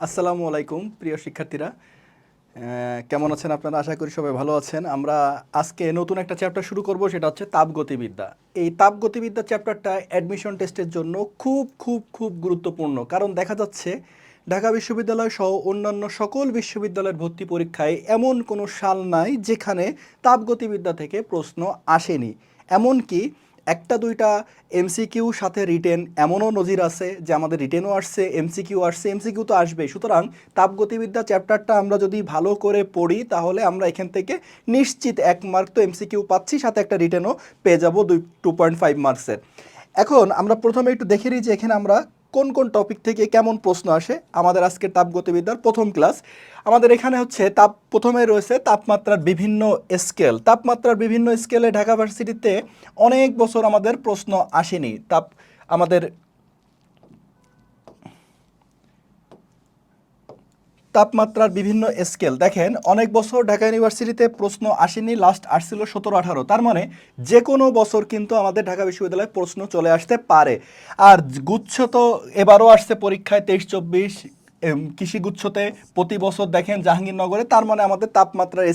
আসসালামু আলাইকুম প্রিয় শিক্ষার্থীরা। কেমন আছেন আপনারা? আশা করি সবাই ভালো আছেন। আমরা আজকে নতুন একটা চ্যাপ্টার শুরু করব, সেটা হচ্ছে তাপগতিবিদ্যা। এই তাপগতিবিদ্যা চ্যাপ্টারটা অ্যাডমিশন টেস্টের জন্য খুব খুব খুব গুরুত্বপূর্ণ, কারণ দেখা যাচ্ছে ঢাকা বিশ্ববিদ্যালয় সহ অন্যান্য সকল বিশ্ববিদ্যালয়ের ভর্তি পরীক্ষায় এমন কোনো সাল নাই যেখানে তাপগতিবিদ্যা থেকে প্রশ্ন আসেনি। এমনকি একটা দুইটা এমসিকিউ সাথে রিটেন, এমনও নজির আছে যে আমাদের রিটেনও আসছে, এমসিকিউ আসছে, এমসিকিউ তো আসবেই। সুতরাং তাপগতিবিদ্যা চ্যাপ্টারটা আমরা যদি ভালো করে পড়ি তাহলে আমরা এখান থেকে নিশ্চিত 1 মার্ক তো এমসিকিউ পাচ্ছি, সাথে একটা রিটেনও পেয়ে যাবো 2.5 মার্কসের। এখন আমরা প্রথমে একটু দেখে নিই যে এখানে আমরা কোন কোন টপিক থেকে কেমন প্রশ্ন আসে। আমাদের আজকের তাপগতিবিদ্যার প্রথম ক্লাস। আমাদের এখানে হচ্ছে প্রথমে রয়েছে তাপমাত্রার বিভিন্ন স্কেল। তাপমাত্রার বিভিন্ন স্কেলে ঢাকা ভার্সিটিতে অনেক বছর আমাদের প্রশ্ন আসেনি। আমাদের তাপমাত্রার বিভিন্ন স্কেল দেখেন, অনেক বছর ঢাকা ইউনিভার্সিটিতে প্রশ্ন আসেনি, লাস্ট আসছিল 17-18। তার মানে যে কোনো বছর কিন্তু আমাদের ঢাকা বিশ্ববিদ্যালয়ে প্রশ্ন চলে আসতে পারে। আর গুচ্ছ তো এবারও আসছে পরীক্ষায় 23-24 কৃষি গুচ্ছতে প্রতি বছর দেখেন জাহাঙ্গীরনগরে। তার মানে আমাদের তাপমাত্রার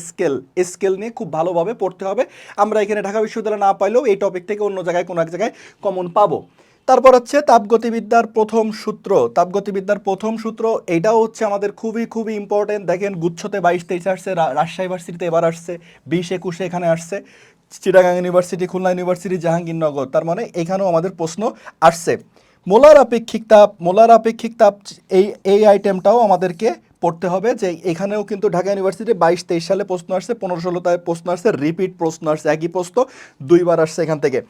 স্কেল নিয়ে খুব ভালোভাবে পড়তে হবে। আমরা এখানে ঢাকা বিশ্ববিদ্যালয়ে না পাইলেও এই টপিক থেকে অন্য জায়গায় কোনো এক জায়গায় কমন পাবো। তারপর হচ্ছে তাপগতিবিদ্যার প্রথম সূত্র। তাপগতিবিদ্যার প্রথম সূত্র এইটাও হচ্ছে আমাদের খুবই খুবই ইম্পর্টেন্ট। দেখেন গুচ্ছতে 22-23 আসছে, রাজশাহী ইউনিভার্সিটিতে এবার আসছে, 20-21 এখানে আসছে, চিটাগাং ইউনিভার্সিটি, খুলনা ইউনিভার্সিটি, জাহাঙ্গীরনগর। তার মানে এখানেও আমাদের প্রশ্ন আসছে। মোলার আপেক্ষিক তাপ এই এই আইটেমটাও আমাদেরকে পড়তে হবে, যে এখানেও কিন্তু ঢাকা ইউনিভার্সিটি 22-23 সালে প্রশ্ন আসছে, 15-16 প্রশ্ন আসছে, রিপিট প্রশ্ন আসছে, একই প্রশ্ন দুইবার আসছে এখান থেকে।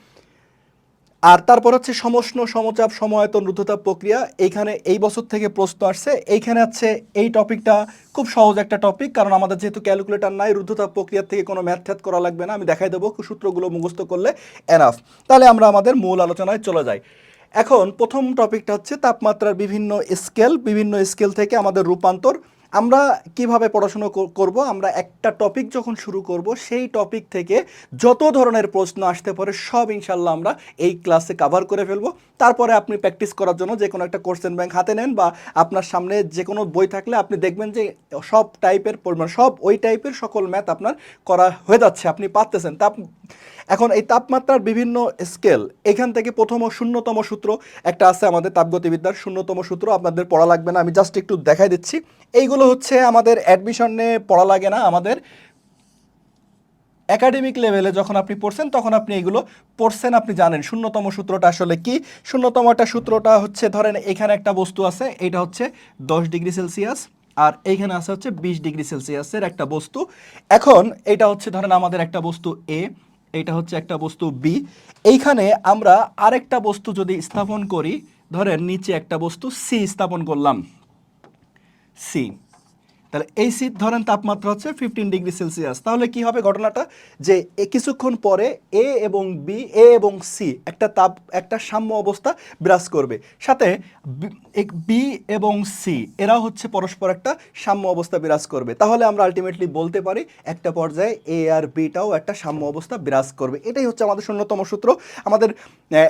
আর তারপর হচ্ছে সমষ্ণ, সমচাপ, সমায়তন, রুদ্ধতাপ প্রক্রিয়া। এইখানে এই বছর থেকে প্রশ্ন আসছে। এইখানে আছে এই টপিকটা খুব সহজ একটা টপিক, কারণ আমাদের যেহেতু ক্যালকুলেটর নাই, রুদ্ধতাপ প্রক্রিয়ার থেকে কোনো ম্যাথ ট্যাথ করা লাগবে না, আমি দেখাই দেবো, সূত্রগুলো মুখস্থ করলে এনাফ। তাহলে আমরা আমাদের মূল আলোচনায় চলে যাই। এখন প্রথম টপিকটা হচ্ছে তাপমাত্রার বিভিন্ন স্কেল থেকে আমাদের রূপান্তর। আমরা কিভাবে পড়াশুনো করব? আমরা একটা টপিক যখন শুরু করব, সেই টপিক থেকে যত ধরনের প্রশ্ন আসতে পারে সব ইনশাল্লাহ আমরা এই ক্লাসে কভার করে ফেলবো। তারপরে আপনি প্র্যাকটিস করার জন্য যে কোনো একটা কোশ্চেন ব্যাংক হাতে নেন, বা আপনার সামনে যে কোনো বই থাকলে আপনি দেখবেন যে সব টাইপের পরিমাণ, সব ওই টাইপের সকল ম্যাথ আপনার করা হয়ে যাচ্ছে, আপনি পারতেছেন। এখন এই তাপমাত্রার বিভিন্ন স্কেল, এখান থেকে প্রথম ও শূন্যতম সূত্র একটা আছে আমাদের তাপগতিবিদ্যার। শূন্যতম সূত্র আপনাদের পড়া লাগবে না, আমি জাস্ট একটু দেখাই দিচ্ছি। এইগুলো হচ্ছে আমাদের অ্যাডমিশনে পড়া লাগে না, আমাদের একাডেমিক লেভেলে যখন আপনি পড়ছেন তখন আপনি এগুলো পড়ছেন, আপনি জানেন শূন্যতম সূত্রটা আসলে কি। শূন্যতমটা সূত্রটা হচ্ছে, ধরেন এখানে একটা বস্তু আছে, এটা হচ্ছে 10 ডিগ্রি সেলসিয়াস, আর এইখানে আছে হচ্ছে 20 ডিগ্রি সেলসিয়াসের একটা বস্তু। এখন এটা হচ্ছে ধরেন আমাদের একটা বস্তু এ, এইটা হচ্ছে একটা বস্তু বি। এইখানে আমরা আরেকটা বস্তু যদি স্থাপন করি, ধরেন নিচে একটা বস্তু সি স্থাপন করলাম, সি। তাহলে এই শীত ধরেন তাপমাত্রা হচ্ছে 15 ডিগ্রি সেলসিয়াস। তাহলে কি হবে ঘটনাটা, যে কিছুক্ষণ পরে এ এবং সি একটা সাম্য অবস্থা বিরাজ করবে, সাথে বি এবং সি এরা হচ্ছে পরস্পর একটা সাম্য অবস্থা বিরাজ করবে। তাহলে আমরা আলটিমেটলি বলতে পারি একটা পর্যায়ে এ আর বিটাও একটা সাম্য অবস্থা বিরাজ করবে। এটাই হচ্ছে আমাদের শূন্যতম সূত্র। আমাদের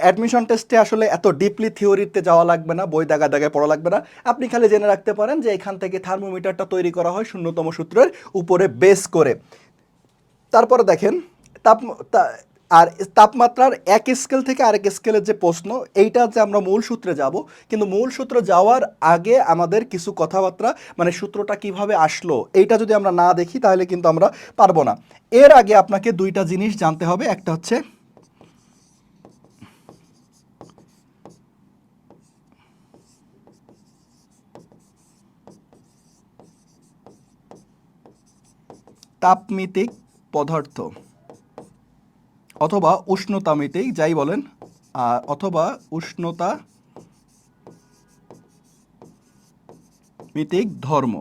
অ্যাডমিশন টেস্টে আসলে এত ডিপলি থিওরিতে যাওয়া লাগবে না, বই দাগা দাগায় পড়া লাগবে না। আপনি খালি জেনে রাখতে পারেন যে এখান থেকে থার্মোমিটারটা তৈরি করা হয় শূন্যতম সূত্রের উপরে বেস করে। তারপরে দেখেন তাপ আর তাপমাত্রার এক স্কেল থেকে আরেক স্কেলের যে প্রশ্ন, এইটা যে আমরা মূল সূত্রে যাব, কিন্তু মূল সূত্র যাওয়ার আগে আমাদের কিছু কথাবার্তা, মানে সূত্রটা কিভাবে আসলো এইটা যদি আমরা না দেখি তাহলে কিন্তু আমরা পারবো না। এর আগে আপনাকে দুইটা জিনিস জানতে হবে। একটা হচ্ছে তাপমিতিক পদার্থ, অথবা উষ্ণতামিতিক, যাই বলেন, অথবা উষ্ণতামিতিক ধর্ম।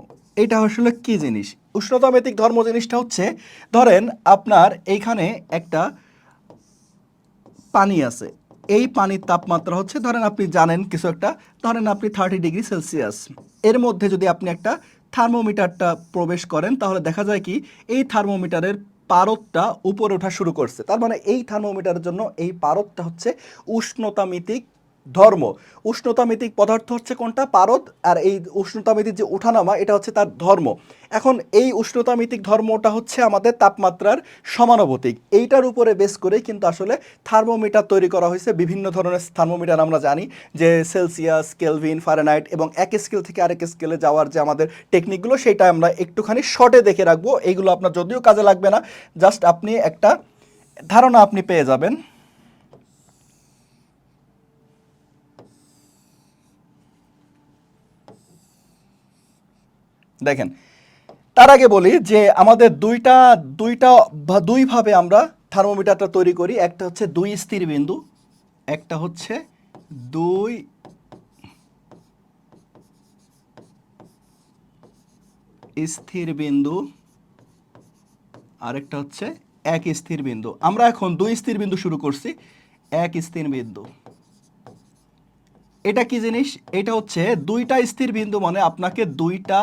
এটা আসলে কি জিনিস? উষ্ণতামিতিক ধর্ম জিনিসটা হচ্ছে, ধরেন আপনার এইখানে একটা পানি আছে, এই পানির তাপমাত্রা হচ্ছে, ধরেন আপনি জানেন কিছু একটা, ধরেন আপনি 30 ডিগ্রি সেলসিয়াস, এর মধ্যে যদি আপনি একটা থার্মোমিটারটা প্রবেশ করেন তাহলে দেখা যায় কি এই থার্মোমিটারের পারদটা উপরে ওঠা শুরু করছে। তার মানে এই থার্মোমিটারের জন্য এই পারদটা হচ্ছে উষ্ণতামিতিক ধর্ম। উষ্ণতামিতিক পদার্থ হচ্ছে কোনটা? পারদ। আর এই উষ্ণতামিতিক যে ওঠানামা এটা হচ্ছে তার ধর্ম। এখন এই উষ্ণতামিতিক ধর্মটা হচ্ছে আমাদের তাপমাত্রার সমানুপাতিক। এইটার উপরে বেস করে কিন্তু আসলে থার্মোমিটার তৈরি করা হয়েছে। বিভিন্ন ধরনের থার্মোমিটার আমরা জানি যে সেলসিয়াস, কেলভিন, ফারেনহাইট এবং এক স্কেল থেকে আরেক স্কেলে যাওয়ার যে আমাদের টেকনিকগুলো সেটা আমরা একটুখানি শর্টে দেখে রাখবো। এইগুলো আপনার যদিও কাজে লাগবে না, জাস্ট আপনি একটা ধারণা আপনি পেয়ে যাবেন। দেখেন, তার আগে বলি যে আমাদের দুইভাবে আমরা থার্মোমিটারটা তৈরি করি। একটা হচ্ছে দুই স্থির বিন্দু, একটা হচ্ছে দুই স্থির বিন্দু, আরেকটা হচ্ছে এক স্থির বিন্দু। আমরা এখন দুই স্থির বিন্দু শুরু করছি। এক স্থির বিন্দু এটা কি জিনিস? এটা হচ্ছে দুইটা স্থির বিন্দু, মানে আপনাকে দুইটা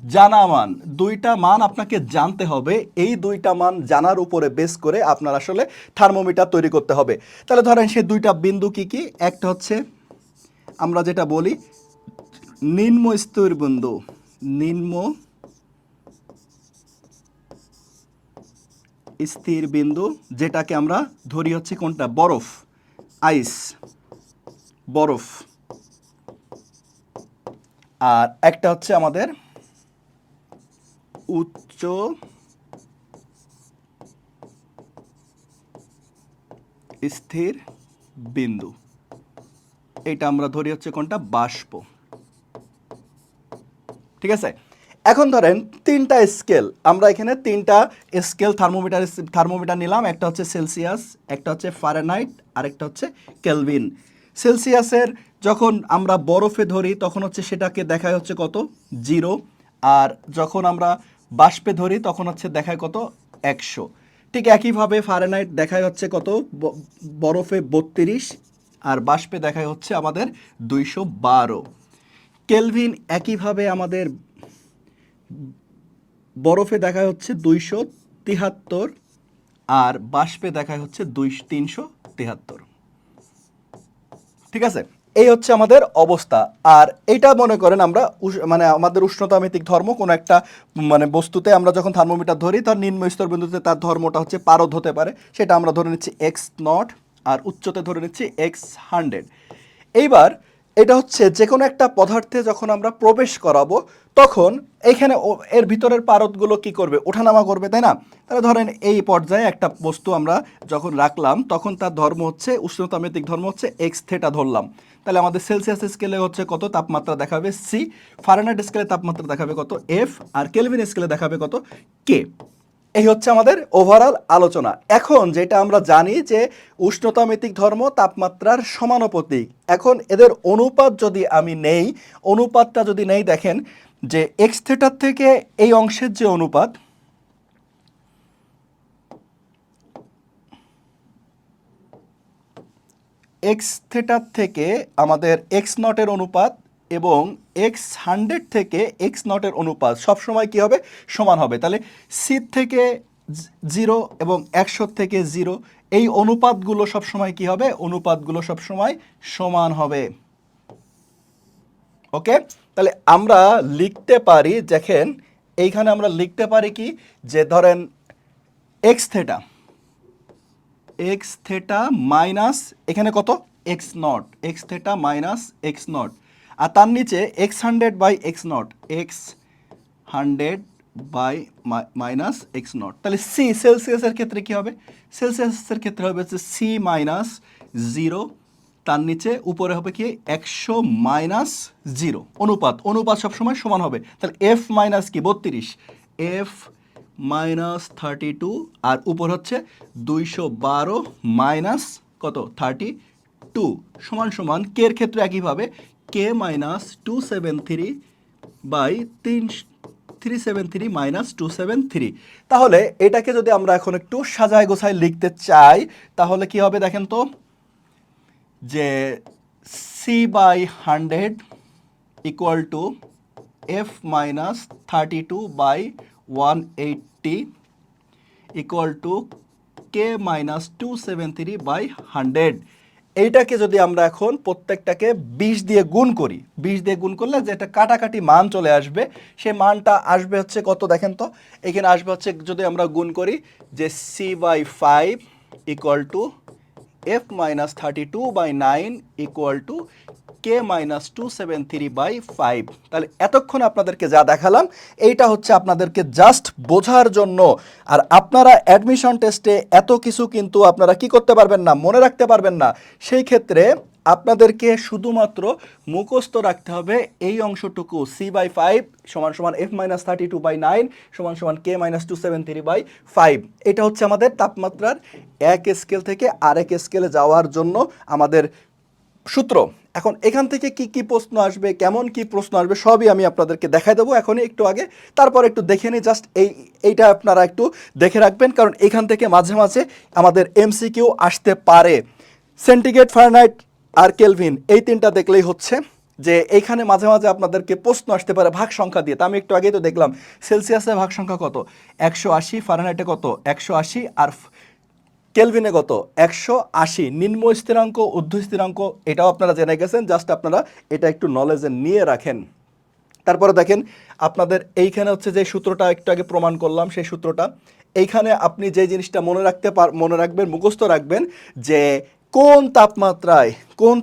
জানা মান, দুইটা মান আপনাকে জানতে হবে। এই দুইটা মান জানার উপরে বেস করে আপনার আসলে থার্মোমিটার তৈরি করতে হবে। তাহলে ধরেন সে দুইটা বিন্দু কি কি? একটা হচ্ছে আমরা যেটা বলি নিম্ন স্থির বিন্দু, নিম্ন স্থির বিন্দু, যেটাকে আমরা ধরি হচ্ছে কোনটা? বরফ, আইস, বরফ। আর একটা হচ্ছে আমাদের উচ্চ স্থির বিন্দু, এটা আমরা ধরি হচ্ছে কোনটা? বাষ্প। ঠিক আছে, এখন ধরেন তিনটা স্কেল, আমরা এখানে তিনটা স্কেল থার্মোমিটার নিলাম। একটা হচ্ছে সেলসিয়াস, একটা হচ্ছে ফারেনহাইট, আর একটা হচ্ছে কেলভিন। সেলসিয়াসের যখন আমরা বরফে ধরি তখন হচ্ছে সেটাকে দেখায় হচ্ছে কত? 0। আর যখন আমরা বাষ্পে ধরি তখন হচ্ছে দেখায় কত? 100। ঠিক একইভাবে ফারেনহাইট দেখায় হচ্ছে কত? বরফে 32, আর বাষ্পে দেখায় হচ্ছে আমাদের 212। কেলভিন একইভাবে আমাদের বরফে দেখায় হচ্ছে 273, আর বাষ্পে দেখায় হচ্ছে 373। ঠিক আছে, এই হচ্ছে আমাদের অবস্থা। আর এইটা মনে করেন আমরা মানে আমাদের উষ্ণতামিতিক ধর্ম কোনো একটা মানে বস্তুতে আমরা যখন থার্মোমিটার ধরি তার নিম্ন স্তর বিন্দুতে তার ধর্মটা হচ্ছে পারদ হতে পারে, সেটা আমরা ধরে নিচ্ছি x0, আর উচ্চতে ধরে নিচ্ছি x100। এইবার এটা হচ্ছে যে কোনো একটা পদার্থে যখন আমরা প্রবেশ করাবো তখন এইখানে এর ভিতরের পারদগুলো কি করবে? ওঠানামা করবে, তাই না? তাহলে ধরেন এই পর্যায়ে একটা বস্তু আমরা যখন রাখলাম তখন তার ধর্ম হচ্ছে, উষ্ণতামিতিক ধর্ম হচ্ছে এক্স থেটা ধরলাম। তাহলে আমাদের সেলসিয়াস স্কেলে হচ্ছে কত তাপমাত্রা দেখাবে? সি। ফারেনহাইট স্কেলে তাপমাত্রা দেখাবে কত? এফ। আর কেলভিন স্কেলে দেখাবে কত? কে। এই হচ্ছে আমাদের ওভারঅল আলোচনা। এখন যেটা আমরা জানি যে উষ্ণতামিতিক ধর্ম তাপমাত্রার সমানুপাতিক। এখন এদের অনুপাত যদি আমি নেই, অনুপাতটা যদি নেই, দেখেন যে এক্স থেটার থেকে এই অংশের যে অনুপাত, এক্স থেটার থেকে আমাদের এক্স নটের অনুপাত এবং x100 থেকে এক্স নটের অনুপাত সবসময় কী হবে? সমান হবে। তাহলে সি থেকে 0 এবং 100 থেকে 0, এই অনুপাতগুলো সবসময় কী হবে? অনুপাতগুলো সবসময় সমান হবে। ওকে, তাহলে আমরা লিখতে পারি, দেখেন এইখানে আমরা লিখতে পারি কি, যে ধরেন এক্স থেটা মাইনাস এখানে কত? x0, x theta minus x0, আর তার নিচে x100 by x0, x100 by minus x0। তাহলে সি সেলসিয়াসের ক্ষেত্রে কি হবে? সেলসিয়াসের ক্ষেত্রে হবে হচ্ছে সি মাইনাস 0, তার নিচে উপরে হবে কি 100 মাইনাস 0। অনুপাত সবসময় সমান হবে। তাহলে এফ মাইনাস কি 32, এফ মাইনাস 32, আর উপর হচ্ছে 212 মাইনাস কত? 32 সমান সমান কের ক্ষেত্রে একইভাবে কে মাইনাস 273 বাই 373 মাইনাস 273। তাহলে এটাকে যদি আমরা এখন একটু সাজায় গোছায় লিখতে চাই তাহলে কি হবে? দেখেন তো, যে C by 100 equal to F minus 32 by 180 equal to K minus 273 by 100। এইটাকে যদি আমরা এখন প্রত্যেকটাকে 20 দিয়ে গুণ করি, 20 দিয়ে গুণ করলে যেটা কাটাকাটি মান চলে আসবে, সেই মানটা আসবে হচ্ছে কত দেখেন তো, এখানে আসবে হচ্ছে যদি আমরা গুণ করি যে c/5 equal to f-32/9 equal to k-273/5। তাহলে এতক্ষণ আপনাদেরকে যা দেখালাম এইটা হচ্ছে আপনাদেরকে জাস্ট বোঝার জন্য। আর আপনারা অ্যাডমিশন টেস্টে এত কিছু কিন্তু আপনারা কি করতে পারবেন না, মনে রাখতে পারবেন না। সেই ক্ষেত্রে আপনাদেরকে শুধুমাত্র মুখস্থ রাখতে হবে এই অংশটুকু, c/5 সমান সমান f-32/9 সমান সমান k-273/5। এটা হচ্ছে আমাদের তাপমাত্রার এক স্কেল থেকে আরেক স্কেলে যাওয়ার জন্য আমাদের সূত্র। এখন এখান থেকে কি কি প্রশ্ন আসবে, কেমন কি প্রশ্ন আসবে সবই আমি আপনাদেরকে দেখাই দেবো এখনই একটু আগে। তারপর একটু দেখে নিই, জাস্ট এইটা আপনারা একটু দেখে রাখবেন, কারণ এখান থেকে মাঝে মাঝে আমাদের এমসিকিউ আসতে পারে। সেন্টিগ্রেড, ফারেনহাইট আর কেলভিন এই তিনটা দেখলেই হচ্ছে যে এইখানে মাঝে মাঝে আপনাদেরকে প্রশ্ন আসতে পারে ভাগ সংখ্যা দিয়ে। তা আমি একটু আগেই তো দেখলাম সেলসিয়াসের ভাগ সংখ্যা কত 180, ফারেনহাইটে কত 180, আর কেলভিনে কত 180। নিম্ন স্থিরাঙ্ক, ঊর্ধ্ব স্থিরাঙ্ক এটাও আপনারা জেনে গেছেন, জাস্ট আপনারা এটা একটু নলেজে নিয়ে রাখেন। তারপরে দেখেন আপনাদের এইখানে হচ্ছে যে সূত্রটা একটু আগে প্রমাণ করলাম, সেই সূত্রটা এইখানে আপনি যে জিনিসটা মনে রাখবেন, মুখস্থ রাখবেন যে কোন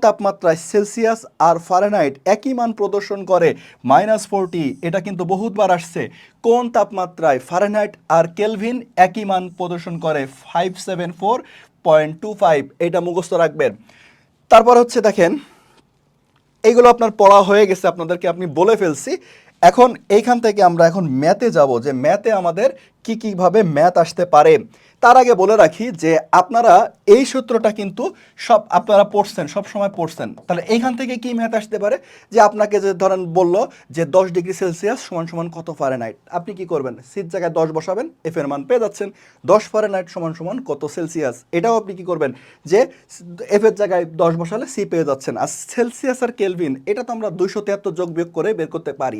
তাপমাত্রায় সেলসিয়াস আর ফারেনহাইট একই মান প্রদর্শন করে -40। এটা কিন্তু বহুতবার আসছে। কোন তাপমাত্রায় ফারেনহাইট আর কেলভিন একই মান প্রদর্শন করে 574.25, এটা মুখস্থ রাখবেন। তারপর হচ্ছে দেখেন এইগুলো আপনার পড়া হয়ে গেছে, আপনাদেরকে আপনি বলে ফেলছি। এখন এইখান থেকে আমরা এখন ম্যাথে যাব, যে ম্যাথে আমাদের কি কিভাবে ম্যাথ আসতে পারে। তার আগে বলে রাখি যে আপনারা এই সূত্রটা কিন্তু সব আপনারা পড়ছেন, সব সময় পড়ছেন। তাহলে এইখান থেকে কি ম্যাথ আসতে পারে, যে আপনাকে যে ধরেন বললো যে 10 ডিগ্রি সেলসিয়াস সমান সমান কত ফারেনহাইট, আপনি কি করবেন, সির জায়গায় 10 বসাবেন, এফ এর মান পেয়ে যাচ্ছেন। 10 ফারেনহাইট সমান সমান কত সেলসিয়াস, এটাও আপনি কি করবেন যে এফ এর জায়গায় 10 বসালে সি পেয়ে যাচ্ছেন। আর সেলসিয়াস আর কেলভিন এটা তো আমরা 273 যোগ বিয়োগ করে বের করতে পারি।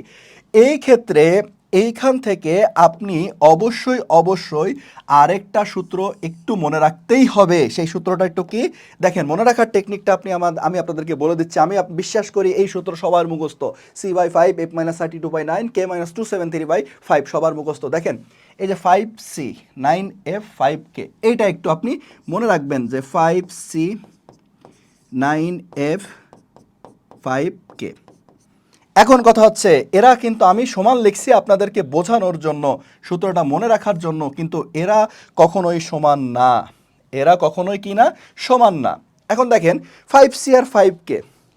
এই ক্ষেত্রে এইখান থেকে আপনি অবশ্যই আরেকটা সূত্র একটু মনে রাখতেই হবে। সেই সূত্রটা একটু কি দেখেন, মনে রাখার টেকনিকটা আমি আপনাদেরকে বলে দিচ্ছি। আমি বিশ্বাস করি এই সূত্র সবার মুখস্থ, c/5 f-32/9 k-273/5 সবার মুখস্থ। দেখেন এই যে 5c 9f 5k, এইটা একটু আপনি মনে রাখবেন যে 5c 9f 5k। এখন কথা হচ্ছে এরা কিন্তু আমি সমান লিখছি আপনাদেরকে বোঝানোর জন্য, সূত্রটা মনে রাখার জন্য, কিন্তু এরা কখনোই সমান না, এরা কখনোই কি না সমান না। এখন দেখেন 5c আর 5k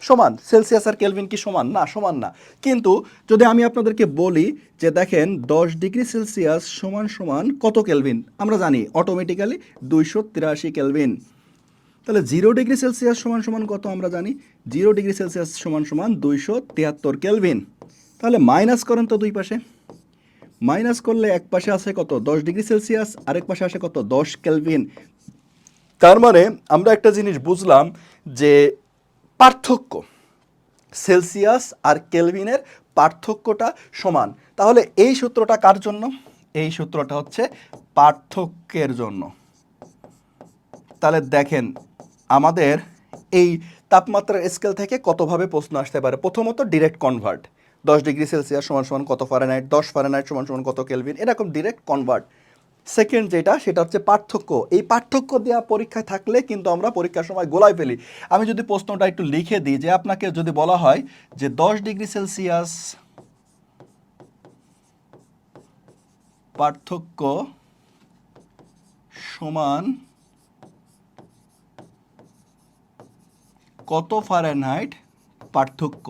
সমান, সেলসিয়াস আর কেলভিন কি সমান না, সমান না। কিন্তু যদি আমি আপনাদেরকে বলি যে দেখেন 10 ডিগ্রি সেলসিয়াস সমান সমান কত কেলভিন, আমরা জানি অটোমেটিক্যালি 283 কেলভিন। তাহলে 0 ডিগ্রি সেলসিয়াস সমান সমান কত আমরা জানি, 0 ডিগ্রি সেলসিয়াস সমান সমান 273 কেলভিন। তাহলে মাইনাস করেন তো দুই পাশে, মাইনাস করলে এক পাশে আছে কত 10 ডিগ্রি সেলসিয়াস, আরেক পাশে আসে কত 10 কেলভিন। তার মানে আমরা একটা জিনিস বুঝলাম যে পার্থক্য, সেলসিয়াস আর কেলভিনের পার্থক্যটা সমান। তাহলে এই সূত্রটা কার জন্য, এই সূত্রটা হচ্ছে পার্থক্যের জন্য। তাহলে দেখেন আমাদের এই তাপমাত্রার স্কেল থেকে কতভাবে প্রশ্ন আসতে পারে। প্রথমত ডিরেক্ট কনভার্ট, 10 ডিগ্রি সেলসিয়াস সমান সমান কত ফারেনহাইট, 10 ফারেনহাইট সমান সমান কত কেলভিন, এরকম ডিরেক্ট কনভার্ট। সেকেন্ড সেটা হচ্ছে পার্থক্য। এই পার্থক্য দেওয়া পরীক্ষায় থাকলে কিন্তু আমরা পরীক্ষার সময় গোলায় ফেলি। আমি যদি প্রশ্নটা একটু লিখে দিই, যে আপনাকে যদি বলা হয় যে 10 ডিগ্রি সেলসিয়াস পার্থক্য সমান কত ফারেনহাইট পার্থক্য,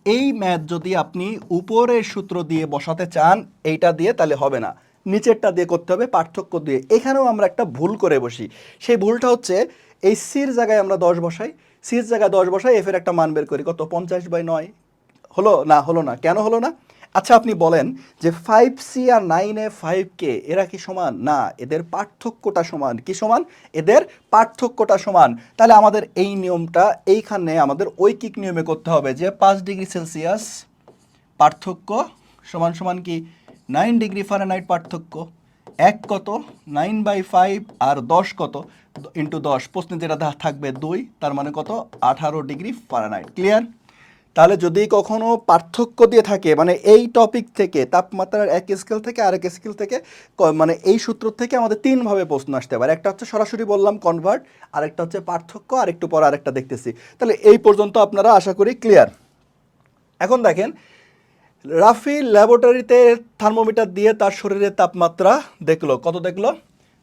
এই ম্যাথ যদি আপনি উপরের সূত্র দিয়ে বসাতে চান এইটা দিয়ে, তাহলে হবে না, নিচেরটা দিয়ে করতে হবে, পার্থক্য দিয়ে। এখানেও আমরা একটা ভুল করে বসি, সেই ভুলটা হচ্ছে এই সির জায়গায় আমরা 10 বসাই, সির জায়গায় 10 বসাই, এফের একটা মান বের করি কত 50/9। হলো না, কেন হলো না? আচ্ছা আপনি বলেন যে 5c আর 9f 5k এরা কি সমান না, এদের পার্থক্যটা সমান। কি সমান? এদের পার্থক্যটা সমান। তাহলে আমাদের এই নিয়মটা এইখানে আমাদের ঐকিক নিয়মে করতে হবে, যে 5 ডিগ্রি সেলসিয়াস পার্থক্য সমান সমান কি 9 ডিগ্রি ফারেনহাইট পার্থক্য। এক কত 9/5 আর 10 কত ইন্টু 10, প্রশ্নে যেটা থাকবে 2, তার মানে কত 18 ডিগ্রি ফারেনহাইট। ক্লিয়ার? তাহলে যদি কখনো পার্থক্য দিয়ে থাকে মানে এই টপিক থেকে তাপমাত্রার এক স্কেল থেকে আরেক স্কেল থেকে মানে এই সূত্র থেকে আমাদের তিনভাবে প্রশ্ন আসতে পারে। একটা হচ্ছে সরাসরি বললাম কনভার্ট, আরেকটা হচ্ছে পার্থক্য, আর একটু পর আরেকটা দেখতেছি। তাহলে এই পর্যন্ত আপনারা আশা করি ক্লিয়ার। এখন দেখেন রাফি ল্যাবরেটরিতে থার্মোমিটার দিয়ে তার শরীরের তাপমাত্রা দেখলো, কত দেখলো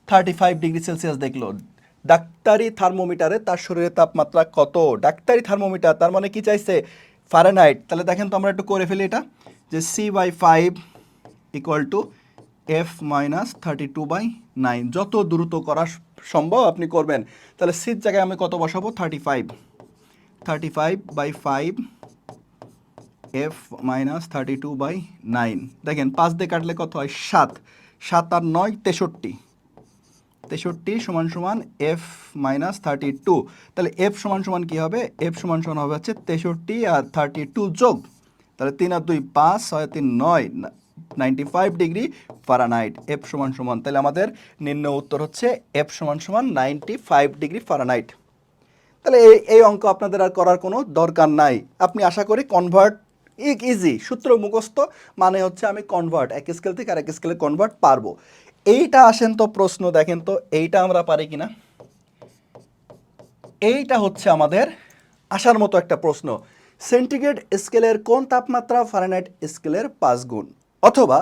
35 ডিগ্রি সেলসিয়াস দেখলো। ডাক্তারি থার্মোমিটারে তার শরীরের তাপমাত্রা কত? ডাক্তারি থার্মোমিটার তার মানে কি চাইছে ফারেনহাইট। তাহলে দেখেন তো আমরা একটু করে ফেলি এটা, যে C/5 ইকুয়াল টু F-32/9, যত দ্রুত করা সম্ভব আপনি করবেন। তাহলে সির জায়গায় আমি কত বসাবো 35/5 F-32/9। দেখেন 5 দিয়ে কাটলে কত হয় 7, 7 আর 9 63, 63 সমান সমান F-32। তাহলে F সমান সমান কী হবে? F সমান সমান হবে হচ্ছে 63 আর 32 যোগ, তাহলে 3 আর 2 5, 6 আর 3 9, 95 ডিগ্রি ফারেনহাইট। F সমান সমান, তাহলে আমাদের নির্ণয় উত্তর হচ্ছে F সমান সমান 95 ডিগ্রি ফারেনহাইট। তাহলে এই অঙ্ক আপনাদের আর করার কোনো দরকার নাই। আপনি আশা করি কনভার্ট ইজি, সূত্র মুখস্থ মানে হচ্ছে আমি কনভার্ট এক স্কেল থেকে আরেক স্কেলে কনভার্ট পারবো। এইটা আসেন তো প্রশ্ন দেখেন তো এইটা আমরা পারি কিনা। এইটা হচ্ছে আমাদের আসার মতো একটা প্রশ্ন, সেন্টিগ্রেড স্কেলের কোন তাপমাত্রা ফারেনহাইট স্কেলের 5 গুণ, অথবা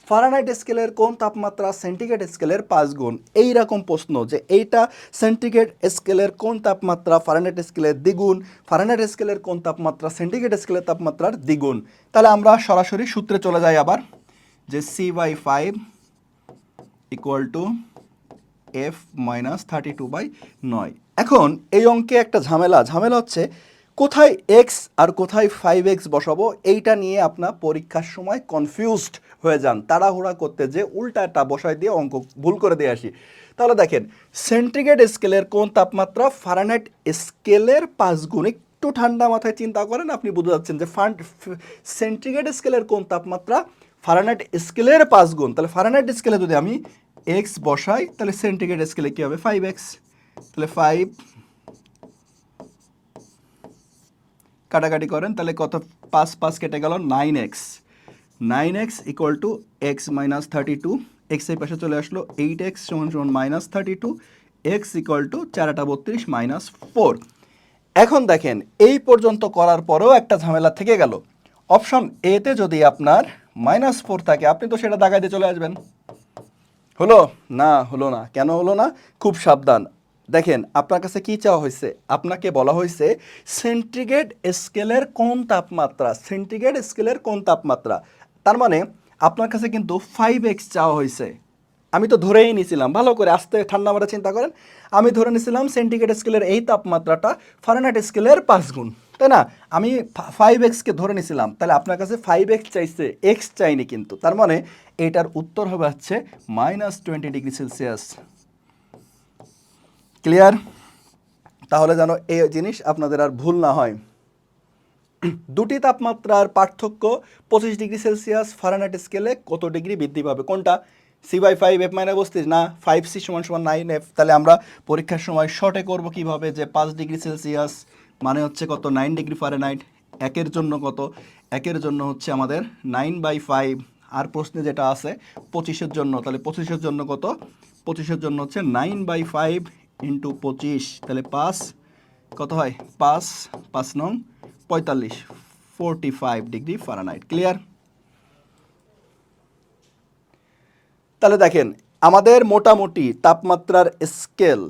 ফারেনহাইট স্কেলের কোন তাপমাত্রা সেন্টিগ্রেড স্কেলের 5 গুণ। এইরকম প্রশ্ন যে এইটা সেন্টিগ্রেড স্কেলের কোন তাপমাত্রা ফারেনহাইট স্কেলের দ্বিগুণ, ফারেনহাইট স্কেলের কোন তাপমাত্রা সেন্টিগ্রেড স্কেলের তাপমাত্রার দ্বিগুণ। তাহলে আমরা সরাসরি সূত্রে চলে যাই আবার, যে C/5 ইকুয়াল টু F-32/9। এখন এই অঙ্কে একটা ঝামেলা হচ্ছে কোথায় x আর কোথায় 5x বসাবো, এইটা নিয়ে আপনার পরীক্ষার সময় কনফিউজড হয়ে যান, তাড়াহুড়া করতে যে উল্টাটা বসায় দিয়ে অঙ্ক ভুল করে দিয়ে আসি। তাহলে দেখেন সেন্টিগ্রেড স্কেলের কোন তাপমাত্রা ফারেনহাইট স্কেলের 5 গুণ। একটু ঠান্ডা মাথায় চিন্তা করেন, আপনি বুঝতে যাচ্ছেন যে সেন্টিগ্রেড স্কেলের কোন তাপমাত্রা ফারেনহাইট স্কেলের 5 গুণ। তাহলে ফারেনহাইট স্কেলে যদি আমি x বসাই তাহলে সেন্টিগ্রেড স্কেলে কী হবে 5x, তাহলে 5 কাটাকাটি করেন তাহলে কত 5 5 কেটে গেল 9x, 9x equal to x minus 32, x এই পাশে চলে আসলো 8x সমান সমান minus 32, x equal to 4 32 minus 4। এখন দেখেন এই পর্যন্ত করার পরেও একটা ঝামেলা থেকে গেল। অপশন এতে যদি আপনার -4 থাকে আপনি তো সেটা দাগাই দিয়ে চলে আসবেন। হলো না? হলো না। কেন হলো না? খুব সাবধান। দেখেন আপনার কাছে কি চাওয়া হয়েছে, আপনাকে বলা হয়েছে সেন্টিগ্রেড স্কেলের কোন তাপমাত্রা, সেন্টিগ্রেড স্কেলের কোন তাপমাত্রা, তার মানে আপনার কাছে কিন্তু 5x চাওয়া হয়েছে। আমি তো ধরেই নিয়েছিলাম, ভালো করে আস্তে ঠান্ডা মাথা চিন্তা করেন, আমি ধরে নিয়েছিলাম সেন্টিগ্রেড স্কেলের এই তাপমাত্রাটা ফারেনহাইট স্কেলের 5 গুণ, তাই না? আমি 5xকে ধরে নিয়েছিলাম, তাহলে আপনার কাছে 5x চাইছে, x চাইনি কিন্তু, তার মানে এটার উত্তর হবে হচ্ছে -20 ডিগ্রি সেলসিয়াস। ক্লিয়ার? তাহলে যেন এই জিনিস আপনাদের আর ভুল না হয়। দুটি তাপমাত্রার পার্থক্য 25 ডিগ্রি সেলসিয়াস ফারেনহাইট স্কেলে কত ডিগ্রি বৃদ্ধি পাবে? কোনটা? C/5 F-32 না 5C সমান সমান 9F? তাহলে আমরা পরীক্ষার সময় শর্টে করব কিভাবে, যে 5 ডিগ্রি সেলসিয়াস মানে হচ্ছে কত 9 ডিগ্রি ফারেনহাইট, একের জন্য কত, একের জন্য হচ্ছে আমাদের 9/5, আর প্রশ্নে যেটা আছে 25-এর জন্য, তাহলে 25-এর জন্য কত, 25-এর জন্য হচ্ছে 9/5 ইন্টু 25, তাহলে 5 কত হয় 5 5 নং 45, 45 ডিগ্রি ফারেনহাইট। ক্লিয়ার? তাহলে দেখেন আমাদের মোটামুটি তাপমাত্রার স্কেল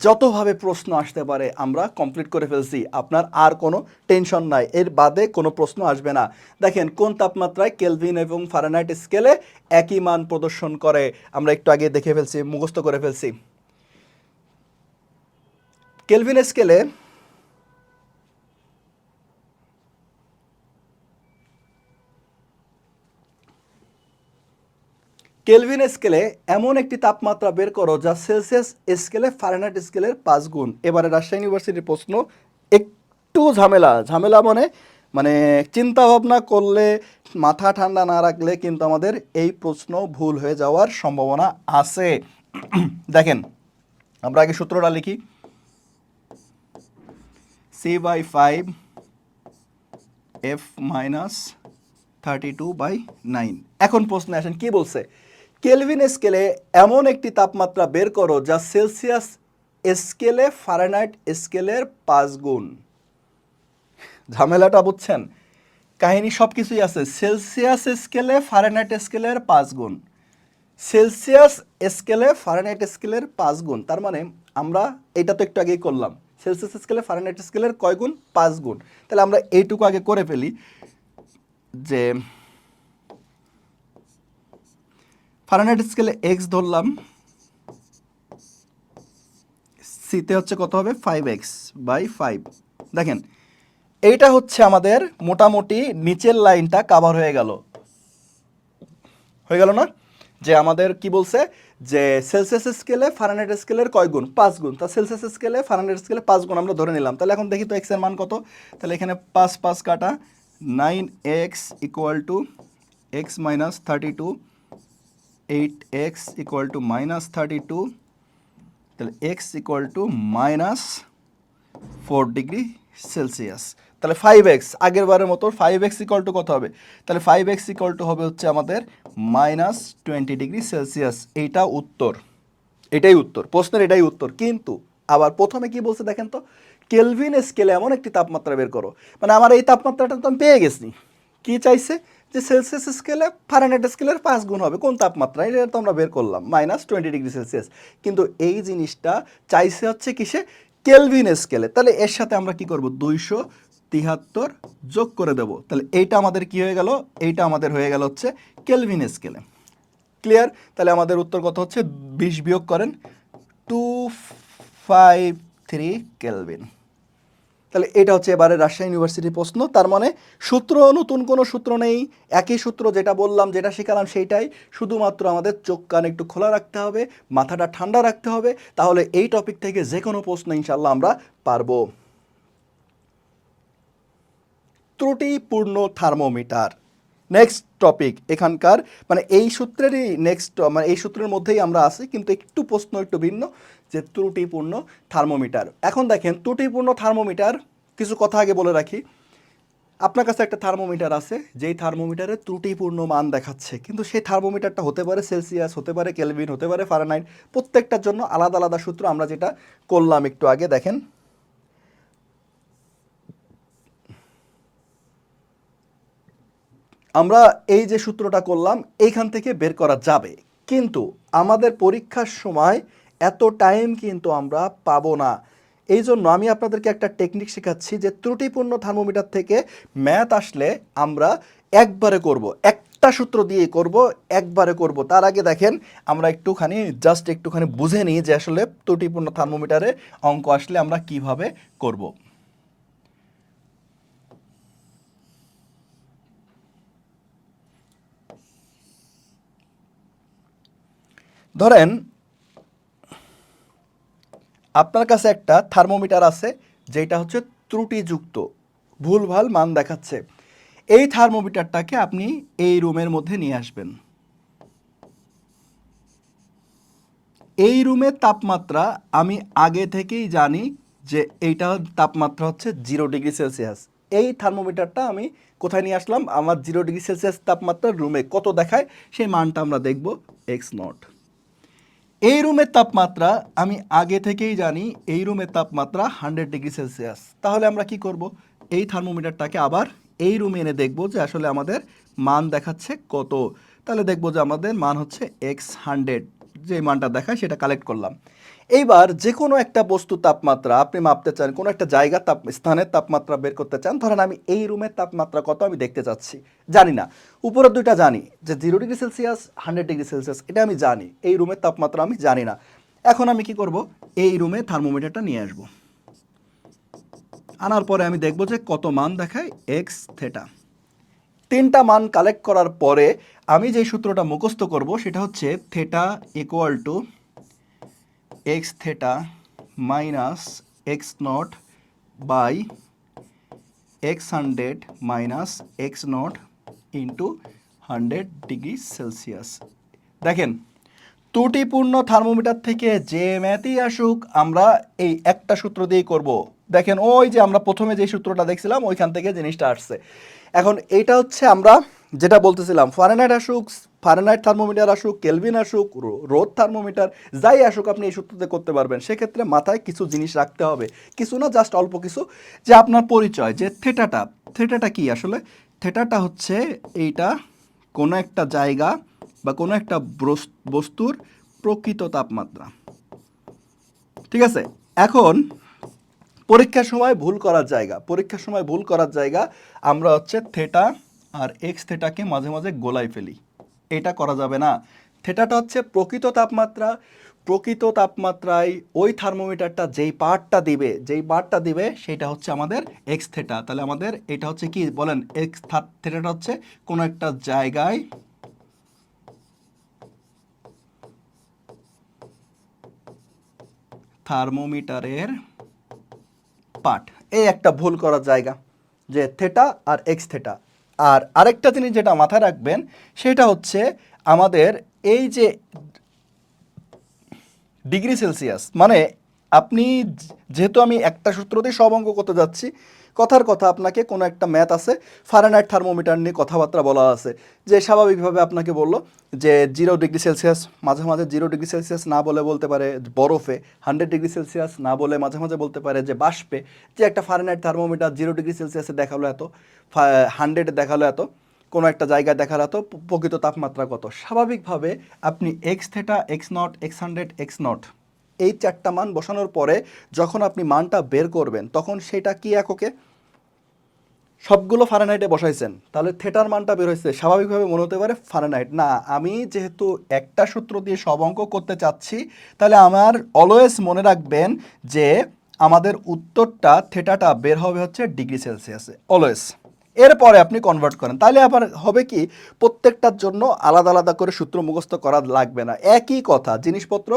যতভাবে প্রশ্ন আসতে পারে আমরা কমপ্লিট করে ফেলছি, আপনার আর কোনো টেনশন নাই, এর বাদে কোনো প্রশ্ন আসবে না। দেখেন কোন তাপমাত্রায় কেলভিন এবং ফারেনহাইট স্কেলে একই মান প্রদর্শন করে, আমরা একটু আগে দেখে ফেলছি, মুখস্থ করে ফেলছি। কেলভিন স্কেলে কেলভিন স্কেলে এমন একটি তাপমাত্রা বের করো যা সেলসিয়াস স্কেলে ফারেনহাইট স্কেলের 5 গুণ। এবারে রাজশাহী ইউনিভার্সিটির প্রশ্ন একটু ঝামেলা মানে মানে চিন্তা ভাবনা করলে, মাথা ঠান্ডা না রাখলে কিন্তু আমাদের এই প্রশ্ন ভুল হয়ে যাওয়ার সম্ভাবনা আছে। দেখেন, আমরা আগে সূত্রটা লিখি, c/5 f মাইনাস 32/9। এখন প্রশ্নে আসেন, কি বলছে? কেলভিন স্কেলে এমন একটি তাপমাত্রা বের করো যা সেলসিয়াস স্কেলে ফারেনহাইট স্কেলের 5 গুণ। ঝামেলাটা বুঝছেন? কাহিনী সব কিছুই আছে। সেলসিয়াস স্কেলে ফারেনহাইট স্কেলের 5 গুণ, সেলসিয়াস স্কেলে ফারেনহাইট স্কেলের 5 গুণ। তার মানে আমরা এটা তো একটু আগেই করলাম, সেলসিয়াস স্কেলে ফারেনহাইট স্কেলের কয় গুণ? 5 গুণ। তাহলে আমরা এইটুকু আগে করে ফেলি যে ফারেনহাইট স্কেলে এক্স ধরলাম, সিতে হচ্ছে কত হবে? 5x/5। দেখেন, এইটা হচ্ছে আমাদের মোটামুটি নিচের লাইনটা কাভার হয়ে গেল না? যে আমাদের কি বলছে যে সেলসিয়াস স্কেলে ফারেনহাইট স্কেলের কয় গুণ? 5 গুণ। তা সেলসিয়াস স্কেলে ফারেনহাইট স্কেলে 5 গুণ আমরা ধরে নিলাম। তাহলে এখন দেখি তো এক্স এর মান কত। তাহলে এখানে 5 5 কাটা, 9x = x minus 32, 8x = minus 32, তাহলে x = -4 ডিগ্রি সেলসিয়াস। তাহলে 5x, আগের বারের মতো 5x = কত হবে? তাহলে 5x হবে হচ্ছে আমাদের -20 ডিগ্রি সেলসিয়াস। এইটা উত্তর, এটাই উত্তর প্রশ্নের, এটাই উত্তর। কিন্তু আবার প্রথমে কি বলছে দেখেন তো, কেলভিন স্কেলে এমন একটি তাপমাত্রা বের করো। মানে আমার এই তাপমাত্রাটা তো আমি পেয়ে গেছি। কি চাইছে? যে সেলসিয়াস স্কেলে ফারেনহাইট স্কেলের 5 গুণ হবে। কোন তাপমাত্রা? এটা তো আমরা বের করলাম, -20 ডিগ্রি সেলসিয়াস। কিন্তু এই জিনিসটা চাইছে হচ্ছে কিসে? কেলভিন স্কেলে। তাহলে এর সাথে আমরা কি করব? 273 যোগ করে দেব। তাহলে এইটা আমাদের কি হয়ে গেল? এইটা আমাদের হয়ে গেল হচ্ছে কেলভিন স্কেলে। ক্লিয়ার? তাহলে আমাদের উত্তর কত হচ্ছে? 20 বিয়োগ করেন, 253 কেলভিন। তাহলে এটা হচ্ছে এবারে রাজশাহী ইউনিভার্সিটির প্রশ্ন। তার মানে সূত্র, নতুন কোনো সূত্র নেই, একই সূত্র, যেটা বললাম, যেটা শেখালাম সেইটাই। শুধুমাত্র আমাদের চোখ কান একটু খোলা রাখতে হবে, মাথাটা ঠান্ডা রাখতে হবে, তাহলে এই টপিক থেকে যে কোনো প্রশ্ন ইনশাল্লাহ আমরা পারবো। ত্রুটিপূর্ণ থার্মোমিটার নেক্সট টপিক এখানকার, মানে এই সূত্রেরই নেক্সট, মানে এই সূত্রের মধ্যেই আমরা আছি, কিন্তু একটু প্রশ্ন একটু ভিন্ন, যে ত্রুটিপূর্ণ থার্মোমিটার। এখন দেখেন, ত্রুটিপূর্ণ থার্মোমিটার, কিছু কথা আগে বলে রাখি। আপনার কাছে একটা থার্মোমিটার আছে, যেই থার্মোমিটারে ত্রুটিপূর্ণ মান দেখাচ্ছে, কিন্তু সেই থার্মোমিটারটা হতে পারে সেলসিয়াস, হতে পারে কেলভিন, হতে পারে ফারেনহাইট। প্রত্যেকটার জন্য আলাদা আলাদা সূত্র। আমরা যেটা করলাম একটু আগে, দেখেন, আমরা এই যে সূত্রটা করলাম এইখান থেকে বের করা যাবে, কিন্তু আমাদের পরীক্ষার সময় এত টাইম কিন্তু আমরা পাবো না। এই জন্য আমি আপনাদেরকে একটা টেকনিক শেখাচ্ছি, যে ত্রুটিপূর্ণ থার্মোমিটার থেকে ম্যাথ আসলে আমরা একবারে করব, একটা সূত্র দিয়ে করব, একবারে করব। তার আগে দেখেন, আমরা একটুখানি জাস্ট একটুখানি বুঝে নিই যে আসলে ত্রুটিপূর্ণ থার্মোমিটারে অঙ্ক আসলে আমরা কিভাবে করব। ধরেন আপনার কাছে একটা থার্মোমিটার আছে, যেটা হচ্ছে ত্রুটিযুক্ত, ভুলভাল মান দেখাচ্ছে। এই থার্মোমিটারটাকে আপনি এই রুমের মধ্যে নিয়ে আসবেন। এই রুমের তাপমাত্রা আমি আগে থেকেই জানি যে এইটা তাপমাত্রা হচ্ছে 0 ডিগ্রি সেলসিয়াস। এই থার্মোমিটারটা আমি কোথায় নিয়ে আসলাম? আমার 0 ডিগ্রি সেলসিয়াস তাপমাত্রা রুমে কত দেখায় সেই মানটা আমরা দেখব, x0। এই রুমের তাপমাত্রা আমি আগে থেকেই জানি, এই রুমের তাপমাত্রা 100 ডিগ্রি সেলসিয়াস। তাহলে আমরা কি করব? এই থার্মোমিটারটাকে আবার এই রুমে এনে দেখব যে আসলে আমাদের মান দেখাচ্ছে কত। তাহলে দেখব যে আমাদের মান হচ্ছে x100, যে মানটা দেখায় সেটা কালেক্ট করলাম। এইবার যে কোনো একটা বস্তু তাপমাত্রা আপনি মাপতে চান, কোনো একটা জায়গা স্থানের তাপমাত্রা বের করতে চান। ধরেন আমি এই রুমের তাপমাত্রা কত আমি দেখতে চাচ্ছি, জানি না। উপরের দুইটা জানি, যে 0 ডিগ্রি সেলসিয়াস, 100 ডিগ্রি সেলসিয়াস, এটা আমি জানি। এই রুমের তাপমাত্রা আমি জানি না। এখন আমি কি করব? এই রুমে থার্মোমিটারটা নিয়ে আসব। আনার পরে আমি দেখব যে কত মান দেখায়, এক্স থেটা। তিনটা মান কালেক্ট করার পরে আমি যে সূত্রটা মুখস্থ করব সেটা হচ্ছে theta equal to X theta minus x0 by x100 minus X naught into 100 degree Celsius. দেখেন ত্রুটিপূর্ণ থার্মোমিটার থেকে যে ম্যাথই আসুক আমরা এই একটা সূত্র দিয়েই করব। দেখেন ওই যে আমরা প্রথমে যে সূত্রটা দেখছিলাম ওইখান থেকে জিনিসটা আসছে। এখন এইটা হচ্ছে আমরা যেটা বলতেছিলাম, ফারেনহাইট আসুক, ফারেনহাইট থার্মোমিটার আসুক, কেলভিন আসুক, রোদ থার্মোমিটার যাই আসুক আপনি এই সূত্রতে করতে পারবেন। সেক্ষেত্রে মাথায় কিছু জিনিস রাখতে হবে, কিছু না জাস্ট অল্প কিছু, যে আপনার পরিচয়, যে থেটাটা কি আসলে। থেটাটা হচ্ছে এইটা কোনো একটা জায়গা বা কোনো একটা বস্তুর প্রকৃত তাপমাত্রা, ঠিক আছে। এখন পরীক্ষার সময় ভুল করার জায়গা আমরা হচ্ছে থেটা আর এক্স থেটাকে মাঝে মাঝে গোলাই ফেলি, এটা করা যাবে না। থেটাটা হচ্ছে প্রকৃত তাপমাত্রায় ওই থার্মোমিটারটা যেই পার্টটা দিবে সেটা হচ্ছে আমাদের এক্স থেটা। তাহলে আমাদের এটা হচ্ছে কি বলেন, এক্স থেটাটা হচ্ছে কোনো একটা জায়গায় থার্মোমিটারের পার্ট। এই একটা ভুল করার জায়গা যে থেটা আর এক্স থেটা। আর আরেকটা জিনিস যেটা মাথায় রাখবেন সেটা হচ্ছে আমাদের এই যে ডিগ্রি সেলসিয়াস, মানে আপনি যেহেতু আমি একটা সূত্র দিয়ে সব অঙ্ক করতে যাচ্ছি, কথার কথা আপনাকে কোনো একটা ম্যাথ আছে, ফারেনহাইট থার্মোমিটার নিয়ে কথাবার্তা বলা আছে, যে স্বাভাবিকভাবে আপনাকে বললো যে 0 ডিগ্রি সেলসিয়াস, মাঝে মাঝে 0 ডিগ্রি সেলসিয়াস না বলে বলতে পারে বরফে, 100 ডিগ্রি সেলসিয়াস না বলে মাঝে মাঝে বলতে পারে যে বাষ্পে, যে একটা ফারেনহাইট থার্মোমিটার 0 ডিগ্রি সেলসিয়াসে দেখালো এত, 100-এ দেখালো এত, কোনো একটা জায়গায় দেখালো এত, প্রকৃত তাপমাত্রা কত। স্বাভাবিকভাবে আপনি x theta, x not, x100, x not এই চারটা মান বসানোর পরে যখন আপনি মানটা বের করবেন তখন সেটা কি এককে, সবগুলো ফারেনহাইটে বসাইছেন, তাহলে থেটার মানটা বের হয়েছে, স্বাভাবিকভাবে মনে হতে পারে ফারেনহাইট। না, আমি যেহেতু একটা সূত্র দিয়ে সব অঙ্ক করতে চাচ্ছি, তাহলে আমার অলওয়েজ মনে রাখবেন যে আমাদের উত্তরটা থেটাটা বের হবে হচ্ছে ডিগ্রি সেলসিয়াসে অলওয়েজ। এরপরে আপনি কনভার্ট করেন, তাহলে আবার হবে কি প্রত্যেকটার জন্য আলাদা আলাদা করে সূত্র মুখস্থ করা লাগবে না, একই কথা, জিনিসপত্র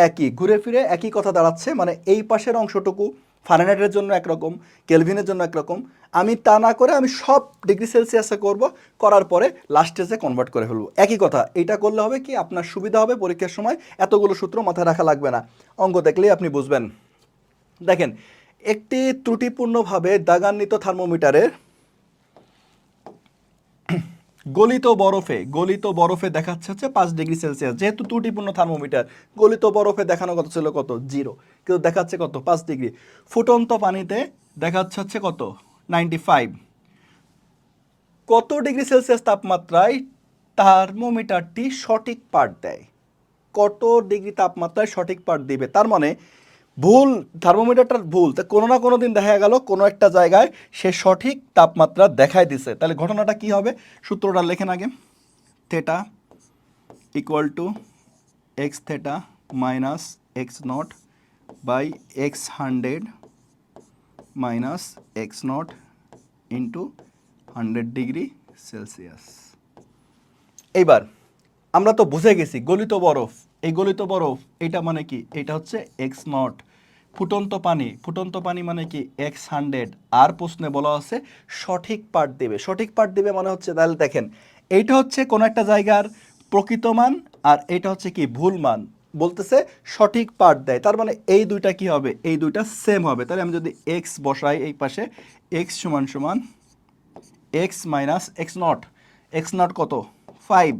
একই, ঘুরে ফিরে একই কথা দাঁড়াচ্ছে। মানে এই পাশের অংশটুকু ফারেনহাইটের জন্য একরকম, কেলভিনের জন্য একরকম, আমি তা না করে আমি সব ডিগ্রি সেলসিয়াসে করব, করার পরে লাস্টে যে কনভার্ট করে ফেলবো, একই কথা। এইটা করলে হবে কি আপনার সুবিধা হবে, পরীক্ষার সময় এতগুলো সূত্র মাথায় রাখা লাগবে না, অঙ্ক দেখলেই আপনি বুঝবেন। দেখেন একটি ত্রুটিপূর্ণভাবে দাগান্বিত থার্মোমিটারের গলিত বরফে দেখাচ্ছে হচ্ছে 5 ডিগ্রি সেলসিয়াস, যেহেতু ত্রুটিপূর্ণ থার্মোমিটার, গলিত বরফে দেখানো কত ছিল, কত 0, কিন্তু দেখাচ্ছে কত 5 ডিগ্রি। ফুটন্ত পানিতে দেখাচ্ছে হচ্ছে কত 95। কত ডিগ্রি সেলসিয়াস তাপমাত্রায় থার্মোমিটারটি সঠিক পাঠ দেয়, কত ডিগ্রি তাপমাত্রায় সঠিক পাঠ দিবে, তার মানে ভুল, থার্মোমিটারটার ভুল, তা কোনো না কোনো দিন দেখা গেল কোনো একটা জায়গায় সে সঠিক তাপমাত্রা দেখায় দিছে। তাহলে ঘটনাটা কি হবে, সূত্রটা লেখেন আগে, theta equal to X theta minus X naught by x100 minus X naught into 100 degree Celsius. এইবার আমরা তো বুঝে গেছি গলিত বরফ, এই গলিত বরফ এটা মানে কি, এটা হচ্ছে এক্স নট। ফুটন্ত পানি মানে কি x100। আর প্রশ্নে বলা আছে সঠিক পাঠ দেবে মানে হচ্ছে, তাহলে দেখেন এইটা হচ্ছে কোনো একটা জায়গার প্রকৃত মান, আর এটা হচ্ছে কি ভুল মান, বলতেছে সঠিক পাঠ দেয়, তার মানে এই দুইটা কি হবে, এই দুইটা সেম হবে। তাহলে আমি যদি এক্স বসাই এই পাশে, এক্স সমান সমান এক্স মাইনাস এক্স নট কত 5,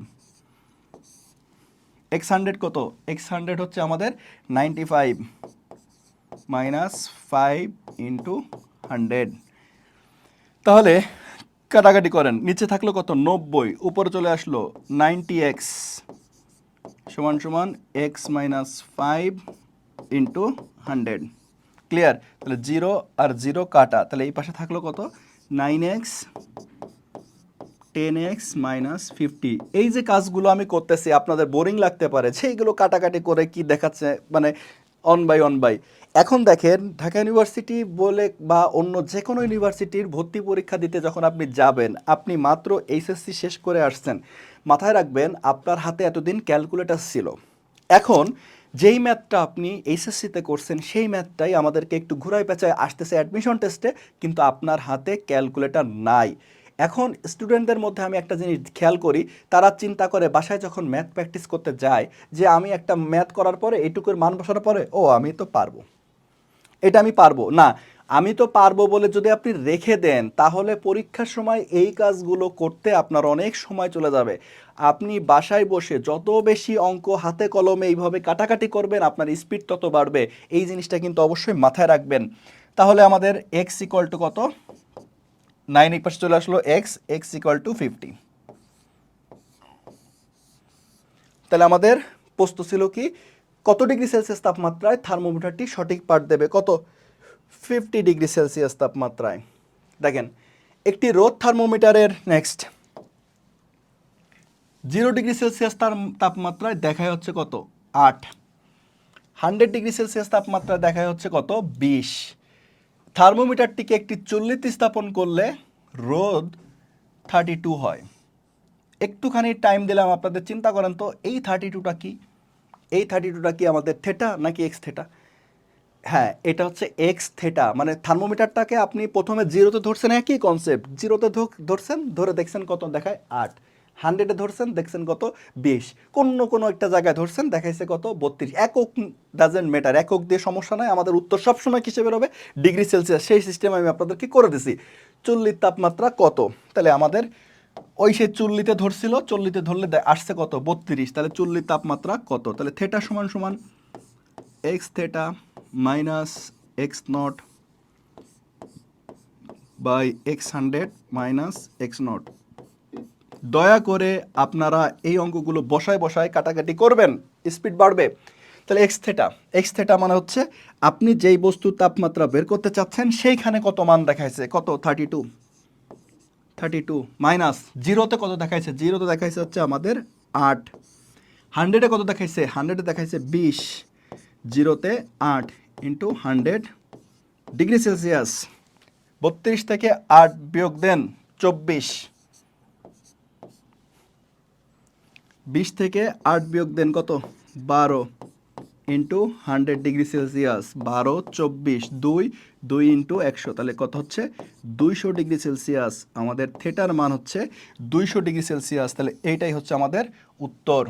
x100 কত, x100 হচ্ছে আমাদের 95 মাইনাস 5 ইন্টু 100। তাহলে কাটাকাটি করেন, নিচে থাকলো কত 90, উপরে চলে আসলো 90x সমান সমান x মাইনাস 5 ইন্টু 100। ক্লিয়ার? তাহলে 0 আর 0 কাটা, তাহলে এই পাশে থাকলো কত 9x 10x মাইনাস 50। এই যে কাজগুলো আমি করতেছি আপনাদের বোরিং লাগতে পারে যে এইগুলো কাটাকাটি করে কি দেখাচ্ছে, মানে অন বাই। এখন দেখেন ঢাকা ইউনিভার্সিটি বলে বা অন্য যে কোনো ইউনিভার্সিটির ভর্তি পরীক্ষা দিতে যখন আপনি যাবেন, আপনি মাত্র এইচএসসি শেষ করে আসছেন, মাথায় রাখবেন আপনার হাতে এতদিন ক্যালকুলেটর ছিল। এখন যেই ম্যাথটা আপনি এইচএসসিতে করছেন সেই ম্যাথটাই আমাদেরকে একটু ঘুরায় পেঁচায় আসতেছে অ্যাডমিশন টেস্টে, কিন্তু আপনার হাতে ক্যালকুলেটর নাই। এখন স্টুডেন্টদের মধ্যে আমি একটা জিনিস খেয়াল করি, তারা চিন্তা করে বাসায় যখন ম্যাথ প্র্যাকটিস করতে যায় যে আমি একটা ম্যাথ করার পরে এইটুকুর মান বসানোর পরে ও আমি তো পারবো, এটা আমি পারবো না। আমি তো পারবো বলে যদি আপনি রেখে দেন তাহলে পরীক্ষার সময় এই কাজগুলো করতে আপনার অনেক সময় চলে যাবে। আপনি বাসায় বসে যত বেশি অঙ্ক হাতে কলমে এইভাবে কাটাকাটি করবেন আপনার স্পিড তত বাড়বে। এই জিনিসটা কিন্তু অবশ্যই মাথায় রাখবেন। তাহলে আমাদের এক্স ইকুয়াল টু কত, 9 এই পাশে চলে আসলো, এক্স ইকুয়াল টু 50। তাহলে আমাদের প্রশ্ন ছিল কি, কত ডিগ্রি সেলসিয়াস তাপমাত্রায় থার্মোমিটারটি সঠিক পাঠ দেবে, কত 50 ডিগ্রি সেলসিয়াস তাপমাত্রায়। দেখেন একটি রোদ থার্মোমিটারের নেক্সট 0 ডিগ্রি সেলসিয়াস তাপমাত্রায় দেখায় হচ্ছে কত 8, 100 ডিগ্রি সেলসিয়াস তাপমাত্রায় দেখায় হচ্ছে কত 20। থার্মোমিটারটিকে একটি চুল্লিতে স্থাপন করলে রোদ 32 হয়। একটুখানি টাইম দিলাম আপনাদের, চিন্তা করেন তো এই 32টা কি, এই 32টা কি আমাদের থেটা নাকি এক্স থেটা? হ্যাঁ, এটা হচ্ছে এক্স থেটা। মানে থার্মোমিটারটাকে আপনি প্রথমে জিরোতে ধরছেন, একই কনসেপ্ট, জিরোতে ধরছেন, ধরে দেখছেন কত দেখায় 8, 100-এ ধরছেন দেখছেন কত 20, কোনো একটা জায়গায় ধরছেন দেখাইছে কত 32। একক ডাজেন্ট ম্যাটার, একক দিয়ে সমস্যা নাই, আমাদের উত্তর সবসময় কিসে বেরোবে ডিগ্রি সেলসিয়াস। সেই সিস্টেম আমি আপনাদেরকে করে দিছি। চুল্লির তাপমাত্রা কত, তাহলে আমাদের ওই সে চুল্লিতে ধরছিল, চুল্লিতে ধরলে আসছে কত 32, তাহলে চুল্লির তাপমাত্রা কত, তাহলে থেটা সমান সমান X theta minus X naught by X 100 minus X naught. দয়া করে আপনারা এই অঙ্কগুলো বসায় বসায় কাটাকাটি করবেন, স্পিড বাড়বে। তাহলে এক্স থেটা মানে হচ্ছে আপনি যেই বস্তুর তাপমাত্রা বের করতে চাচ্ছেন সেইখানে কত মান দেখাইছে, কত 32 মাইনাস জিরোতে কত দেখাইছে, জিরোতে দেখাইছে হচ্ছে আমাদের 8, 100-এ কত দেখাইছে, 100-এ দেখাইছে 20, জিরোতে 8 ইন্টু 100 ডিগ্রি সেলসিয়াস। 32 থেকে 8 বিয়োগ দেন 24, 20 থেকে 8 বিয়োগ দেন কত 12 ইন্টু 100 ডিগ্রি সেলসিয়াস, 12 24 2 ইন্টু 100, তাহলে কত হচ্ছে 200 ডিগ্রি সেলসিয়াস। আমাদের থেটার মান হচ্ছে 200 ডিগ্রি সেলসিয়াস। তাহলে এইটাই হচ্ছে আমাদের উত্তর।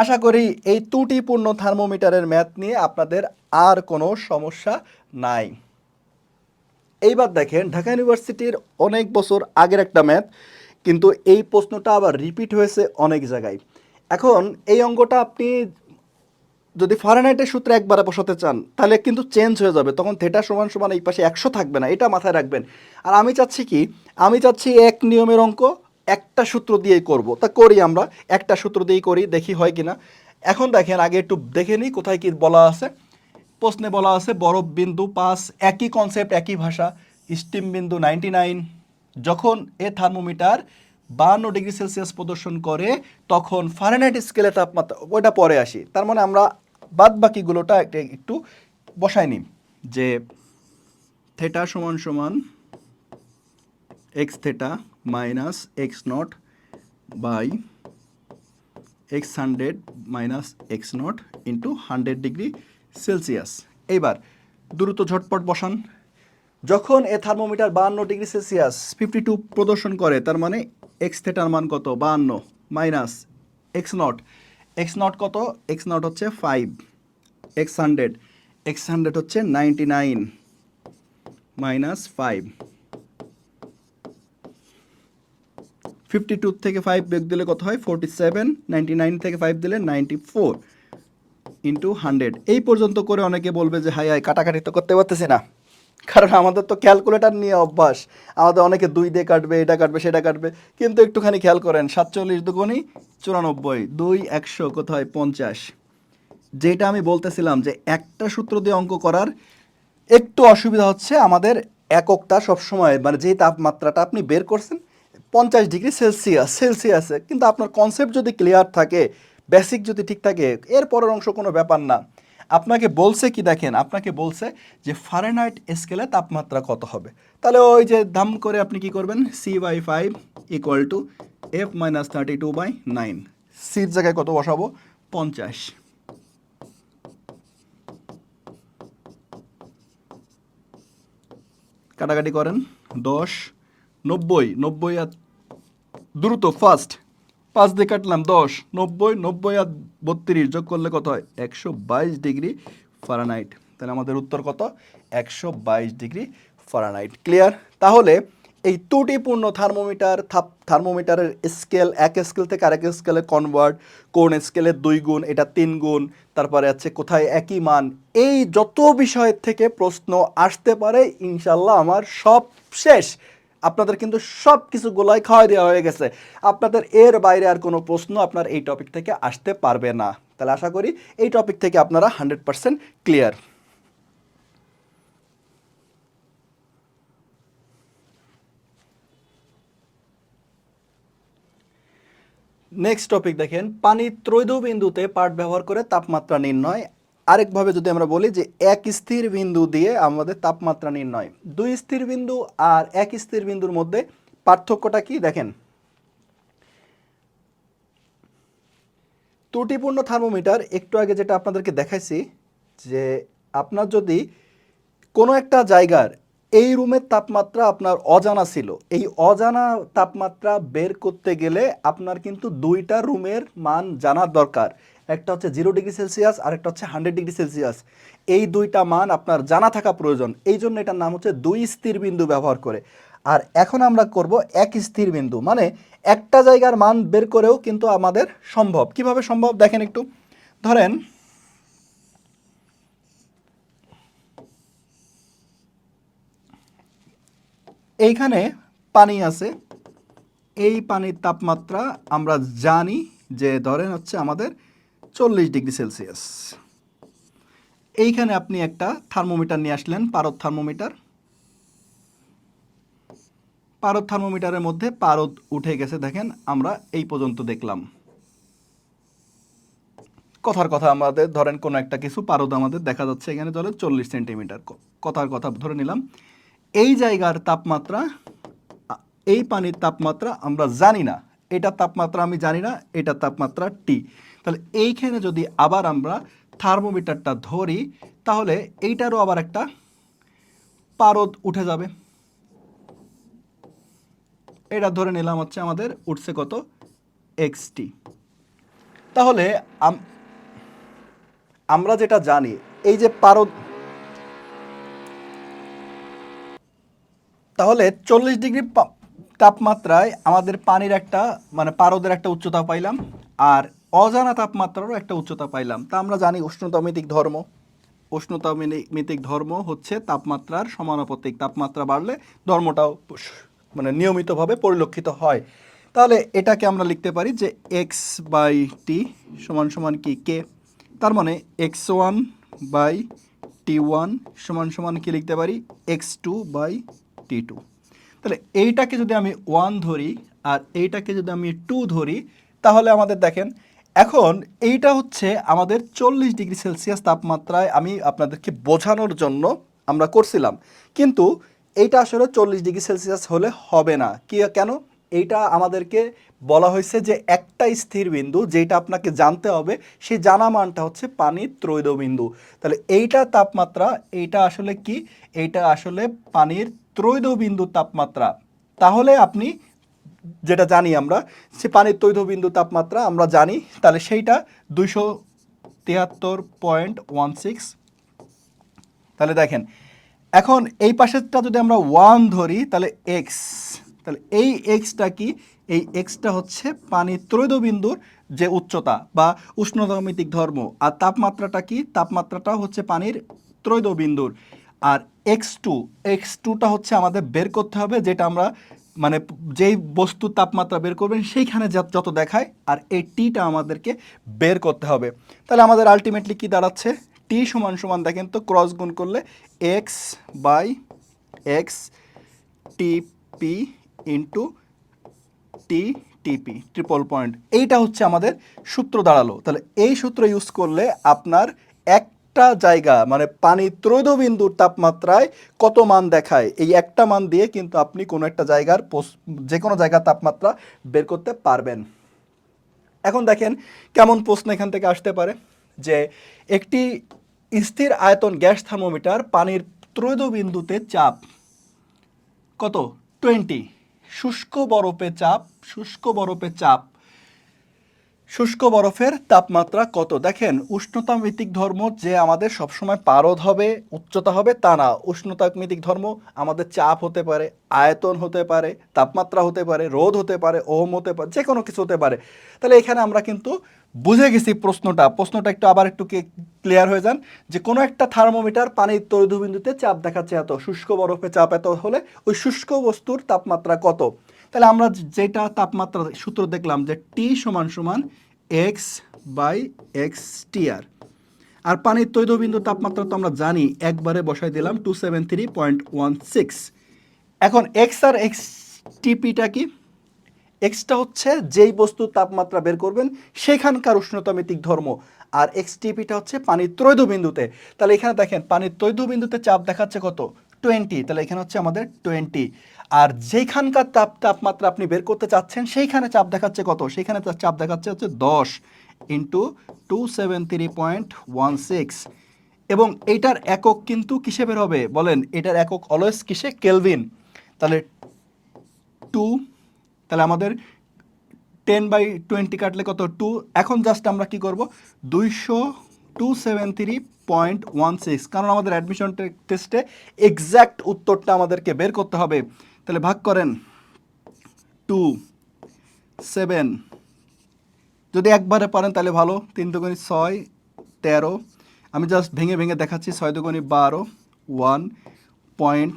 আশা করি এই ত্রুটিপূর্ণ থার্মোমিটারের ম্যাথ নিয়ে আপনাদের আর কোনো সমস্যা নাই। এইবার দেখেন ঢাকা ইউনিভার্সিটির অনেক বছর আগের একটা ম্যাথ, কিন্তু এই প্রশ্নটা আবার রিপিট হয়েছে অনেক জায়গায়। এখন এই অঙ্কটা আপনি যদি ফারেনহাইটের সূত্রে একবারে বসাতে চান তাহলে কিন্তু চেঞ্জ হয়ে যাবে, তখন থেটা সমান সমান এই পাশে 100 থাকবে না, এটা মাথায় রাখবেন। আর আমি চাচ্ছি কি, আমি চাচ্ছি এক নিয়মের অঙ্ক একটা সূত্র দিয়েই করব, তা করি আমরা একটা সূত্র দিয়েই করি, দেখি হয় কিনা। এখন দেখেন আগে একটু দেখে নিই কোথায় কি বলা আছে। প্রশ্নে বলা আছে বরফ বিন্দু 5, একই কনসেপ্ট একই ভাষা। স্টিম বিন্দু 99, যখন এ থার্মোমিটার 52 ডিগ্রি সেলসিয়াস প্রদর্শন করে তখন ফারেনহাইট স্কেলে তাপমাত্রা, ওইটা পরে আসি। তার মানে আমরা বাদ বাকিগুলোটা একটু বসাই নিই, যে থেটা সমান সমান X theta minus X naught by X 100 minus X naught into 100 degree Celsius. এইবার দ্রুত ঝটপট বসান। যখন এ থার্মোমিটার 52 ডিগ্রি সেলসিয়াস 52 প্রদর্শন করে তার মানে এক্স থেটার মান কত 52 মাইনাস এক্স নট কত, এক্স নট হচ্ছে 5, এক্স 100 হচ্ছে 99 মাইনাস 5, 52 থেকে 5 বিয়োগ দিলে কত হয় 47, 99 থেকে 5 দিলে 94 ইন্টু 100। এই পর্যন্ত করে অনেকে বলবে যে হাই কাটাকাটি তো করতে পারতেছি না, কারণ আমাদের তো ক্যালকুলেটর নিয়ে অভ্যাস। আমাদের অনেকে 2 দিয়ে কাটবে, এটা কাটবে সেটা কাটবে, কিন্তু একটুখানি খেয়াল করেন 47 দুগুণী 94, 2 100 কোথায় 50। যেটা আমি বলতেছিলাম যে একটা সূত্র দিয়ে অঙ্ক করার একটু অসুবিধা হচ্ছে, আমাদের এককটা সবসময় মানে যে তাপমাত্রাটা আপনি বের করছেন 50 ডিগ্রি সেলসিয়াসে, কিন্তু আপনার কনসেপ্ট যদি ক্লিয়ার থাকে, বেসিক যদি ঠিক থাকে, এর পরের অংশ কোনো ব্যাপার না। আপনাকে বলছে কি দেখেন, আপনাকে বলছে যে ফারেনহাইট স্কেলে তাপমাত্রা কত হবে, তাহলে ওই যে দাম করে আপনি কি করবেন, C/5 ইকুয়াল টু F - 32/9, সির জায়গায় কত বসাবো? 50। কাটাকাটি করেন, 10, 90, 90 আর দ্রুত ফাস্ট, 5 দিয়ে কাটলাম 10, 90, 90 আর 32 যোগ করলে কত হয়? 122 ডিগ্রি ফারেনহাইট। তাহলে আমাদের উত্তর কত? 122 ডিগ্রি ফারেনহাইট। ক্লিয়ার? তাহলে এই ত্রুটিপূর্ণ থার্মোমিটারের স্কেল এক স্কেল থেকে আরেক স্কেলে কনভার্ট, কোন স্কেলে 2 গুণ, এটা 3 গুণ, তারপরে আছে কোথায় একই মান, এই যত বিষয়ের থেকে প্রশ্ন আসতে পারে ইনশাল্লাহ আমার সব শেষ। আপনাদের কিন্তু সব কিছু গোলায় খাওয়াই দেওয়া হয়ে গেছে। আপনাদের এর বাইরে আর কোনো প্রশ্ন আপনার এই টপিক থেকে আসতে পারবে না। তাহলে আশা করি এই টপিক থেকে আপনারা 100% ক্লিয়ার। নেক্সট টপিক দেখেন, পানি ত্রৈধ বিন্দুতে পাট ব্যবহার করে তাপমাত্রা নির্ণয়। আরেকভাবে যদি আমরা বলি যে এক স্থির বিন্দু দিয়ে আমাদের তাপমাত্রা নির্ণয়। 2 স্থির বিন্দু আর এক স্থির বিন্দুর মধ্যে পার্থক্যটা কি দেখেন। ত্রুটিপূর্ণ থার্মোমিটার একটু আগে যেটা আপনাদেরকে দেখাইছি, যে আপনার যদি কোনো একটা জায়গার এই রুমের তাপমাত্রা আপনার অজানা ছিল, এই অজানা তাপমাত্রা বের করতে গেলে আপনার কিন্তু 2টা রুমের মান জানার দরকার। একটা হচ্ছে 0 ডিগ্রি সেলসিয়াস আর একটা হচ্ছে 100 ডিগ্রি সেলসিয়াস। এই 2টা মান আপনার জানা থাকা প্রয়োজন। এই জন্য এটার নাম হচ্ছে 2 স্থির বিন্দু ব্যবহার করে। আর এখন আমরা করব এক স্থির বিন্দু, মানে একটা জায়গার মান বের করেও কিন্তু আমাদের সম্ভব। কিভাবে সম্ভব দেখেন একটু। ধরেন এইখানে পানি আছে, এই পানির তাপমাত্রা আমরা জানি যে ধরেন হচ্ছে আমাদের 40 ডিগ্রি সেলসিয়াস। এইখানে আপনি একটা থার্মোমিটার নিয়ে আসলেন, পারদ থার্মোমিটার। পারদ থার্মোমিটারের মধ্যে পারদ উঠে গেছে, দেখেন আমরা এই পর্যন্ত দেখলাম। কথার কথা আমাদের ধরেন কোনো একটা কিছু পারদ আমাদের দেখা যাচ্ছে এখানে ধরেন 40 সেন্টিমিটার, কথার কথা ধরে নিলাম। এই জায়গার তাপমাত্রা, এই পানির তাপমাত্রা আমরা জানি না, এটার তাপমাত্রা আমি জানি না, এটার তাপমাত্রা টি। তাহলে এইখানে যদি আবার আমরা থার্মোমিটারটা ধরি তাহলে এইটারও আবার একটা পারদ উঠে যাবে। এটা ধরে নিলাম হচ্ছে আমাদের উঠছে কত? এক্সটি। তাহলে আমরা যেটা জানি এই যে পারদ, তাহলে 40 ডিগ্রি তাপমাত্রায় আমাদের পানির একটা মানে পারদের একটা উচ্চতা পাইলাম, আর অজানা তাপমাত্রারও একটা উচ্চতা পাইলাম। তা আমরা জানি উষ্ণতামিতিক ধর্ম, উষ্ণতামিতিক ধর্ম হচ্ছে তাপমাত্রার সমানুপাতিক। তাপমাত্রা বাড়লে ধর্মটাও মানে নিয়মিতভাবে পরিলক্ষিত হয়। তাহলে এটাকে আমরা লিখতে পারি যে এক্স বাই টি সমান সমান কি কে। তার মানে x1 বাই t1 সমান সমান কি লিখতে পারি? x2 by t2। তাহলে এইটাকে যদি আমি 1 ধরি আর এইটাকে যদি আমি 2 ধরি তাহলে আমাদের দেখেন এখন এইটা হচ্ছে আমাদের 40 ডিগ্রি সেলসিয়াস তাপমাত্রায় আমি আপনাদেরকে বোঝানোর জন্য আমরা করছিলাম, কিন্তু এইটা আসলে 40 ডিগ্রি সেলসিয়াস হলে হবে না। কি কেন? এইটা আমাদেরকে বলা হয়েছে যে একটা স্থির বিন্দু যেটা আপনাকে জানতে হবে, সেই জানা মানটা হচ্ছে পানির ত্রৈধ বিন্দু। তাহলে এইটা তাপমাত্রা, এইটা আসলে কি? এইটা আসলে পানির ত্রৈধ বিন্দু তাপমাত্রা। তাহলে আপনি যেটা জানি আমরা, সে পানির ত্রৈধ বিন্দু তাপমাত্রা আমরা জানি, তাহলে সেইটা 273.16। তাহলে দেখেন এখন এই পাশেরটা যদি আমরা 1 ধরি তাহলে এক্স, তাহলে এই এক্সটা কি? এই এক্সটা হচ্ছে পানির ত্রৈধ বিন্দুর যে উচ্চতা বা উষ্ণতামিতিক ধর্ম, আর তাপমাত্রাটা কি? তাপমাত্রাটা হচ্ছে পানির ত্রৈধ বিন্দুর। আর এক্স টুটা হচ্ছে আমাদের বের করতে হবে, যেটা আমরা মানে যেই বস্তুর তাপমাত্রা বের করবেন সেইখানে যত দেখায়, আর এই টিটা আমাদেরকে বের করতে হবে। তাহলে আমাদের আলটিমেটলি কি দাঁড়াচ্ছে? টি সমান সমান দেখেন তো ক্রস গুণ করলে এক্স বাই এক্স টিপি ইন্টু টি টিপি ট্রিপল পয়েন্ট। এইটা হচ্ছে আমাদের সূত্র দাঁড়ালো। তাহলে এই সূত্র ইউজ করলে আপনার একটা জায়গা মানে পানি ত্রৈধ বিন্দুর তাপমাত্রায় কত মান দেখায়, এই একটা মান দিয়ে কিন্তু আপনি কোনো একটা জায়গার যে কোনো জায়গার তাপমাত্রা বের করতে পারবেন। এখন দেখেন কেমন প্রশ্ন এখান থেকে আসতে পারে, যে একটি স্থির আয়তন গ্যাস থার্মোমিটার পানির ত্রয়োদ বিন্দুতে চাপ কত 20, শুষ্ক বরফের তাপমাত্রা কত। দেখেন উষ্ণতামিতিক ধর্ম যে আমাদের সবসময় পারদ হবে, উচ্চতা হবে তা না। উষ্ণতামিতিক ধর্ম আমাদের চাপ হতে পারে, আয়তন হতে পারে, তাপমাত্রা হতে পারে, রোধ হতে পারে, ওহম হতে পারে, যে কোনো কিছু হতে পারে। তাহলে এখানে আমরা কিন্তু বুঝে গেছি প্রশ্নটা একটু আবার একটু ক্লিয়ার হয়ে যান, যে কোনো একটা থার্মোমিটার পানির তৈলবিন্দুতে চাপ দেখাচ্ছে এত, শুষ্ক বরফে চাপ এত হলে ওই শুষ্ক বস্তুর তাপমাত্রা কত। তাহলে আমরা যেটা তাপমাত্রা সূত্র দেখলাম যে টি সমান সমান এক্স বাই এক্স টি আর পানির তৈলবিন্দু তাপমাত্রা তো আমরা জানি, একবারে বসাই দিলাম 273.16। এখন এক্স আর এক্স টিপিটা কি? এক্সটা হচ্ছে যেই বস্তুর তাপমাত্রা বের করবেন সেখানকার উষ্ণতামিতিক ধর্ম, আর এক্স টিপিটা হচ্ছে পানির ত্রয়োদ বিন্দুতে। তাহলে এখানে দেখেন পানির ত্রয়োদ বিন্দুতে চাপ দেখাচ্ছে কত 20, তাহলে এখানে হচ্ছে আমাদের 20। আর যেখানকার তাপমাত্রা আপনি বের করতে চাচ্ছেন সেইখানে চাপ দেখাচ্ছে কত, সেইখানে চাপ দেখাচ্ছে হচ্ছে 10 ইন্টু 273.16। এবং এইটার একক কিন্তু কিসে বের হবে বলেন, এটার একক অলওয়েজ কিসে, কেলভিন। তাহলে 2, তাহলে আমাদের 10/20 কাটলে কত 2। এখন জাস্ট আমরা কি করব 273.16, কারণ আমাদের অ্যাডমিশন টেস্টে এক্স্যাক্ট উত্তরটা আমাদেরকে বের করতে হবে। তাহলে ভাগ করেন 2 7, যদি একবারে পারেন তাহলে ভালো, 3 দুগুণে 6 13, আমি জাস্ট ভেঙে ভেঙে দেখাচ্ছি, 6 দুগুণে 12, 1 পয়েন্ট,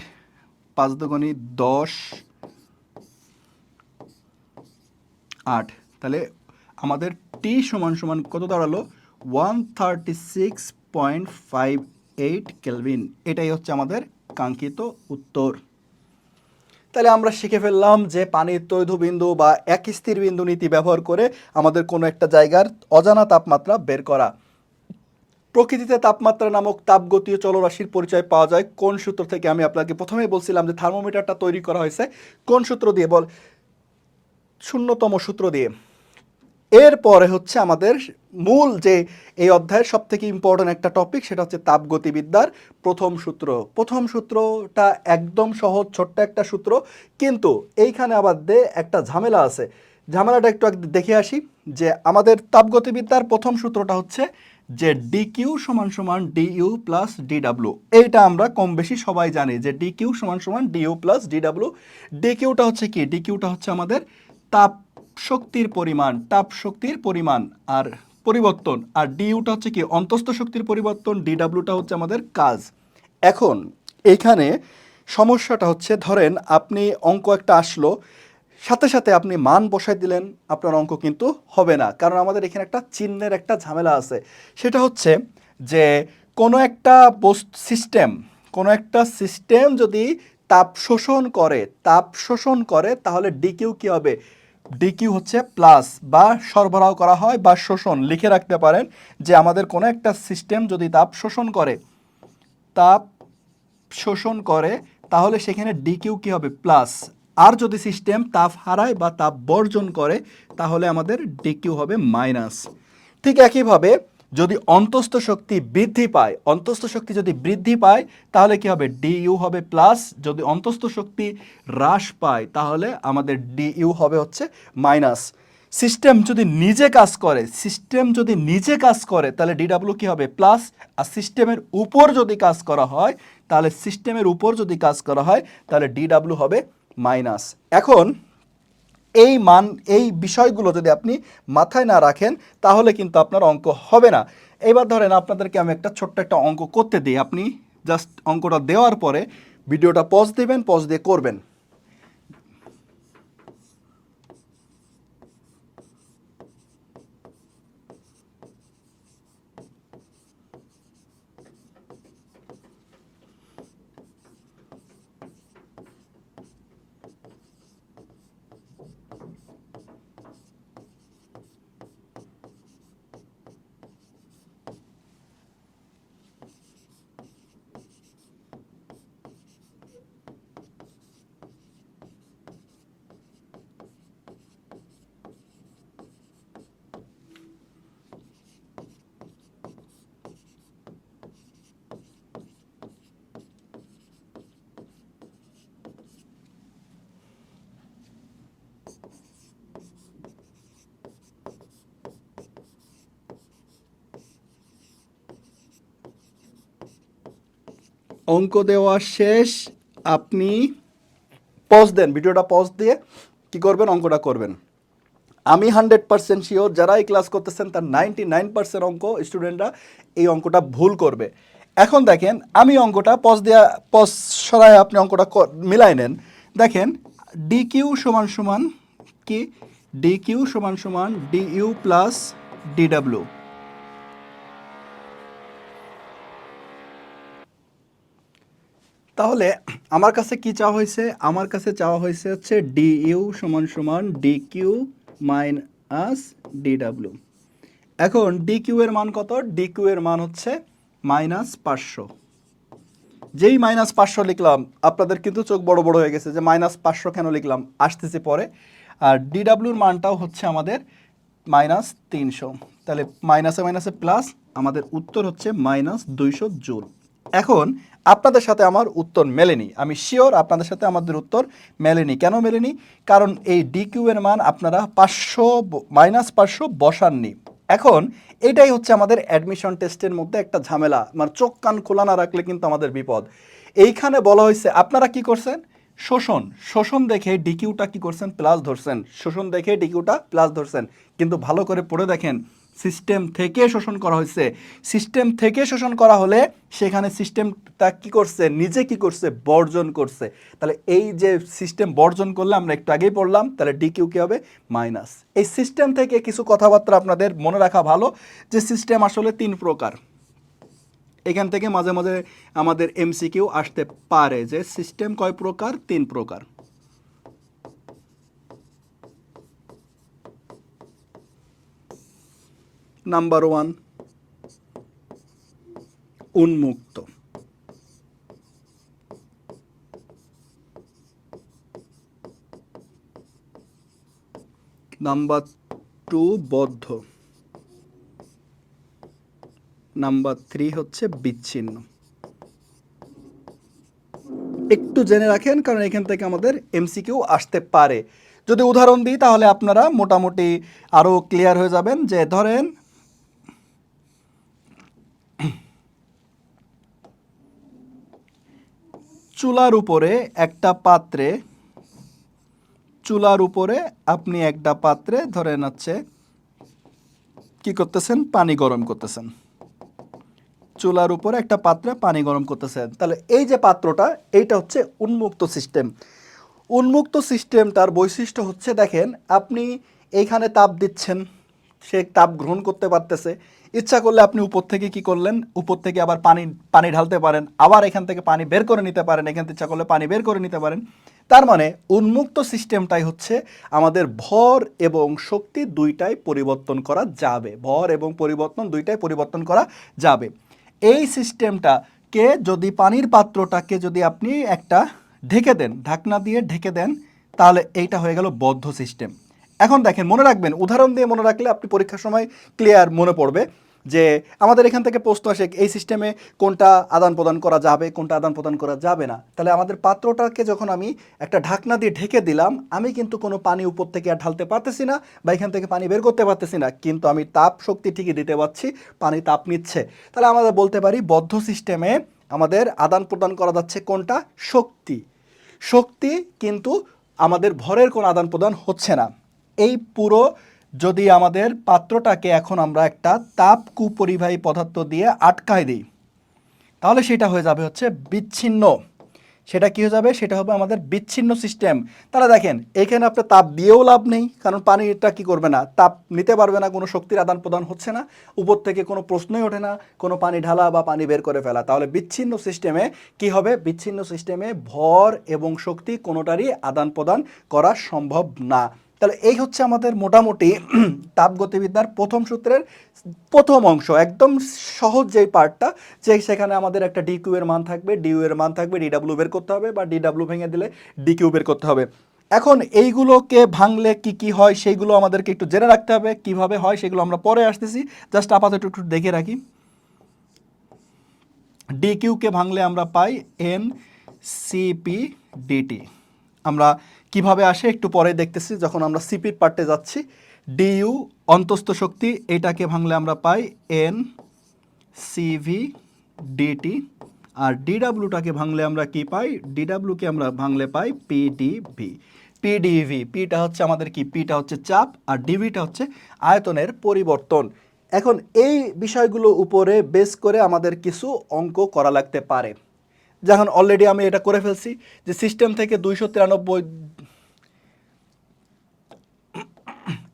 5 দুগুণে 10, 8। তাহলে আমাদের টি সমান সমান কত দাঁড়ালো 136.58 কেলভিন। এটাই হচ্ছে আমাদের কাঙ্ক্ষিত উত্তর। তাহলে আমরা শিখে ফেললাম যে পানির তৈলবিন্দু বা এক স্থির বিন্দু নীতি ব্যবহার করে আমাদের কোনো একটা জায়গার অজানা তাপমাত্রা বের করা। প্রকৃতিতে তাপমাত্রা নামক তাপগতীয় চলরাশির পরিচয় পাওয়া যায় কোন সূত্র থেকে? আমি আপনাকে প্রথমেই বলছিলাম যে থার্মোমিটারটা তৈরি করা হয়েছে কোন সূত্র দিয়ে, বল শূন্যতম সূত্র দিয়ে। এরপরে হচ্ছে আমাদের মূল যে এই অধ্যায়ের সব থেকে ইম্পর্টেন্ট একটা টপিক, সেটা হচ্ছে তাপগতিবিদ্যার প্রথম সূত্র। প্রথম সূত্রটা একদম সহজ, ছোট্ট একটা সূত্র, কিন্তু এইখানে আবার একটা ঝামেলা আছে। ঝামেলাটা একটু দেখে আসি, যে আমাদের তাপগতিবিদ্যার প্রথম সূত্রটা হচ্ছে যে ডিকিউ সমান সমান ডিইউ প্লাস ডিডাব্লিউ। এইটা আমরা কম বেশি সবাই জানি যে ডিকিউ সমান সমান ডিইউ প্লাস ডিডাব্লিউ। ডিকিউটা হচ্ছে কি? ডিকিউটা হচ্ছে আমাদের তাপ শক্তির পরিমাণ আর পরিবর্তন, আর ডিইউটা হচ্ছে কি অন্তস্থ শক্তির পরিবর্তন, ডিডাব্লিউটা হচ্ছে আমাদের কাজ। এখন এইখানে সমস্যাটা হচ্ছে, ধরেন আপনি অঙ্ক একটা আসলো, সাথে সাথে আপনি মান বসাই দিলেন, আপনার অঙ্ক কিন্তু হবে না, কারণ আমাদের এখানে একটা চিহ্নের একটা ঝামেলা আছে। সেটা হচ্ছে যে কোনো একটা সিস্টেম যদি তাপ শোষণ করে তাহলে ডিকিউ কি হবে? ডিকিউ হচ্ছে প্লাস, বা সরবরাহ করা হয় বা শোষণ। লিখে রাখতে পারেন যে আমাদের কোনো একটা সিস্টেম যদি তাপ শোষণ করে তাহলে সেখানে ডিকিউ কি হবে? প্লাস। আর যদি সিস্টেম তাপ হারায় বা তাপ বর্জন করে তাহলে আমাদের ডিকিউ হবে মাইনাস। ঠিক একইভাবে যদি অন্তস্থ শক্তি যদি বৃদ্ধি পায় তাহলে কি হবে? ডিইউ হবে প্লাস। যদি অন্তস্থ শক্তি হ্রাস পায় তাহলে আমাদের ডিইউ হবে হচ্ছে মাইনাস। সিস্টেম যদি নিজে কাজ করে তাহলে ডিডাব্লিউ কি হবে? প্লাস। আর সিস্টেমের উপর যদি কাজ করা হয় তাহলে ডিডাব্লিউ হবে মাইনাস। এখন এই বিষয়গুলো যদি আপনি মাথায় না রাখেন তাহলে কিন্তু আপনার অঙ্ক হবে না। এবার ধরেন আপনাদেরকে আমি একটা ছোট্ট একটা অঙ্ক করতে দিই, আপনি জাস্ট অঙ্কটা দেওয়ার পরে ভিডিওটা পজ দিবেন, পজ দিয়ে করবেন। অঙ্ক দেওয়া শেষ, আপনি পজ দেন, ভিডিওটা পজ দিয়ে কি করবেন, অঙ্কটা করবেন। আমি 100% শিওর যারা এই ক্লাস করতেছেন তার 99% অঙ্ক স্টুডেন্টরা এই অঙ্কটা ভুল করবে। এখন দেখেন আমি অঙ্কটা পজ সরায় আপনি অঙ্কটা মিলাই নেন। দেখেন ডি কিউ সমান সমান কি, ডি কিউ সমান সমান ডি ইউ প্লাস ডিডাব্লিউ। তাহলে আমার কাছে কি চাওয়া হয়েছে, আমার কাছে চাওয়া হয়েছে হচ্ছে ডি ইউ সমান সমান ডি কিউ মাইনাস ডিডাব্লিউ। এখন ডি কিউ এর মান কত, ডি কিউ এর মান হচ্ছে -500। যেই -500 লিখলাম আপনাদের কিন্তু চোখ বড় বড় হয়ে গেছে যে -500 কেন লিখলাম, আসতেছে পরে। আর ডিডাব্লিউর মানটাও হচ্ছে আমাদের -300, তাহলে মাইনাসে মাইনাসে প্লাস, আমাদের উত্তর হচ্ছে -200 জুল। এখন আপনাদের সাথে আমার উত্তর মেলেনি, আমি শিওর আপনাদের সাথে আমাদের উত্তর মেলেনি। কেন মেলেনি, কারণ এই ডিকিউ এর মান আপনারা 500 -500 বসাননি। এখন এটাই হচ্ছে আমাদের অ্যাডমিশন টেস্টের মধ্যে একটা ঝামেলা, মানে চোখ কান খোলা না রাখলে কিন্তু আমাদের বিপদ। এইখানে বলা হয়েছে আপনারা কি করছেন, শোষণ দেখে ডিকিউটা কি করছেন, প্লাস ধরছেন, শোষণ দেখে ডিকিউটা প্লাস ধরছেন। কিন্তু ভালো করে পড়ে দেখেন সিস্টেম থেকে শোষণ করা হয়েছে। সিস্টেম থেকে শোষণ করা হলে সেখানে সিস্টেমটা কি করছে, নিজে কি করছে, বর্জন করছে। তাহলে এই যে সিস্টেম বর্জন করলে আমরা একটু আগেই পড়লাম, তাহলে ডিকিউ কি হবে, মাইনাস। এই সিস্টেম থেকে কিছু কথাবার্তা আপনাদের মনে রাখা ভালো যে সিস্টেম আসলে 3 প্রকার। এখান থেকে মাঝে মাঝে আমাদের এমসিকিউ আসতে পারে যে সিস্টেম কয় প্রকার, 3 প্রকার। নাম্বার 1 উন্মুক্ত, নাম্বার 2 বদ্ধ, নাম্বার 3 হচ্ছে বিচ্ছিন্ন। একটু জেনে রাখেন কারণ এখান থেকে আমাদের এমসিকিউ আসতে পারে। যদি উদাহরণ দিই তাহলে আপনারা মোটামুটি আরও ক্লিয়ার হয়ে যাবেন। যে ধরেন চুলার উপরে আপনি একটা পাত্রে ধরেন হচ্ছে কি করতেছেন, পানি গরম করতেছেন। চুলার উপরে একটা পাত্রে পানি গরম করতেছেন, তাহলে এই যে পাত্রটা এইটা হচ্ছে উন্মুক্ত সিস্টেম। উন্মুক্ত সিস্টেমটার বৈশিষ্ট্য হচ্ছে দেখেন আপনি এইখানে তাপ দিচ্ছেন, সে তাপ গ্রহণ করতে পারতেছে। ইচ্ছা করলে আপনি উপর থেকে কি করলেন, উপর থেকে আবার পানি ঢালতে পারেন, আবার এখান থেকে পানি বের করে নিতে পারেন, এখান থেকে ইচ্ছা করলে পানি বের করে নিতে পারেন। তার মানে উন্মুক্ত সিস্টেমটাই হচ্ছে আমাদের ভর এবং শক্তি দুইটাই পরিবর্তন করা যাবে, ভর এবং পরিবর্তন দুইটাই পরিবর্তন করা যাবে। এই সিস্টেমটাকে যদি পানির পাত্রটাকে যদি আপনি একটা ঢেকে দেন, ঢাকনা দিয়ে ঢেকে দেন, তাহলে এইটা হয়ে গেল বদ্ধ সিস্টেম। এখন দেখেন মনে রাখবেন, উদাহরণ দিয়ে মনে রাখলে আপনি পরীক্ষার সময় ক্লিয়ার মনে পড়বে যে আমাদের এখান থেকে প্রশ্ন আসে এই সিস্টেমে কোনটা আদান প্রদান করা যাবে, কোনটা আদান প্রদান করা যাবে না। তাহলে আমাদের পাত্রটাকে যখন আমি একটা ঢাকনা দিয়ে ঢেকে দিলাম, আমি কিন্তু কোনো পানি উপর থেকে আর ঢালতে পারতেছি না বা এখান থেকে পানি বের করতে পারতেছি না, কিন্তু আমি তাপ শক্তি ঠিকই দিতে পারছি, পানি তাপ নিচ্ছে। তাহলে আমরা বলতে পারি বদ্ধ সিস্টেমে আমাদের আদান প্রদান করা যাচ্ছে কোনটা, শক্তি, কিন্তু আমাদের ভরের কোনো আদান প্রদান হচ্ছে না। এই পুরো যদি আমাদের পাত্রটাকে এখন আমরা একটা তাপ কুপরিবাহী পদার্থ দিয়ে আটকায় দিই, তাহলে সেটা হয়ে যাবে হচ্ছে বিচ্ছিন্ন। সেটা কি হয়ে যাবে, সেটা হবে আমাদের বিচ্ছিন্ন সিস্টেম। তাহলে দেখেন এখানে আপনার তাপ দিয়েও লাভ নেই, কারণ পানিটা কি করবে না, তাপ নিতে পারবে না, কোনো শক্তির আদান প্রদান হচ্ছে না, উপর থেকে কোনো প্রশ্নই ওঠে না কোনো পানি ঢালা বা পানি বের করে ফেলা। তাহলে বিচ্ছিন্ন সিস্টেমে কি হবে, বিচ্ছিন্ন সিস্টেমে ভর এবং শক্তি কোনোটারই আদান প্রদান করা সম্ভব না। তাহলে এই হচ্ছে আমাদের মোটামুটি তাপগতিবিদ্যার প্রথম সূত্রের প্রথম অংশ, একদম সহজ যেই পার্টটা, যে সেখানে আমাদের একটা ডিকিউ এর মান থাকবে, ডিইউ এর মান থাকবে, ডিডাব্লিউ বের করতে হবে বা ডিডাব্লিউ ভেঙে দিলে ডিকিউ বের করতে হবে। এখন এইগুলোকে ভাঙলে কি কি হয় সেইগুলো আমাদেরকে একটু জেনে রাখতে হবে, কিভাবে হয় সেগুলো আমরা পরে আসতেছি, জাস্ট আপাতত একটু দেখে রাখি। ডিকিউকে ভাঙলে আমরা পাই এন সিপি ডিটি। আমরা কিভাবে আসে একটু পরে দেখতেছি যখন আমরা সিপির পার্টে যাচ্ছি। ডিইউ অন্তস্থ শক্তি, এটাকে ভাঙলে আমরা পাই এন সিভি ডিটি। আর ডিডাব্লিউটাকে ভাঙলে আমরা কি পাই, ডিডাব্লিউকে আমরা ভাঙলে পাই পিডিভি। পিডিভি, পিটা হচ্ছে আমাদের কি, পিটা হচ্ছে চাপ আর ডিভিটা হচ্ছে আয়তনের পরিবর্তন। এখন এই বিষয়গুলো উপরে বেস করে আমাদের কিছু অঙ্ক করা লাগতে পারে। যখন অলরেডি আমি এটা করে ফেলছি যে সিস্টেম থেকে 293,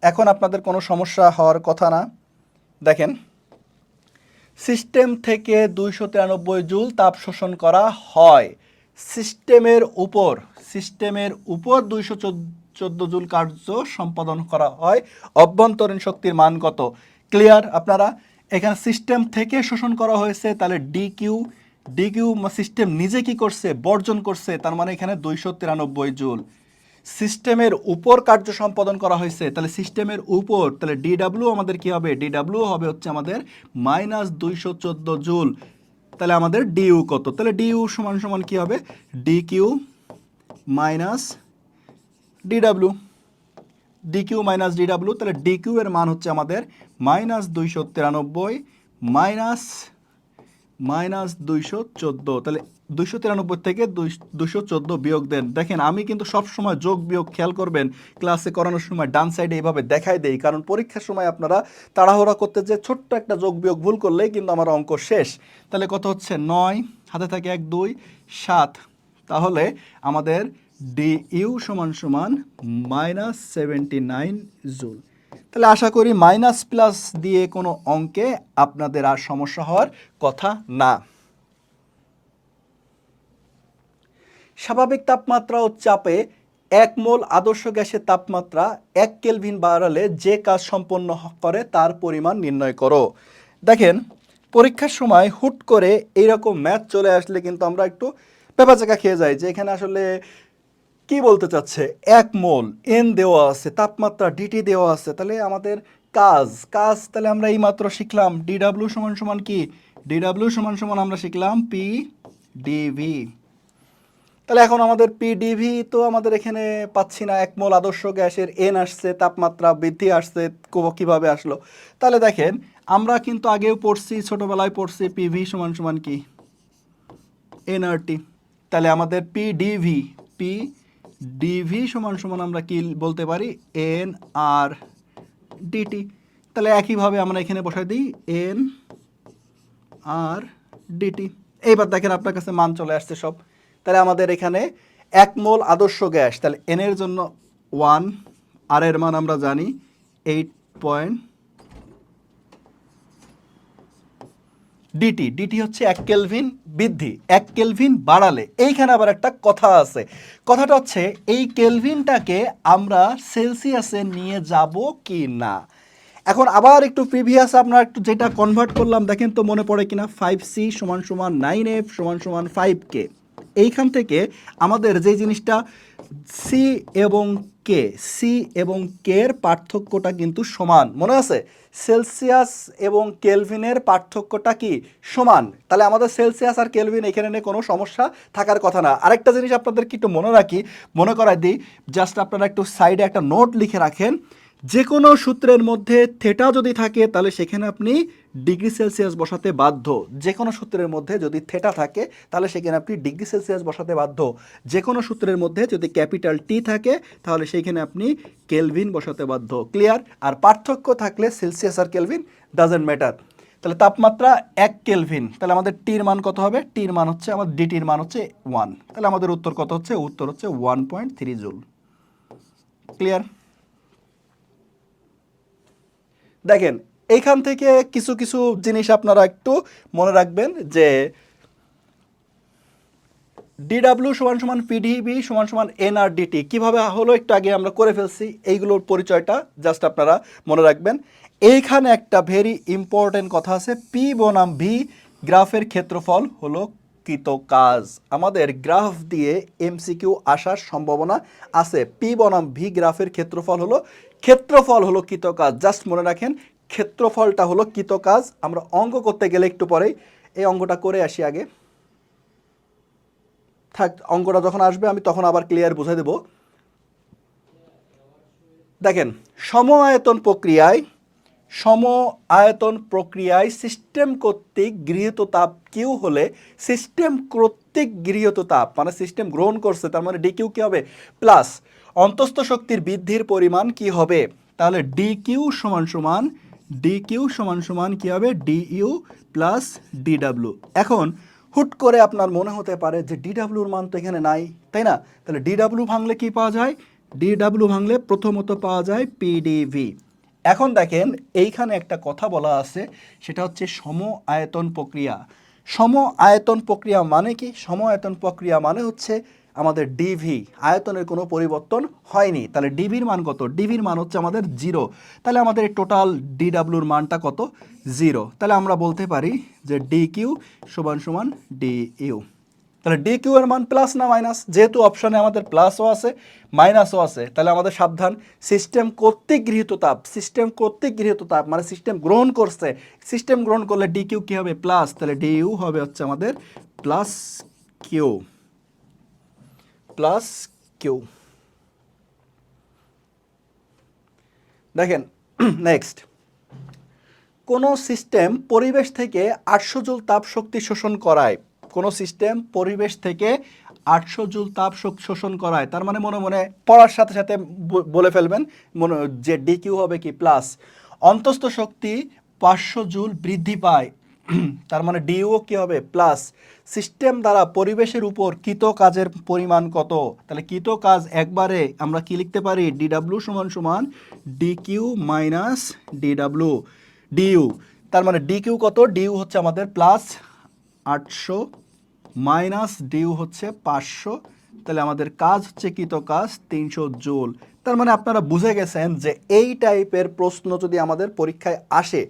এখন আপনাদের কোনো সমস্যা হওয়ার কথা না। দেখেন, সিস্টেম থেকে 293 জুল তাপ শোষণ করা হয়, সিস্টেমের উপর 214 জুল কার্য সম্পাদন করা হয়, অভ্যন্তরীণ শক্তির মান কত? ক্লিয়ার আপনারা? এখানে সিস্টেম থেকে শোষণ করা হয়েছে, তাহলে ডিকিউ সিস্টেম নিজে কি করছে, বর্জন করছে, তার মানে এখানে 293 জুল। সিস্টেমের উপর কার্য সম্পাদন করা হয়েছে, তাহলে সিস্টেমের উপর, তাহলে ডিডাব্লিউ আমাদের কি হবে, ডিডাব্লিউ হবে হচ্ছে আমাদের -214 জুল। তাহলে আমাদের ডিইউ কত? তাহলে ডিইউ সমান সমান কি হবে, DQ minus DW, DQ minus DW. তাহলে ডিকিউ এর মান হচ্ছে আমাদের -293 -214। তাহলে 293 থেকে 214 বিয়োগ দেন। দেখেন আমি কিন্তু সব সময় যোগ বিয়োগ খেয়াল করবেন, ক্লাসে করানোর সময় ডান সাইডে এইভাবে দেখাই দেই, কারণ পরীক্ষার সময় আপনারা তাড়াহুড়া করতে যে ছোট্ট একটা যোগ বিয়োগ ভুল করলেই কিন্তু আমার অঙ্ক শেষ। তাহলে কত হচ্ছে, 9 হাতে থাকে 1 2 7, তাহলে আমাদের ডিইউ সমান সমান -79 জুল। তাহলে আশা করি মাইনাস প্লাস দিয়ে কোনো অঙ্কে আপনাদের আর সমস্যা হওয়ার কথা না। স্বাভাবিক তাপমাত্রা ও চাপে 1 মোল আদর্শ গ্যাসের তাপমাত্রা 1 কেলভিন বাড়ালে যে কাজ সম্পন্ন করে তার পরিমাণ নির্ণয় করো। দেখেন, পরীক্ষার সময় হুট করে এইরকম ম্যাথ চলে আসলে কিন্তু আমরা একটু পেঁপাচাকা খেয়ে যাই যে এখানে আসলে কি বলতে চাচ্ছে। 1 মোল এন দেওয়া আছে, তাপমাত্রা ডিটি দেওয়া আছে, তাহলে আমাদের কাজ তাহলে আমরা এইমাত্র শিখলাম ডিডাব্লিউ সমান সমান কি, ডিডাব্লিউ সমান সমান আমরা শিখলাম পি ডিভি। তাহলে এখন আমাদের পিডিভি তো আমাদের এখানে পাচ্ছি না, 1 মোল আদর্শ গ্যাসের এন আসছে, তাপমাত্রা বৃদ্ধি আসছে, কিভাবে আসলো? তাহলে দেখেন আমরা কিন্তু আগেও পড়ছি, ছোটবেলায় পড়ছি পিভি সমান সমান কি, এনআরটি। তাহলে আমাদের পিডিভি সমান সমান আমরা কি বলতে পারি, এন আর ডিটি। তাহলে একইভাবে আমরা এখানে বসাই দিই এন আর ডিটি। এইবার দেখেন আপনার কাছে মান চলে আসছে সব। তাহলে আমাদের এখানে 1 মোল আদর্শ গ্যাস, তাহলে এন এর জন্য 1, আর এর মান আমরা জানি 8. ডিটি হচ্ছে 1 কেলভিন বৃদ্ধি, 1 কেলভিন বাড়ালে। এইখানে আবার একটা কথা আছে, কথাটা হচ্ছে এই কেলভিনটাকে আমরা সেলসিয়াসে নিয়ে যাব কি না। এখন আবার একটু প্রিভিয়াস আপনারা একটু যেটা কনভার্ট করলাম দেখেন তো মনে পড়ে কিনা, 5C সমান সমান 9F সমান সমান 5K। এইখান থেকে আমাদের যে জিনিসটা সি এবং কে এর পার্থক্যটা কিন্তু সমান, মনে আছে? সেলসিয়াস এবং কেলভিনের পার্থক্যটা কি সমান, তাহলে আমাদের সেলসিয়াস আর কেলভিন এখানে নিয়ে কোনো সমস্যা থাকার কথা না। আরেকটা জিনিস আপনাদেরকে একটু মনে করাই দিই, জাস্ট আপনারা একটু সাইডে একটা নোট লিখে রাখেন, যে কোনো সূত্রের মধ্যে থেটা যদি থাকে তাহলে সেখানে আপনি ডিগ্রি সেলসিয়াস বসাতে বাধ্য। যে কোনো সূত্রের মধ্যে যদি থেটা থাকে তাহলে সেখানে আপনি ডিগ্রি সেলসিয়াস বসাতে বাধ্য। যে কোনো সূত্রের মধ্যে যদি ক্যাপিটাল টি থাকে তাহলে সেইখানে আপনি কেলভিন বসাতে বাধ্য। ক্লিয়ার? আর পার্থক্য থাকলে সেলসিয়াস আর কেলভিন ডাজেন্ট ম্যাটার। তাহলে তাপমাত্রা 1 কেলভিন, তাহলে আমাদের টির মান কত হবে, টির মান হচ্ছে আমাদের ডিটির মান হচ্ছে 1, তাহলে আমাদের উত্তর কত হচ্ছে, উত্তর হচ্ছে 1.3 জুল। ক্লিয়ার? দেখেন এইখান থেকে কিছু কিছু জিনিস আপনারা একটু মনে রাখবেন যে ডিডাব্লিউ সমান সমান পিডিবি সমান সমান এনআরডিটি কীভাবে হলো একটু আগে আমরা করে ফেলছি, এইগুলোর পরিচয়টা জাস্ট আপনারা মনে রাখবেন। এইখানে একটা ভেরি ইম্পর্টেন্ট কথা আছে, পি বনাম ভি গ্রাফের ক্ষেত্রফল হলো কৃত কাজ। আমাদের গ্রাফ দিয়ে এমসিকিউ আসার সম্ভাবনা আছে। পি বনাম ভি গ্রাফের ক্ষেত্রফল হলো কৃত কাজ। জাস্ট মনে রাখেন ক্ষেত্রফলটা হলো কৃত কাজ। আমরা অঙ্ক করতে গেলে একটু পরেই এই অঙ্কটা করে আসি আগে, থাক অঙ্কটা যখন আসবে আমি তখন আবার ক্লিয়ার বুঝাই দেব। দেখেন সম আয়তন প্রক্রিয়ায় সম আয়তন প্রক্রিয়ায় সিস্টেম কর্তৃক গৃহীত তাপ কিউ হলে সিস্টেম কর্তৃক গৃহীত তাপ মানে সিস্টেম গ্রহণ করছে, তার মানে ডি কিউ কী হবে প্লাস অন্তস্থ শক্তির বৃদ্ধির পরিমাণ কি হবে, তাহলে ডি কিউ সমান সমান কী হবে D U plus D W. এখন হুট করে আপনার মনে হতে পারে যে ডি ডাব্লিউর মান তো এখানে নাই, তাই না? তাহলে ডি ডাব্লিউ ভাঙলে কি পাওয়া যায়? ডি ডাব্লিউ ভাঙলে প্রথমত পাওয়া যায় পিডিভি। এখন দেখেন এইখানে একটা কথা বলা আছে, সেটা হচ্ছে সম আয়তন প্রক্রিয়া। সম আয়তন প্রক্রিয়া মানে কি? সম আয়তন প্রক্রিয়া মানে হচ্ছে আমাদের ডিভি আয়তনের কোনো পরিবর্তন হয়নি। তাহলে ডিভির মান কত? ডিভির মান হচ্ছে আমাদের 0। তাহলে আমাদের টোটাল ডিডাব্লিউর মানটা কত? 0। তাহলে আমরা বলতে পারি যে ডি কিউ সমান সমান ডি ইউ। তাহলে ডি কিউ এর মান প্লাস না মাইনাস? যেহেতু অপশনে আমাদের প্লাসও আছে মাইনাসও আছে, তাহলে আমাদের সাবধান, সিস্টেম কর্তৃক গৃহীত তাপ মানে সিস্টেম গ্রহণ করছে, সিস্টেম গ্রহণ করলে ডি কিউ কী হবে? প্লাস। তাহলে ডি ইউ হবে হচ্ছে আমাদের প্লাস কিউ। দেখেন নেক্সট, কোনো সিস্টেম পরিবেশ থেকে 800 জুল তাপ শক্তি শোষণ করায়, কোনো সিস্টেম পরিবেশ থেকে 800 জুল তাপ শোষণ করায়, তার মানে মনে মনে পড়ার সাথে সাথে বলে ফেলবেন মনে যে ডি কিউ হবে কি প্লাস অন্তস্থ শক্তি 500 জুল বৃদ্ধি পায়, তার মানে ডিইউ কি হবে প্লাস সিস্টেম দ্বারা পরিবেশের উপর কৃত কাজের পরিমাণ কত। তাহলে কৃত কাজ একবারে আমরা কি লিখতে পারি? ডিডাব্লিউ সমান সমান D Q minus DW DU. তার মানে ডি কিউ কত? ডিইউ হচ্ছে আমাদের প্লাস 800 মাইনাস ডিইউ হচ্ছে 500। তাহলে আমাদের কাজ হচ্ছে কৃত কাজ 300 জুল। তার মানে আপনারা বুঝে গেছেন যে এই টাইপের প্রশ্ন যদি আমাদের পরীক্ষায় আসে,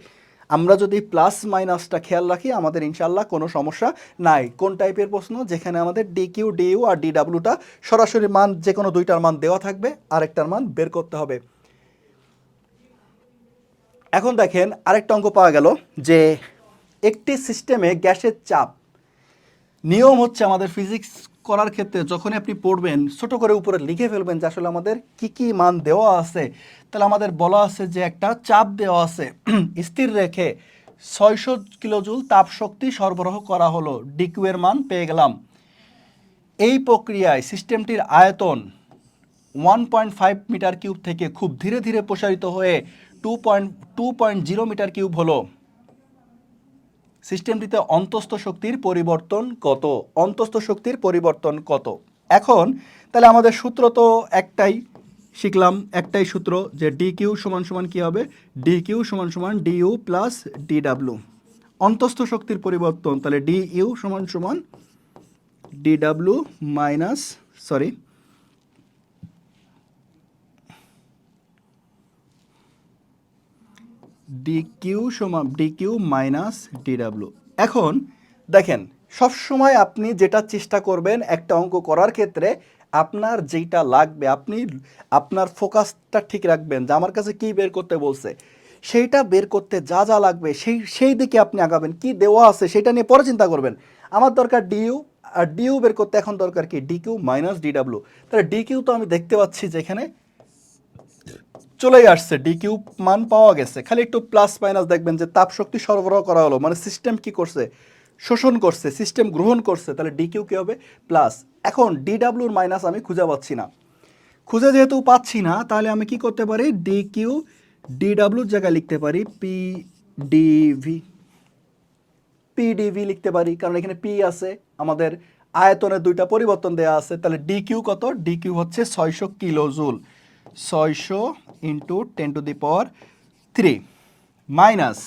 আমরা যদি প্লাস মাইনাসটা খেয়াল রাখি আমাদের ইনশাল্লাহ কোনো সমস্যা নাই। কোন টাইপের প্রশ্ন? যেখানে আমাদের ডি কিউ ডিইউ আর ডিডাব্লিউটা সরাসরি মান যে কোনো দুইটার মান দেওয়া থাকবে, আরেকটার মান বের করতে হবে। এখন দেখেন আরেকটা অঙ্ক পাওয়া গেল যে একটি সিস্টেমে গ্যাসের চাপ, নিয়ম হচ্ছে আমাদের ফিজিক্স করার ক্ষেত্রে যখনই আপনি পড়বেন ছোট করে উপরে লিখে ফেলবেন যে আসলে আমাদের কি কি মান দেওয়া আছে। তাহলে আমাদের বলা আছে যে একটা চাপ দেওয়া আছে স্থির রেখে 600 কিলোজুল তাপ শক্তি সরবরাহ করা হলো, ডিকিউ এর মান পেয়ে গেলাম। এই প্রক্রিয়ায় সিস্টেমটির আয়তন 1.5 মিটার কিউব থেকে খুব ধীরে ধীরে প্রসারিত হয়ে 2.0 মিটার কিউব হলো। সিস্টেমটিতে অন্তস্থ শক্তির পরিবর্তন কত? অন্তস্থ শক্তির পরিবর্তন কত? এখন তাহলে আমাদের সূত্র তো একটাই শিখলাম, একটাই সূত্র যে ডি কিউ সমান সমান কী হবে? ডি কিউ সমান সমান D U plus D W. অন্তস্থ শক্তির পরিবর্তন, তাহলে ডি ইউ সমান সমান D W minus D Q minus D W. এখন দেখেন সবসময় আপনি যেটা চেষ্টা করবেন একটা অঙ্ক করার ক্ষেত্রে আপনার যেইটা লাগবে আপনি আপনার ফোকাসটা ঠিক রাখবেন যে আমার কাছে কি বের করতে বলছে, সেইটা বের করতে যা যা লাগবে সেই দিকে আপনি আগাবেন। কি দেওয়া আছে সেটা নিয়ে পরে চিন্তা করবেন। আমার দরকার ডিইউ, আর ডিইউ বের করতে এখন দরকার কি? D Q minus D W. তাহলে ডি কিউ তো আমি দেখতে পাচ্ছি যে এখানে চলেই আসছে, ডি কিউ মান পাওয়া গেছে, খালি একটু প্লাস মাইনাস দেখবেন যে তাপ শক্তি সরবরাহ করা হলো মানে সিস্টেম কি করছে? শোষণ করছে, সিস্টেম গ্রহণ করছে, তাহলে ডি কিউ কী হবে? প্লাস। এখন ডি ডাব্লিউর মাইনাস আমি খুঁজে পাচ্ছি না, যেহেতু পাচ্ছি না তাহলে আমি কি করতে পারি? ডি কিউ ডি ডাব্লিউর জায়গায় লিখতে পারি পিডিভি লিখতে পারি, কারণ এখানে পি আছে, আমাদের আয়তনের দুইটা পরিবর্তন দেওয়া আছে। তাহলে ডি কিউ কত? ডি কিউ হচ্ছে 600 কিলো জুল, 600 ইন্টু 10⁻³ মাইনাস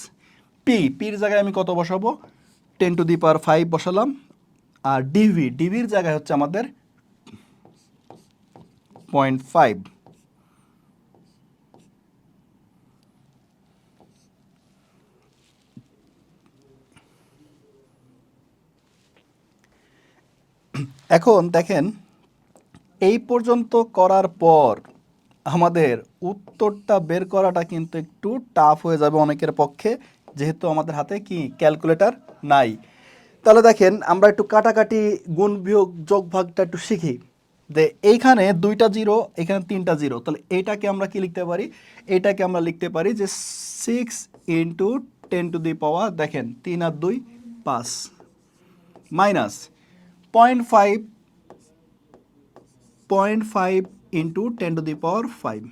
পির জায়গায় আমি কত বসাবো? 10⁵ বসালাম। আর ডিভির জায়গায় হচ্ছে আমাদের 0.5। এখন দেখেন এই পর্যন্ত করার পর আমাদের উত্তরটা বের করাটা কিন্তু একটু টাফ হয়ে যাবে অনেকের পক্ষে, যেহেতু আমাদের হাতে কি ক্যালকুলেটর নাই। তাহলে দেখেন আমরা একটু কাটাকাটি গুণ বিয়োগ যোগ ভাগটা একটু শিখি। যে এইখানে 2টা জিরো, এখানে 3টা জিরো, তাহলে এইটাকে আমরা কি লিখতে পারি? এটাকে আমরা লিখতে পারি যে 6 ইন্টু 10⁻, দেখেন 3 আর 2 5, মাইনাস 0.5 ইন্টু 10⁵।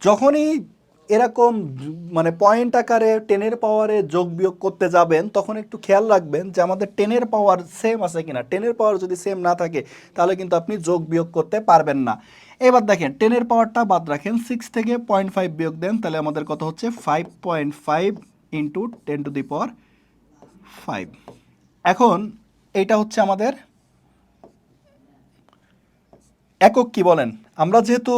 যখনই এরকম মানে পয়েন্ট আকারে 10-এর পাওয়ারে যোগ বিয়োগ করতে যাবেন, তখন একটু খেয়াল রাখবেন যে আমাদের 10-এর পাওয়ার সেম আছে কিনা। 10-এর পাওয়ার যদি সেম না থাকে তাহলে কিন্তু আপনি যোগ বিয়োগ করতে পারবেন না। এবার দেখেন 10-এর পাওয়ারটা বাদ রাখেন, 6 থেকে 0.5 বিয়োগ দেন, তাহলে আমাদের কত হচ্ছে 5.5 ইন্টু 10⁵। এখন এইটা হচ্ছে আমাদের একক কি বলেন? আমরা যেহেতু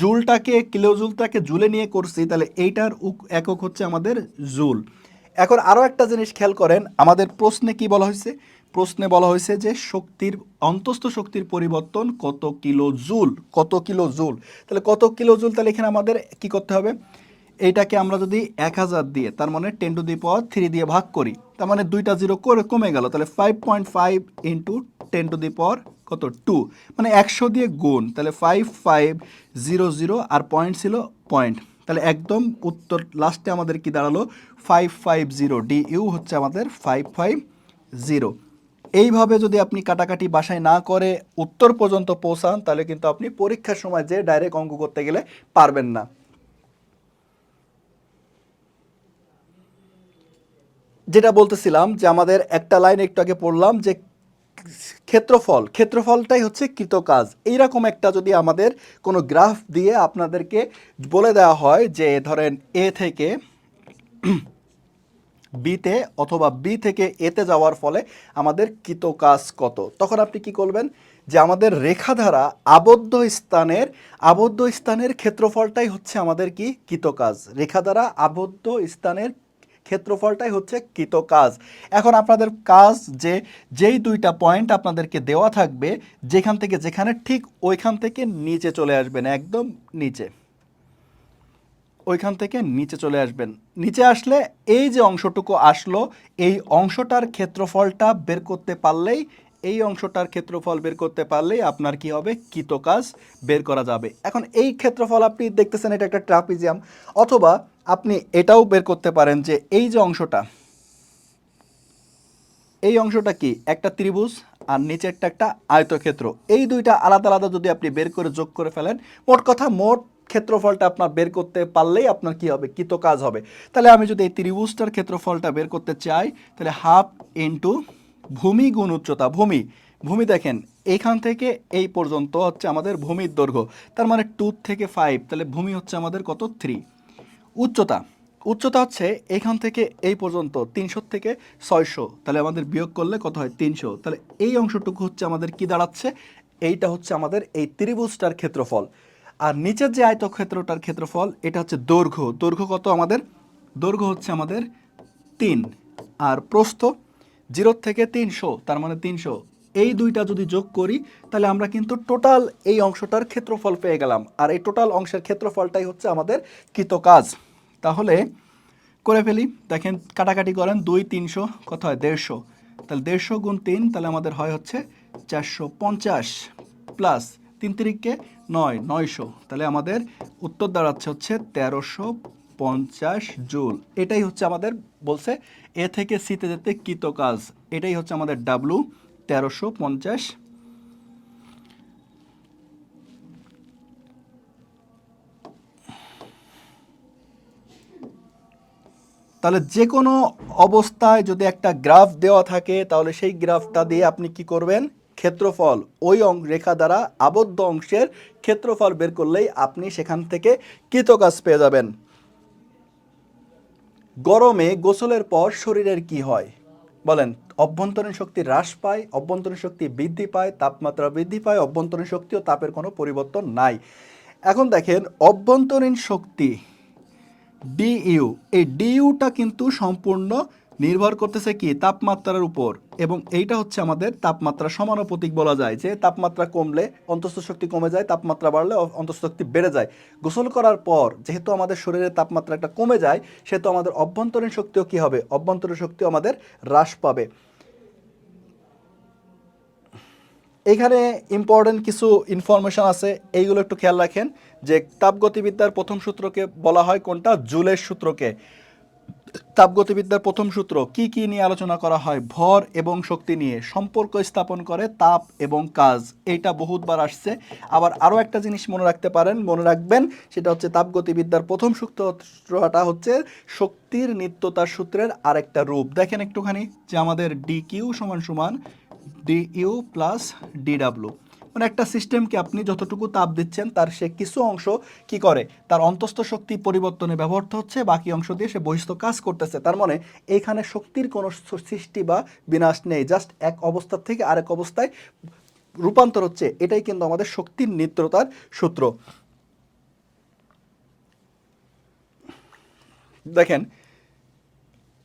জুলটাকে কিলোজুলটাকে জুলে নিয়ে করছি, তাহলে এইটার একক হচ্ছে আমাদের জুল। এখন আরও একটা জিনিস খেয়াল করেন, আমাদের প্রশ্নে কি বলা হয়েছে? প্রশ্নে বলা হয়েছে যে শক্তির অন্তস্থ শক্তির পরিবর্তন কত কিলো জুল, কত কিলো জুল। তাহলে কত কিলো জুল, তাহলে এখানে আমাদের কি করতে হবে? এইটাকে আমরা যদি 1000 দিয়ে, তার মানে 10⁻³ দিয়ে ভাগ করি, তার মানে 2টা জিরো করে কমে গেল, তাহলে 5.5 ইন্টু 10⁻, কত 2, মানে 100 দিয়ে গুণ, তাহলে 5500, আর পয়েন্ট ছিল পয়েন্ট, তাহলে একদম উত্তর লাস্টে আমাদের কি দাঁড়ালো 550, ডিইউ হচ্ছে আমাদের 550। এইভাবে যদি আপনি কাটাকাটি বাসায় না করে উত্তর পর্যন্ত পৌঁছান, তাহলে কিন্তু আপনি পরীক্ষার সময় যে ডাইরেক্ট অঙ্ক করতে গেলে পারবেন না। যেটা বলতেছিলাম যে আমাদের একটা লাইন একটু আগে পড়লাম যে ক্ষেত্রফলটাই হচ্ছে কৃতকাজ। এইরকম একটা যদি আমাদের কোনো গ্রাফ দিয়ে আপনাদেরকে বলে দেওয়া হয় যে ধরেন এ থেকে বিতে অথবা বি থেকে এতে যাওয়ার ফলে আমাদের কৃতকাজ কত, তখন আপনি কি করবেন? যে আমাদের রেখা দ্বারা আবদ্ধ স্থানের ক্ষেত্রফলটাই হচ্ছে আমাদের কি কৃতকাজ। রেখা দ্বারা আবদ্ধ স্থানের ক্ষেত্রফলটাই হচ্ছে কৃতকাজ। এখন আপনাদের কাজ যে যেই দুইটা পয়েন্ট আপনাদেরকে দেওয়া থাকবে, যেখান থেকে যেখানে, ঠিক ওইখান থেকে নিচে চলে আসবেন, একদম নিচে, ওইখান থেকে নিচে চলে আসবেন। নিচে আসলে এই যে অংশটুকু আসলো, এই অংশটার ক্ষেত্রফলটা বের করতে পারলেই, এই অংশটার ক্ষেত্রফল বের করতে পারলেই আপনার কি হবে? কৃতকাজ বের করা যাবে। এখন এই ক্ষেত্রফল আপনি দেখতেছেন এটা একটা ট্রাপিজিয়াম, অথবা আপনি এটাও বের করতে পারেন যে এই যে অংশটা, এই অংশটা কি একটা ত্রিভুজ, আর নিচেরটা একটা আয়তক্ষেত্র। এই দুইটা আলাদা আলাদা যদি আপনি বের করে যোগ করে ফেলেন, মোট কথা মোট ক্ষেত্রফলটা আপনার বের করতে পারলেই আপনার কি হবে? কৃতকাজ হবে। তাহলে আমি যদি এই ত্রিভুজটার ক্ষেত্রফলটা বের করতে চাই, তাহলে হাফ ইন্টু ভূমি গুণ উচ্চতা। ভূমি দেখেন এইখান থেকে এই পর্যন্ত হচ্ছে আমাদের ভূমির দৈর্ঘ্য, তার মানে 2 থেকে 5, তাহলে ভূমি হচ্ছে আমাদের কত? 3। উচ্চতা হচ্ছে এইখান থেকে এই পর্যন্ত 300 থেকে 600, তাহলে আমাদের বিয়োগ করলে কত হয়? 300। তাহলে এই অংশটুকু হচ্ছে আমাদের কি দাঁড়াচ্ছে? এইটা হচ্ছে আমাদের এই ত্রিভুজটার ক্ষেত্রফল। আর নিচের যে আয়তক্ষেত্রটার ক্ষেত্রফল, এটা হচ্ছে দৈর্ঘ্য কত আমাদের? দৈর্ঘ্য হচ্ছে আমাদের 3, আর প্রস্থ 0 থেকে 300, তার মানে 300। এই দুইটা যদি যোগ করি, তাহলে আমরা কিন্তু টোটাল এই অংশটার ক্ষেত্রফল পেয়ে গেলাম, আর এই টোটাল অংশের ক্ষেত্রফলটাই হচ্ছে আমাদের কৃতকাজ। তাহলে করে ফেলি, দেখেন কাটাকাটি করেন, 2 300 কত হয়? 150, তাহলে 150 গুণ 3, তাহলে আমাদের হয় হচ্ছে 450, প্লাস 3 তিরিকে 9, 900, তাহলে আমাদের উত্তর দাঁড়াচ্ছে হচ্ছে 1350 জুল। এটাই হচ্ছে আমাদের বলছে এ থেকে সিতে যেতে কৃতকাজ, এটাই হচ্ছে আমাদের ডাব্লু 1350। তাহলে যে কোনো অবস্থায় যদি একটা গ্রাফ দেওয়া থাকে, তাহলে সেই গ্রাফটা দিয়ে আপনি কি করবেন? ক্ষেত্রফল, ওই রেখা দ্বারা আবদ্ধ অংশের ক্ষেত্রফল বের করলেই আপনি সেখান থেকে কৃতকাজ পেয়ে যাবেন। গরমে গোসলের পর শরীরের কি হয় বলেন? অভ্যন্তরীণ শক্তি হ্রাস পায়, অভ্যন্তরীণ শক্তি বৃদ্ধি পায়, তাপমাত্রা বৃদ্ধি পায়, অভ্যন্তরীণ শক্তি ও তাপের কোনো পরিবর্তন নাই। এখন দেখেন অভ্যন্তরীণ শক্তি ডিইউ, এই ডিইউটা কিন্তু সম্পূর্ণ নির্ভর করতেছে কি? তাপমাত্রার উপর, এবং এইটা হচ্ছে আমাদের তাপমাত্রা সমানুপাতিক বলা যায়, যে তাপমাত্রা কমলে অন্তঃস্থ শক্তি কমে যায়, তাপমাত্রা বাড়লে অন্তঃস্থ শক্তি বেড়ে যায়। গোসল করার পর যেহেতু আমাদের শরীরের তাপমাত্রাটা কমে যায়, সেহেতু আমাদের অভ্যন্তরীণ শক্তিও কি হবে? অভ্যন্তরীণ শক্তিও আমাদের হ্রাস পাবে। এখানে ইম্পর্টেন্ট কিছু ইনফরমেশন আছে, এইগুলো একটু খেয়াল রাখেন যে তাপগতিবিদ্যার প্রথম সূত্রকে বলা হয় কোনটা, জুলের সূত্রকে। তাপগতিবিদ্যার প্রথম সূত্র কি কি নিয়ে আলোচনা করা হয়, ভর এবং শক্তি নিয়ে সম্পর্ক স্থাপন করে তাপ এবং কাজ, এইটা বহুতবার আসছে। আবার আরও একটা জিনিস মনে রাখতে পারেন, মনে রাখবেন, সেটা হচ্ছে তাপগতিবিদ্যার প্রথম সূত্রটা হচ্ছে শক্তির নিত্যতার সূত্রের আরেকটা রূপ। দেখেন একটুখানি যে আমাদের ডি কিউ সমান সমান ডি ইউ প্লাস ডিডাব্লিউ, মানে একটা সিস্টেমকে আপনি যতটুকু তাপ দিচ্ছেন তার সে কিছু অংশ কি করে, তার অন্তঃস্থ শক্তি পরিবর্তনে ব্যবহৃত হচ্ছে, বাকি অংশ দিয়ে সে বহিস্থ কাজ করতেছে। তার মানে এইখানে শক্তির কোনো সৃষ্টি বা বিনাশ নেই, জাস্ট এক অবস্থা থেকে আরেক অবস্থায় রূপান্তর হচ্ছে, এটাই কিন্তু আমাদের শক্তির নিত্যতার সূত্র। দেখেন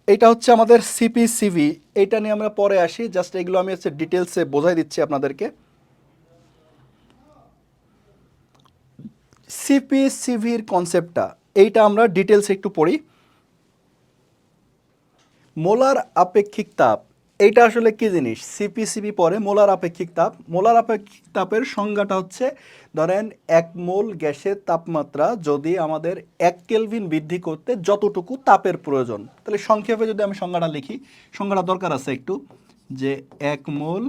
এটা হচ্ছে আমাদের সিপি সিভি, এইটা নিয়ে আমরা পরে আসি, জাস্ট এগুলো আমি হচ্ছে ডিটেলসে বোঝাই দিচ্ছি আপনাদেরকে। সিপি সিভির কনসেপ্টটা এইটা আমরা ডিটেলসে একটু পড়ি। মোলার আপেক্ষিক তাপ, এইটা আসলে কি জিনিস, সিপিসিবি পরে মোলার আপেক্ষিক তাপ। মোলার আপেক্ষিক তাপের সংজ্ঞাটা হচ্ছে, ধরেন 1 মোল গ্যাসের তাপমাত্রা যদি আমাদের 1 কেলভিন বৃদ্ধি করতে যতটুকু তাপের প্রয়োজন, তাহলে সংক্ষেপে যদি আমি সংজ্ঞাটা লিখি, সংজ্ঞাটা দরকার আছে একটু, যে 1 মোল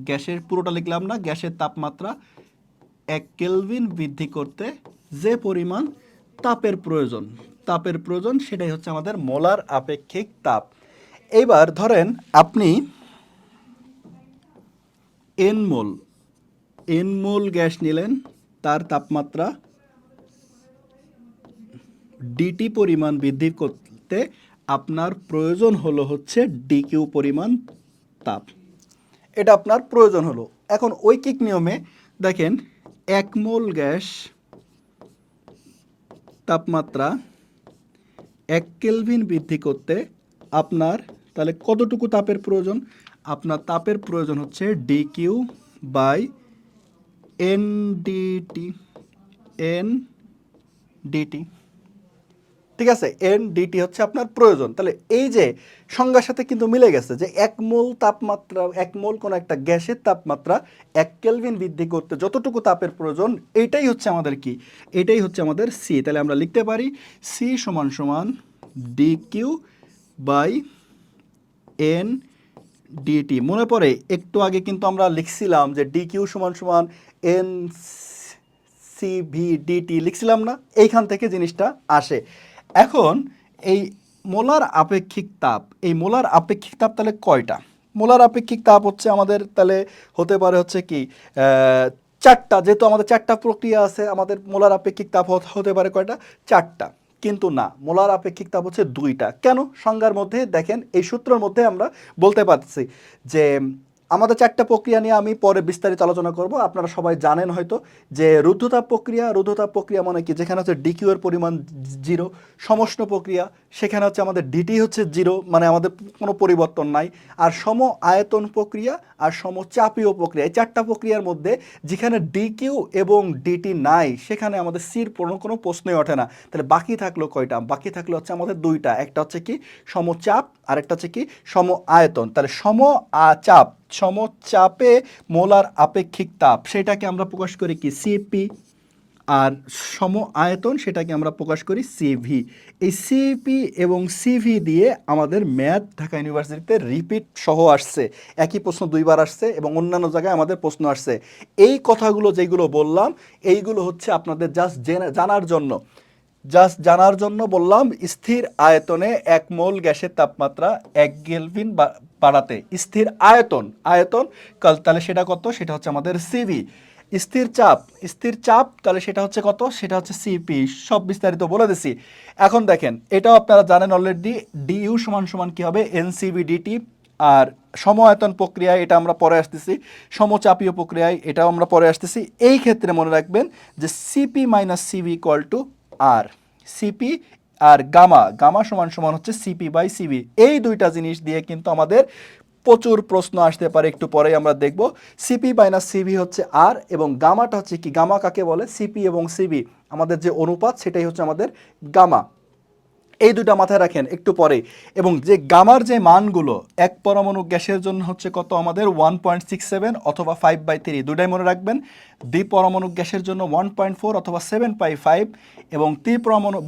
গ্যাসের, পুরোটা লিখলাম না, গ্যাসের তাপমাত্রা 1 কেলভিন বৃদ্ধি করতে যে পরিমাণ তাপের প্রয়োজন সেটাই হচ্ছে আমাদের মোলার আপেক্ষিক তাপ। এইবার ধরেন আপনি এন মোল গ্যাস নিলেন, তার তাপমাত্রা ডিটি পরিমাণ বৃদ্ধি করতে আপনার প্রয়োজন হলো হচ্ছে ডিকিউ পরিমাণ তাপ, এটা আপনার প্রয়োজন হলো। এখন ঐকিক নিয়মে দেখেন 1 মোল গ্যাস তাপমাত্রা 1 কেলভিন বৃদ্ধি করতে আপনার তাহলে কতটুকু তাপের প্রয়োজন, আপনার তাপের প্রয়োজন হচ্ছে ডিকিউ বাই এনডিটি, এনডিটি, ঠিক আছে, এনডিটি হচ্ছে আপনার প্রয়োজন। তাহলে এই যে সংজ্ঞার সাথে কিন্তু মিলে গেছে যে 1 মোল তাপমাত্রা, 1 মোল কোনো একটা গ্যাসের তাপমাত্রা 1 কেলভিন বৃদ্ধি করতে যতটুকু তাপের প্রয়োজন, এইটাই হচ্ছে আমাদের কি, এটাই হচ্ছে আমাদের সি। তাহলে আমরা লিখতে পারি সি সমান সমান D Q by N DT. মনে পড়ে একটু আগে কিন্তু আমরা লিখছিলাম যে ডি কিউ সমান সমান এন সিভি ডিটি লিখছিলাম না, এইখান থেকে জিনিসটা আসে। এখন এই মোলার আপেক্ষিক তাপ, এই মোলার আপেক্ষিক তাপ তাহলে কয়টা, মোলার আপেক্ষিক তাপ হচ্ছে আমাদের তাহলে হতে পারে হচ্ছে কি 4টা, যেহেতু আমাদের 4টা প্রক্রিয়া আছে, আমাদের মোলার আপেক্ষিক তাপ হতে পারে কয়টা, 4টা। কিন্তু না, মোলার আপেক্ষিক তাপ হচ্ছে 2টা। কেন, সংজ্ঞার মধ্যে দেখেন, এই সূত্রের মধ্যে আমরা বলতে পারছি যে আমাদের 4টা প্রক্রিয়া নিয়ে আমি পরে বিস্তারিত আলোচনা করব। আপনারা সবাই জানেন হয়তো যে রুদ্ধতাপ প্রক্রিয়া মানে কি, যেখানে হচ্ছে ডিকিউ এর পরিমাণ 0। সমষ্ণ প্রক্রিয়া, সেখানে হচ্ছে আমাদের ডিটি হচ্ছে 0, মানে আমাদের কোনো পরিবর্তন নাই। আর সম আয়তন প্রক্রিয়া আর সমচাপীয় প্রক্রিয়া, এই 4টা প্রক্রিয়ার মধ্যে যেখানে ডিকিউ এবং ডিটি নাই, সেখানে আমাদের সির কোনো প্রশ্নই ওঠে না। তাহলে বাকি থাকলো কয়টা, বাকি থাকলো হচ্ছে আমাদের 2টা, একটা হচ্ছে কি সমচাপ আর একটা হচ্ছে কি সম আয়তন। তাহলে সমচাপে মোলার আপেক্ষিক তাপ সেটাকে আমরা প্রকাশ করি কি সিপি, আর সম আয়তন সেটাকে আমরা প্রকাশ করি সিভি। এই সিপি এবং সিভি দিয়ে আমাদের ম্যাথ ঢাকা ইউনিভার্সিটিতে রিপিট সহ আসছে, একই প্রশ্ন 2বার আসছে এবং অন্যান্য জায়গায় আমাদের প্রশ্ন আসছে। এই কথাগুলো যেগুলো বললাম, এইগুলো হচ্ছে আপনাদের জানার জন্য বললাম, স্থির আয়তনে 1 মোল গ্যাসের তাপমাত্রা 1 কেলভিন বাড়াতে স্থির আয়তন তাহলে সেটা কত, সেটা হচ্ছে আমাদের সিভি। স্থির চাপ তাহলে সেটা হচ্ছে কত, সেটা হচ্ছে সিপি। সব বিস্তারিত বলে দিছি। এখন দেখেন এটাও আপনারা জানেন অলরেডি, ডিইউ সমান সমান কি হবে, এনসিভি ডিটি। আর সম আয়তন প্রক্রিয়ায় এটা আমরা পরে আসতেছি, সমচাপীয় প্রক্রিয়ায় এটাও আমরা পরে আসতেছি। এই ক্ষেত্রে মনে রাখবেন যে CP minus CV equal to R CP, আর গামা সমান সমান হচ্ছে সিপি বাই সিভি। এই 2টা জিনিস দিয়ে কিন্তু আমাদের প্রচুর প্রশ্ন আসতে পারে, একটু পরেই আমরা দেখব। সিপি মাইনাস সিভি হচ্ছে আর, এবং গামাটা হচ্ছে কি, গামা কাকে বলে, সিপি এবং সিভি আমাদের যে অনুপাত সেটাই হচ্ছে আমাদের গামা। এই দুটা মাথায় রাখেন একটু পরে। এবং যে গামার যে মানগুলো এক পরমাণু গ্যাসের জন্য হচ্ছে কত আমাদের 1.67 অথবা 5/3 দুটাই মনে রাখবেন। দ্বিপরমাণু গ্যাসের জন্য 1.4 অথবা 7/5 এবং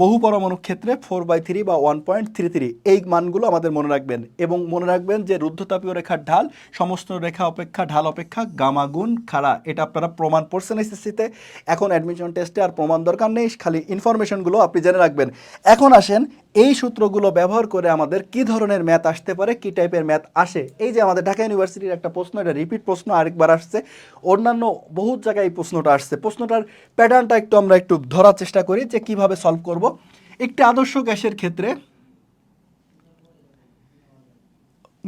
বহু পরমাণু ক্ষেত্রে 4/3 বা 1.33 এই মানগুলো আমাদের মনে রাখবেন। এবং মনে রাখবেন যে রুদ্ধতাপীয় রেখার ঢাল সমস্ত রেখা অপেক্ষা ঢাল অপেক্ষা গামা গুণ খাড়া। এটা আপনারা প্রমাণ পড়ছেন এসএসসিতে। এখন অ্যাডমিশন টেস্টে আর প্রমাণ দরকার নেই, খালি ইনফরমেশনগুলো আপনি জেনে রাখবেন। এখন আসেন এই সূত্রগুলো ব্যবহার করে আমাদের কি ধরনের ম্যাথ আসতে পারে, কি টাইপের ম্যাথ আসে। এই যে আমাদের ঢাকা ইউনিভার্সিটির একটা প্রশ্ন, এটা রিপিট প্রশ্ন আরেকবার আসছে, অন্যান্য বহুত জায়গায় এই প্রশ্নটা আসছে। প্রশ্নটার প্যাটার্নটা আমরা একটু ধরার চেষ্টা করি যে কিভাবে সলভ করব। একটি আদর্শ গ্যাসের ক্ষেত্রে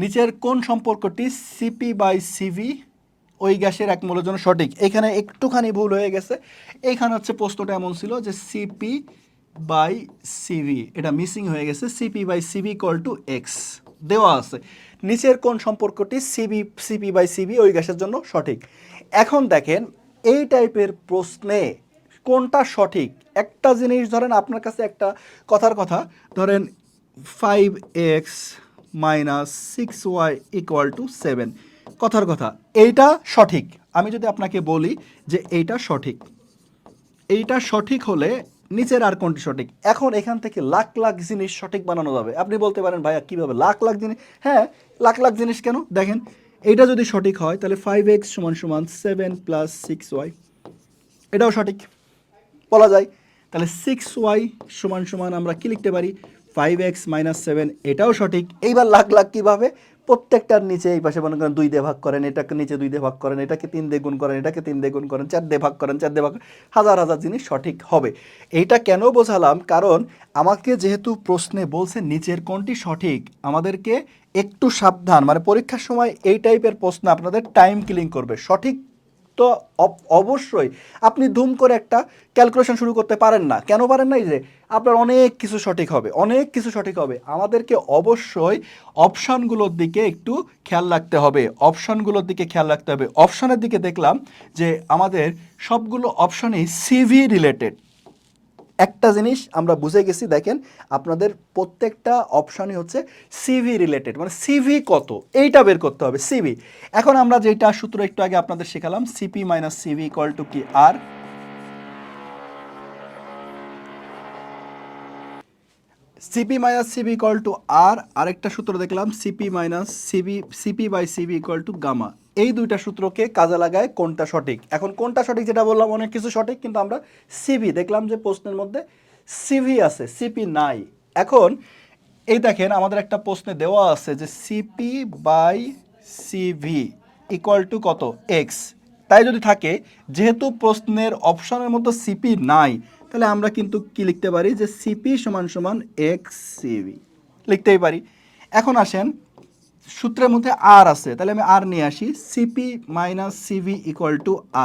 নিচের কোন সম্পর্কটি CP/CV ওই গ্যাসের এক মোলের জন্য সঠিক? এখানে একটুখানি ভুল হয়ে গেছে। এইখানে হচ্ছে প্রশ্নটা এমন ছিল যে CP/CV, এটা মিসিং হয়ে গেছে। CP/CV = X দেওয়া আছে। নিচের কোন সম্পর্কটি CP/CV ওই গ্যাসের জন্য সঠিক? এখন দেখেন এই টাইপের প্রশ্নে কোনটা সঠিক? একটা জিনিস ধরেন, আপনার কাছে একটা কথার কথা ধরেন 5x - 6y = 7, কথার কথা এইটা সঠিক। আমি যদি আপনাকে বলি যে এইটা সঠিক, এইটা সঠিক হলে নিচের আর কোনটি সঠিক? এখন এখান থেকে লাখ লাখ জিনিস সঠিক বানানো যাবে। আপনি বলতে পারেন ভাইয়া কীভাবে লাখ লাখ জিনিস? হ্যাঁ, লাখ লাখ জিনিস কেন? দেখেন এইটা যদি সঠিক হয় তাহলে 5x = 7 + 6y, এটাও সঠিক বলা যায়। তাহলে 6y = আমরা কি লিখতে পারি? 5x - 7, এটাও সঠিক। এইবার লাখ লাখ কীভাবে? প্রত্যেকটার নিচে এই পাশে মনে করেন 2 দিয়ে ভাগ করেন, এটাকে নিচে 2 দিয়ে ভাগ করেন, এটাকে 3 দিয়ে গুণ করেন, এটাকে 3 দিয়ে গুণ করেন, 4 দিয়ে ভাগ করেন, 4 দিয়ে ভাগ, হাজার হাজার জিনিস সঠিক হবে। এইটা কেন বোঝালাম? কারণ আমাকে যেহেতু প্রশ্নে বলছে নিচের কোনটি সঠিক, আমাদেরকে একটু সাবধান, মানে পরীক্ষার সময় এই টাইপের প্রশ্ন আপনাদের টাইম কিলিং করবে। সঠিক তো অবশ্যই আপনি ধুম করে একটা ক্যালকুলেশন শুরু করতে পারেন না। কেন পারেন না? এই যে আপনার অনেক কিছু সঠিক হবে, অনেক কিছু সঠিক হবে। আমাদেরকে অবশ্যই অপশানগুলোর দিকে একটু খেয়াল রাখতে হবে, অপশানগুলোর দিকে খেয়াল রাখতে হবে। অপশানের দিকে দেখলাম যে আমাদের সবগুলো অপশানই সিভি রিলেটেড। একটা জিনিস আমরা বুঝে গেছি, দেখেন আপনাদের প্রত্যেকটা অপশানই হচ্ছে সিভি রিলেটেড, মানে সিভি কত এইটা বের করতে হবে, সিভি। এখন আমরা যেটা সূত্র একটু আগে আপনাদের শেখালাম, CP - CV = কি? আর CP - CV = আর আরেকটা সূত্র দেখলাম CP/CV = গামা। এই দুইটা সূত্রকে কাজে লাগায় কোনটা সঠিক? এখন কোনটা সঠিক যেটা বললাম, অনেক কিছু সঠিক, কিন্তু আমরা সিভি দেখলাম যে প্রশ্নের মধ্যে সিভি আছে, সিপি নাই। এখন এই দেখেন আমাদের একটা প্রশ্নে দেওয়া আছে যে CP/CV = কত? X। তাই যদি থাকে, যেহেতু প্রশ্নের অপশনের মধ্যে সিপি নাই, তাহলে আমরা কিন্তু কি লিখতে পারি যে CP = XCV লিখতেই পারি। এখন আসেন সূত্রের মধ্যে আর আছে, তাহলে আমি আর নিয়ে আসি। CP - CV =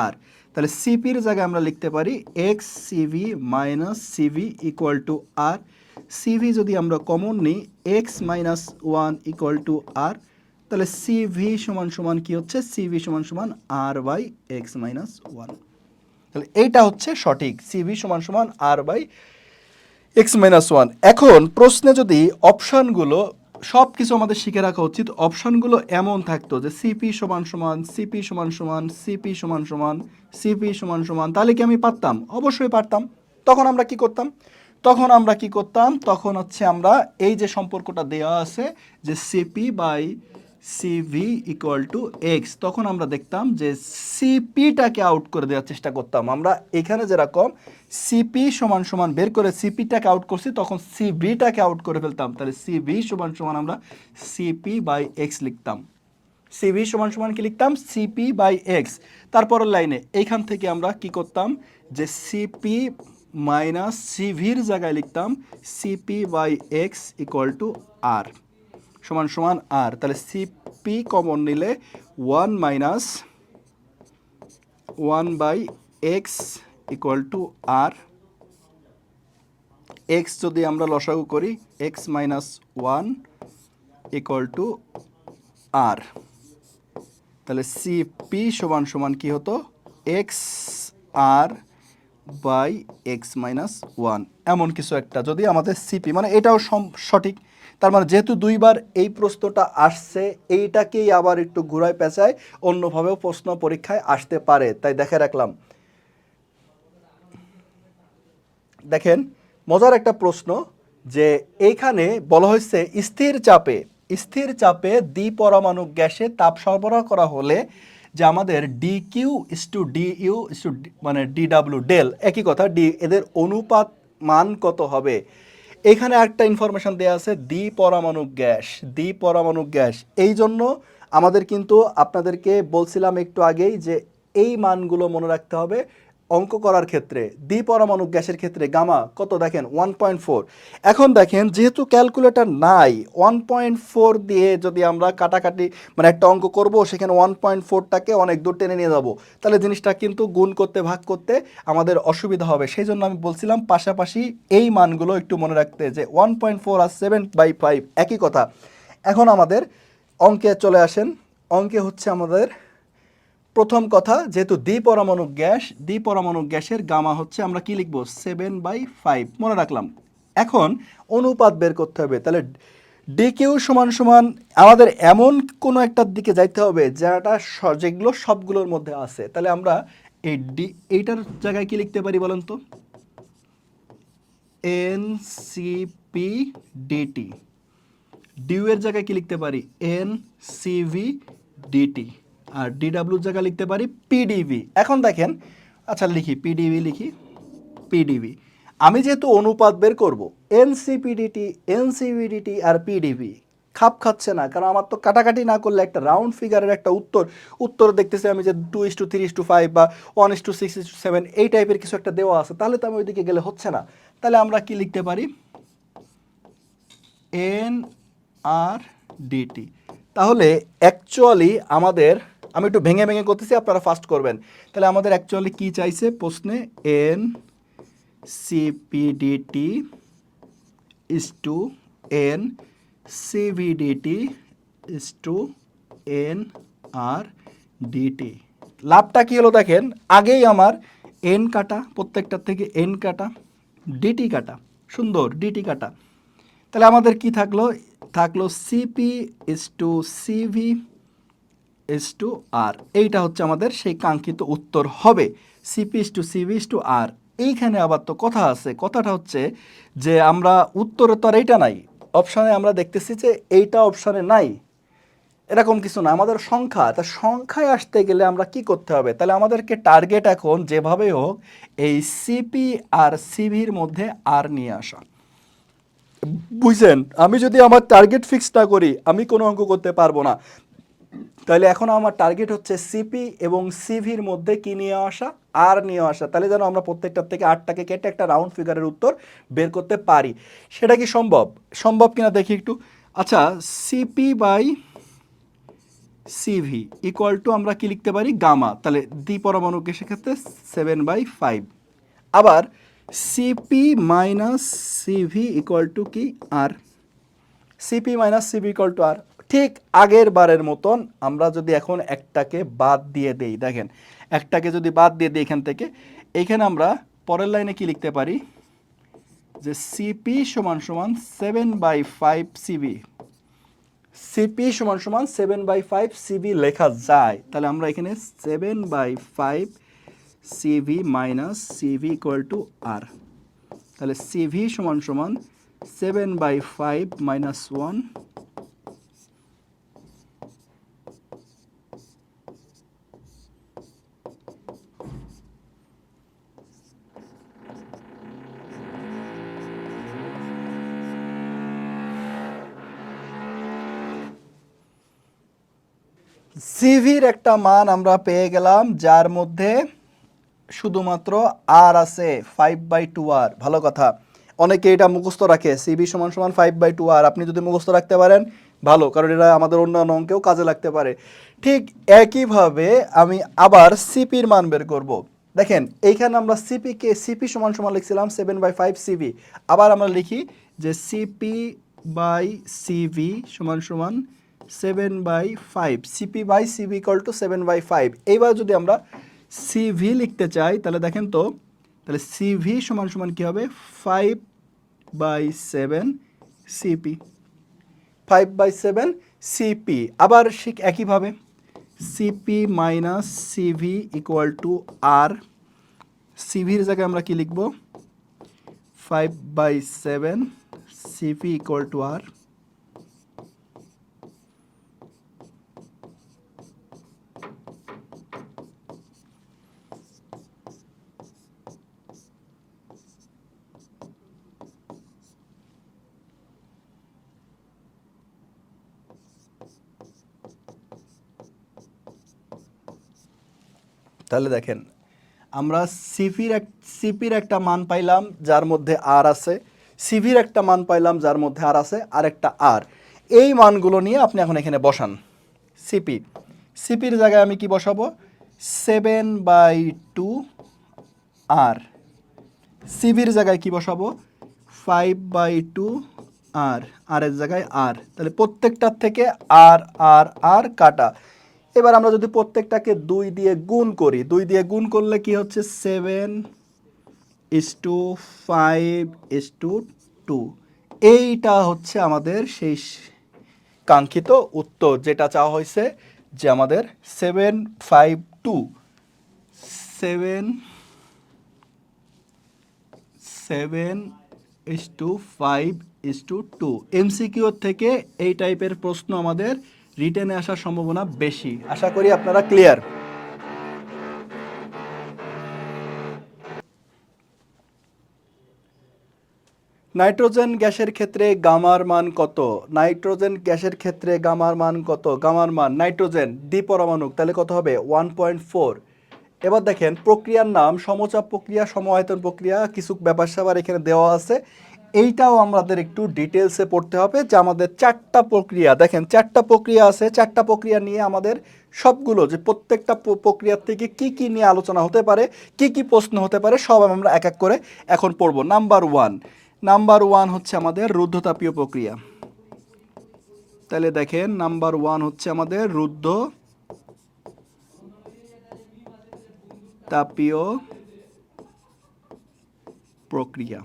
আর, তাহলে সিপির জায়গায় আমরা লিখতে পারি XCV - CV = আর। সিভি যদি আমরা কমন নিই, x - 1 = আর, তাহলে সিভি সমান কি হচ্ছে? সিভি সমান R/x - 1। তাহলে এইটা হচ্ছে সঠিক, সিভি সমান R/x - 1। এখন প্রশ্নে যদি অপশানগুলো সব কিছু আমাদের শিখে রাখা উচিত, অপশানগুলো এমন থাকতো যে CP = CP = CP = CP = তাহলে কি আমি পারতাম? অবশ্যই পারতাম। তখন আমরা কি করতাম? তখন হচ্ছে আমরা এই যে সম্পর্কটা দেওয়া আছে যে CP/CV = X, তখন আমরা দেখতাম যে সিপিটাকে আউট করে দেওয়ার চেষ্টা করতাম। আমরা এখানে যেরকম সিপি সমান বের করে সিপিটাকে আউট করছি, তখন সিভিটাকে আউট করে ফেলতাম। তাহলে সিভি সমান আমরা CP/X লিখতাম। সিভি সমান কি লিখতাম? CP/X। তারপরের লাইনে এইখান থেকে আমরা কি করতাম যে CP - CVর জায়গায় লিখতাম CP/X = R সমান আর। তাহলে সিপি কমন নিলে 1 - 1/x = আর। এক্স যদি আমরা লসাগু করি, x - 1 = আর। তাহলে সিপি সমান কি হতো? XR by X minus one, এমন কিছু একটা যদি আমাদের সিপি, মানে এটাও সঠিক। তার মানে যেহেতু দুইবার এই প্রশ্নটা আসছে, এইটাকেই আবার একটু ঘুরায় পেঁচায় অন্যভাবেও প্রশ্ন পরীক্ষায় আসতে পারে, তাই দেখে রাখলাম। দেখেন মজার একটা প্রশ্ন, যে এইখানে বলা হয়েছে স্থির চাপে দ্বিপরমাণু গ্যাসে তাপ সরবরাহ করা হলে যে আমাদের D Q is to D U is to মানে ডি ডাব্লিউ ডেল একই কথা, ডি এদের অনুপাত মান কত হবে। এখানে একটা ইনফরমেশন দেওয়া আছে দ্বিপরমাণু গ্যাস, এই জন্য আমাদের কিন্তু আপনাদেরকে বলছিলাম একটু আগেই যে এই মানগুলো মনে রাখতে হবে অঙ্ক করার ক্ষেত্রে। দ্বিপরমাণু গ্যাসের ক্ষেত্রে গামা কত দেখেন 1.4। এখন দেখেন যেহেতু ক্যালকুলেটর নাই, 1.4 দিয়ে যদি আমরা কাটাকাটি মানে একটা অঙ্ক করব, সেখানে 1.4টাকে অনেক দূর টেনে নিয়ে যাব, তাহলে জিনিসটা কিন্তু গুণ করতে ভাগ করতে আমাদের অসুবিধা হবে। সেই জন্য আমি বলছিলাম পাশাপাশি এই মানগুলো একটু মনে রাখতে, যে 1.4 আর 7/5 একই কথা। এখন আমাদের অঙ্কে চলে আসেন। অঙ্কে হচ্ছে আমাদের প্রথম কথা, যেহেতু দ্বিপরমাণু গ্যাসের গামা হচ্ছে আমরা কি লিখব 7/5 মনে রাখলাম। এখন অনুপাত বের করতে হবে, তাহলে ডি কিউ সমান সমান আমাদের এমন কোনো একটার দিকে যাইতে হবে যেগুলো সবগুলোর মধ্যে আছে। তাহলে আমরা এইটার জায়গায় কি লিখতে পারি বলেন তো, এন সিপি ডিটি। ডিউ এর জায়গায় কি লিখতে পারি, এন সিভি ডিটি। আর ডিডাব্লিউর জায়গায় লিখতে পারি পিডিভি। এখন দেখেন, আচ্ছা লিখি পিডিভি। আমি যেহেতু অনুপাত বের করব, এনসিপিডিটি এনসিভিডিটি আর পিডিভি খাপ খাচ্ছে না, কারণ আমার তো কাটাকাটি না করলে একটা রাউন্ড ফিগারের একটা উত্তর দেখতেছি আমি যে 2:3:5 বা 1:6:7 এই টাইপের কিছু একটা দেওয়া আছে, তাহলে তো আমি ওইদিকে গেলে হচ্ছে না। তাহলে আমরা কি লিখতে পারি, এন আর ডিটি। তাহলে অ্যাকচুয়ালি আমাদের, আমি একটু ভেঙে ভেঙে করতেছি, আপনারা ফাস্ট করবেন। তাহলে আমাদের অ্যাকচুয়ালি কি চাইছে প্রশ্নে, N সিপিডিটি is to N সিভিডিটি is to N R DT. লাভটা কি হলো দেখেন, আগেই আমার এন কাটা, প্রত্যেকটার থেকে এন কাটা, ডিটি কাটা, সুন্দর ডিটি কাটা। তাহলে আমাদের কি থাকলো CP is to CV is to আর। এইটা হচ্ছে আমাদের সেই কাঙ্ক্ষিত উত্তর হবে, CP is to CV is to আর। এইখানে আবার তো কথা আছে, কথাটা হচ্ছে যে আমরা উত্তরে তো আর এইটা নাই, অপশানে আমরা দেখতেছি যে এইটা অপশানে নাই, এরকম কিছু না, আমাদের সংখ্যা। তা সংখ্যায় আসতে গেলে আমরা কি করতে হবে, তাহলে আমাদেরকে টার্গেট এখন যেভাবে হোক এই সিপি আর সিভির মধ্যে আর নিয়ে আসা। বুঝছেন, আমি যদি আমার টার্গেট ফিক্স না করি আমি কোনো অঙ্ক করতে পারবো না। তাহলে এখন আমার টার্গেট হচ্ছে সিপি এবং সিভির মধ্যে কি নিয়ে আসা, আর নিয়ে আসা। তাহলে যেন আমরা প্রত্যেকটার থেকে আরটাকে কেটে একটা রাউন্ড ফিগারের উত্তর বের করতে পারি। সেটা কি সম্ভব কিনা দেখি একটু। আচ্ছা, CP by CV equal to আমরা কি লিখতে পারি, গামা। তাহলে দ্বিপরমাণু গ্যাসের ক্ষেত্রে 7/5। আবার CP minus CV equal to কি, R. CP minus CV equal to R. ঠিক আগের বারের মতন আমরা যদি এখন একটাকে বাদ দিয়ে দেই, দেখেন একটাকে যদি বাদ দিয়ে দিই এখান থেকে, এইখানে আমরা পরের লাইনে কি লিখতে পারি, যে সিপি সমান সমান 7/5 সিবি। সিপি সমান সমান 7/5 সিবি লেখা যায়। তাহলে আমরা এখানে 7/5 CV minus CV equal to R. তাহলে সিভি সমান সমান 7/5 মাইনাস 1 সিভির একটা মান আমরা পেয়ে গেলাম, যার মধ্যে শুধুমাত্র আর আছে 5/2 আর। ভালো কথা, অনেকে এটা মুখস্থ রাখে, সিভি সমান সমান 5/2 আর। আপনি যদি মুখস্থ রাখতে পারেন ভালো, কারণ এটা আমাদের অন্যান্য অঙ্কেও কাজে লাগতে পারে। ঠিক একইভাবে আমি আবার সিপির মান বের করব। দেখেন এইখানে আমরা সিপি সমান সমান লিখছিলাম 7/5 সিভি। আবার আমরা লিখি যে সিপি বাই সিভি সমান সমান 7/5, CP by CV equal to 7/5। এইবার যদি আমরা সিভি লিখতে চাই, তাহলে দেখেন তো তাহলে সিভি সমান সমান কী হবে 5/7 সিপি, 5/7 সিপি। আবার ঠিক একইভাবে CP minus CV equal to R, সিভির জায়গায় আমরা কি লিখব 5/7 সিপি ইকুয়াল টু আর। তাহলে দেখেন আমরা সিপির একটা মান পাইলাম যার মধ্যে আর আছে, সিভির একটা মান পাইলাম যার মধ্যে আর আছে, আর একটা আর। এই মানগুলো নিয়ে আপনি এখন এখানে বসান। সিপির জায়গায় আমি কি বসাবো 7/2 আর, সিভির জায়গায় কি বসাবো 5/2 আর, আর এর জায়গায় আর। তাহলে প্রত্যেকটার থেকে আর আর আর কাটা। এবার আমরা যদি প্রত্যেকটাকে 2 দিয়ে গুণ করি, 2 দিয়ে গুণ করলে কি হচ্ছে 7:5:2। এইটা হচ্ছে আমাদের সেই কাঙ্ক্ষিত উত্তর যেটা চাওয়া হয়েছে, যে আমাদের 7/5 এমসিকিউর থেকে এই টাইপের প্রশ্ন আমাদের রিটেনে আসার সম্ভাবনা বেশি। আশা করি আপনারা ক্লিয়ার। নাইট্রোজেন গ্যাসের ক্ষেত্রে গামার মান কত? নাইট্রোজেন গ্যাসের ক্ষেত্রে গামার মান কত? গামার মান নাইট্রোজেন দ্বিপরমাণুক, তাহলে কত হবে 1.4। এবার দেখেন প্রক্রিয়ার নাম সমচাপ প্রক্রিয়া, সমায়তন প্রক্রিয়া, কিছু ব্যাপার স্যাপার এখানে দেওয়া আছে। এইটাও আমাদের একটু ডিটেলসে পড়তে হবে যে আমাদের 4টা প্রক্রিয়া, দেখেন 4টা প্রক্রিয়া আছে, 4টা প্রক্রিয়া নিয়ে আমাদের সবগুলো যে প্রত্যেকটা প্রক্রিয়ার থেকে কি কি নিয়ে আলোচনা হতে পারে, কি কি প্রশ্ন হতে পারে, সব আমরা এক এক করে এখন পড়ব। নাম্বার ওয়ান হচ্ছে আমাদের রুদ্ধতাপীয় প্রক্রিয়া। তাহলে দেখেন নাম্বার 1 হচ্ছে আমাদের রুদ্ধতাপীয় প্রক্রিয়া।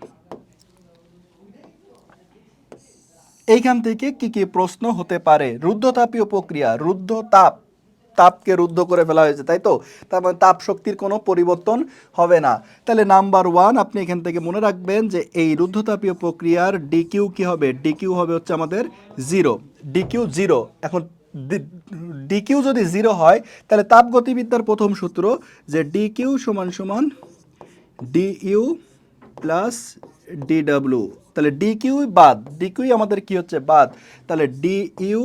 এইখান থেকে কি কি প্রশ্ন হতে পারে? রুদ্ধতাপীয় প্রক্রিয়া, তাপকে রুদ্ধ করে ফেলা হয়েছে, তাই তো? তার মানে তাপ শক্তির কোনো পরিবর্তন হবে না। তাহলে নাম্বার 1 আপনি এখান থেকে মনে রাখবেন যে এই রুদ্ধতাপীয় প্রক্রিয়ার ডিকিউ কি হবে? ডিকিউ হবে হচ্ছে আমাদের 0, ডিকিউ 0। এখন ডিকিউ যদি 0 হয় তাহলে তাপগতিবিদ্যার প্রথম সূত্র যে ডিকিউ সমান সমান ডিইউ প্লাস ডিডব্লিউ। তাহলে ডিকিউ বাদ, ডিকিউ আমাদের কি হচ্ছে বাদ, তাহলে ডিইউ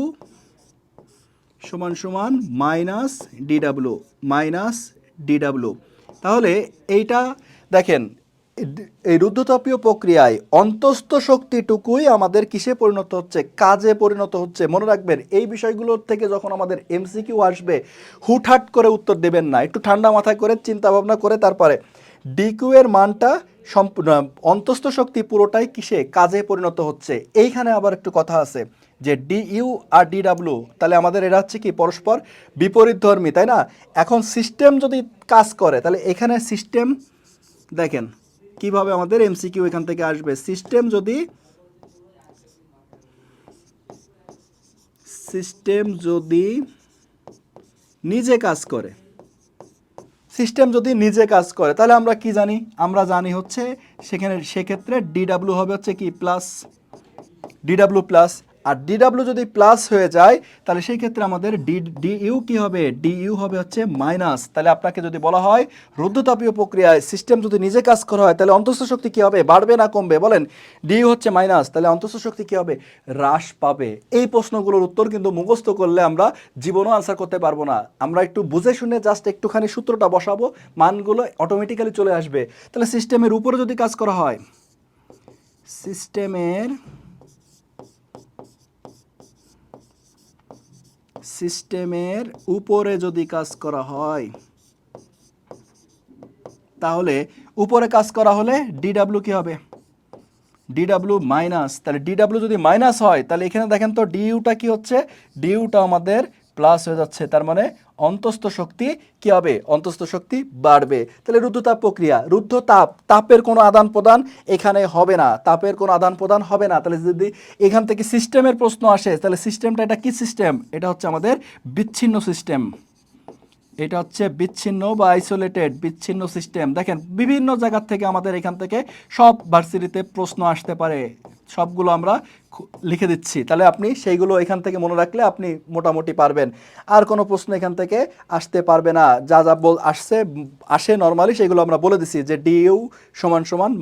সমান সমান -ডিডব্লিউ। তাহলে এইটা দেখেন এই রুদ্ধতাপীয় প্রক্রিয়ায় অন্তস্থ শক্তিটুকুই আমাদের কিসে পরিণত হচ্ছে? কাজে পরিণত হচ্ছে। মনে রাখবেন এই বিষয়গুলোর থেকে যখন আমাদের এমসিকিউ আসবে হুটহাট করে উত্তর দেবেন না, একটু ঠান্ডা মাথায় করে চিন্তা ভাবনা করে তারপরে। ডিকিউ এর মানটা অন্তস্থ শক্তি পুরোটাই কিসে? কাজে পরিণত হচ্ছে। এইখানে আবার একটু কথা আছে যে ডিইউ আর ডিডব্লিউ, তাহলে আমাদের এরা হচ্ছে কি পরস্পর বিপরীতধর্মী, তাই না? এখন সিস্টেম যদি কাজ করে তাহলে এখানে সিস্টেম দেখেন কিভাবে আমাদের এমসিকিউ এখান থেকে আসবে। সিস্টেম যদি নিজে কাজ করে, তাহলে আমরা কি জানি? আমরা জানি হচ্ছে সেক্ষেত্রে ডিডব্লিউ হবে হচ্ছে কি প্লাস, ডিডব্লিউ প্লাস। আর ডিডব্লিউ যদি প্লাস হয়ে যায় তাহলে সেই ক্ষেত্রে আমাদের ডিইউ কি হবে? ডিইউ হবে হচ্ছে মাইনাস। তাহলে আপনাকে যদি বলা হয় রুদ্ধতাপীয় প্রক্রিয়ায় সিস্টেম যদি নিজে কাজ করা হয় তাহলে অন্তস্থ শক্তি কি হবে? বাড়বে না কমবে? বলেন। ডিইউ হচ্ছে মাইনাস, তাহলে অন্তস্থ শক্তি কি হবে? হ্রাস পাবে। এই প্রশ্নগুলোর উত্তর কিন্তু মুখস্থ করলে আমরা জীবনও আনসার করতে পারবো না। আমরা একটু বুঝে শুনে জাস্ট একটুখানি সূত্রটা বসাবো, মানগুলো অটোমেটিক্যালি চলে আসবে। তাহলে সিস্টেমের উপরে যদি কাজ করা হয়, সিস্টেমের উপরে যদি কাজ করা হয় তাহলে উপরে কাজ করা হলে ডিডব্লিউ কি হবে? DW minus. তাহলে ডিডব্লিউ যদি মাইনাস হয় তাহলে এখানে দেখেন তো ডিইউটা কি হচ্ছে? ডিইউটা আমাদের প্লাস হয়ে যাচ্ছে, তার মানে অন্তস্থ শক্তি কি হবে, অন্তস্থ শক্তি বাড়বে। তাহলে রুদ্ধতাপ প্রক্রিয়া, তাপের কোনো আদান প্রদান এখানে হবে না, তাপের কোনো আদান প্রদান হবে না। তাহলে যদি এখান থেকে সিস্টেমের প্রশ্ন আসে, তাহলে সিস্টেমটা এটা কি সিস্টেম, এটা হচ্ছে আমাদের বিচ্ছিন্ন সিস্টেম, এটা হচ্ছে বিচ্ছিন্ন বা আইসোলেটেড বিচ্ছিন্ন সিস্টেম। দেখেন বিভিন্ন জায়গা থেকে আমাদের এখান থেকে সব ভার্সিটিতে প্রশ্ন আসতে পারে, সবগুলো আমরা লিখে দিচ্ছি, তাহলে আপনি সেইগুলো এখান থেকে মনে রাখলে আপনি মোটামুটি পারবেন। আর কোনো প্রশ্ন এখান থেকে আসতে পারবে না, যা যা আসে নর্মালি সেগুলো আমরা বলে দিচ্ছি, যে ডিইউ সমান সমান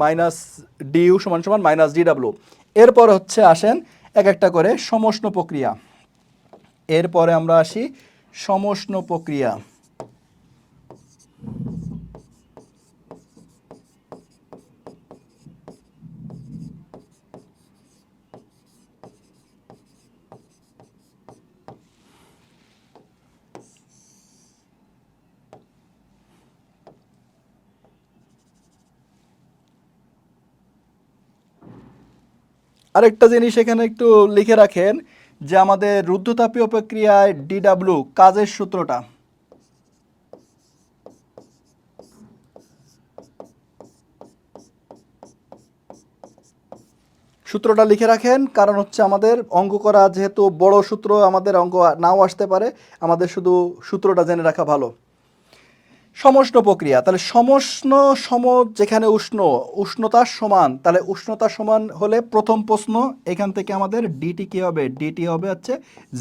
মাইনাস ডিডাব্লিউ। এরপরে হচ্ছে আসেন এক একটা করে সমষ্ণ প্রক্রিয়া। এরপরে আমরা আসি সমষ্ণ প্রক্রিয়া। আরেকটা জিনিস এখানে একটু লিখে রাখেন, যে আমাদের রুদ্ধতাপীয় প্রক্রিয়ায় ডিডাব্লিউ কাজের সূত্রটা, সূত্রটা লিখে রাখেন, কারণ হচ্ছে আমাদের অঙ্ক করা যেহেতু বড় সূত্র, আমাদের অঙ্ক নাও আসতে পারে, আমাদের শুধু সূত্রটা জেনে রাখা ভালো। সমষ্ণ প্রক্রিয়া, তাহলে যেখানে উষ্ণতা সমান, তাহলে উষ্ণতা সমান হলে প্রথম প্রশ্ন এখান থেকে আমাদের ডিটি কি হবে, ডিটি হবে হচ্ছে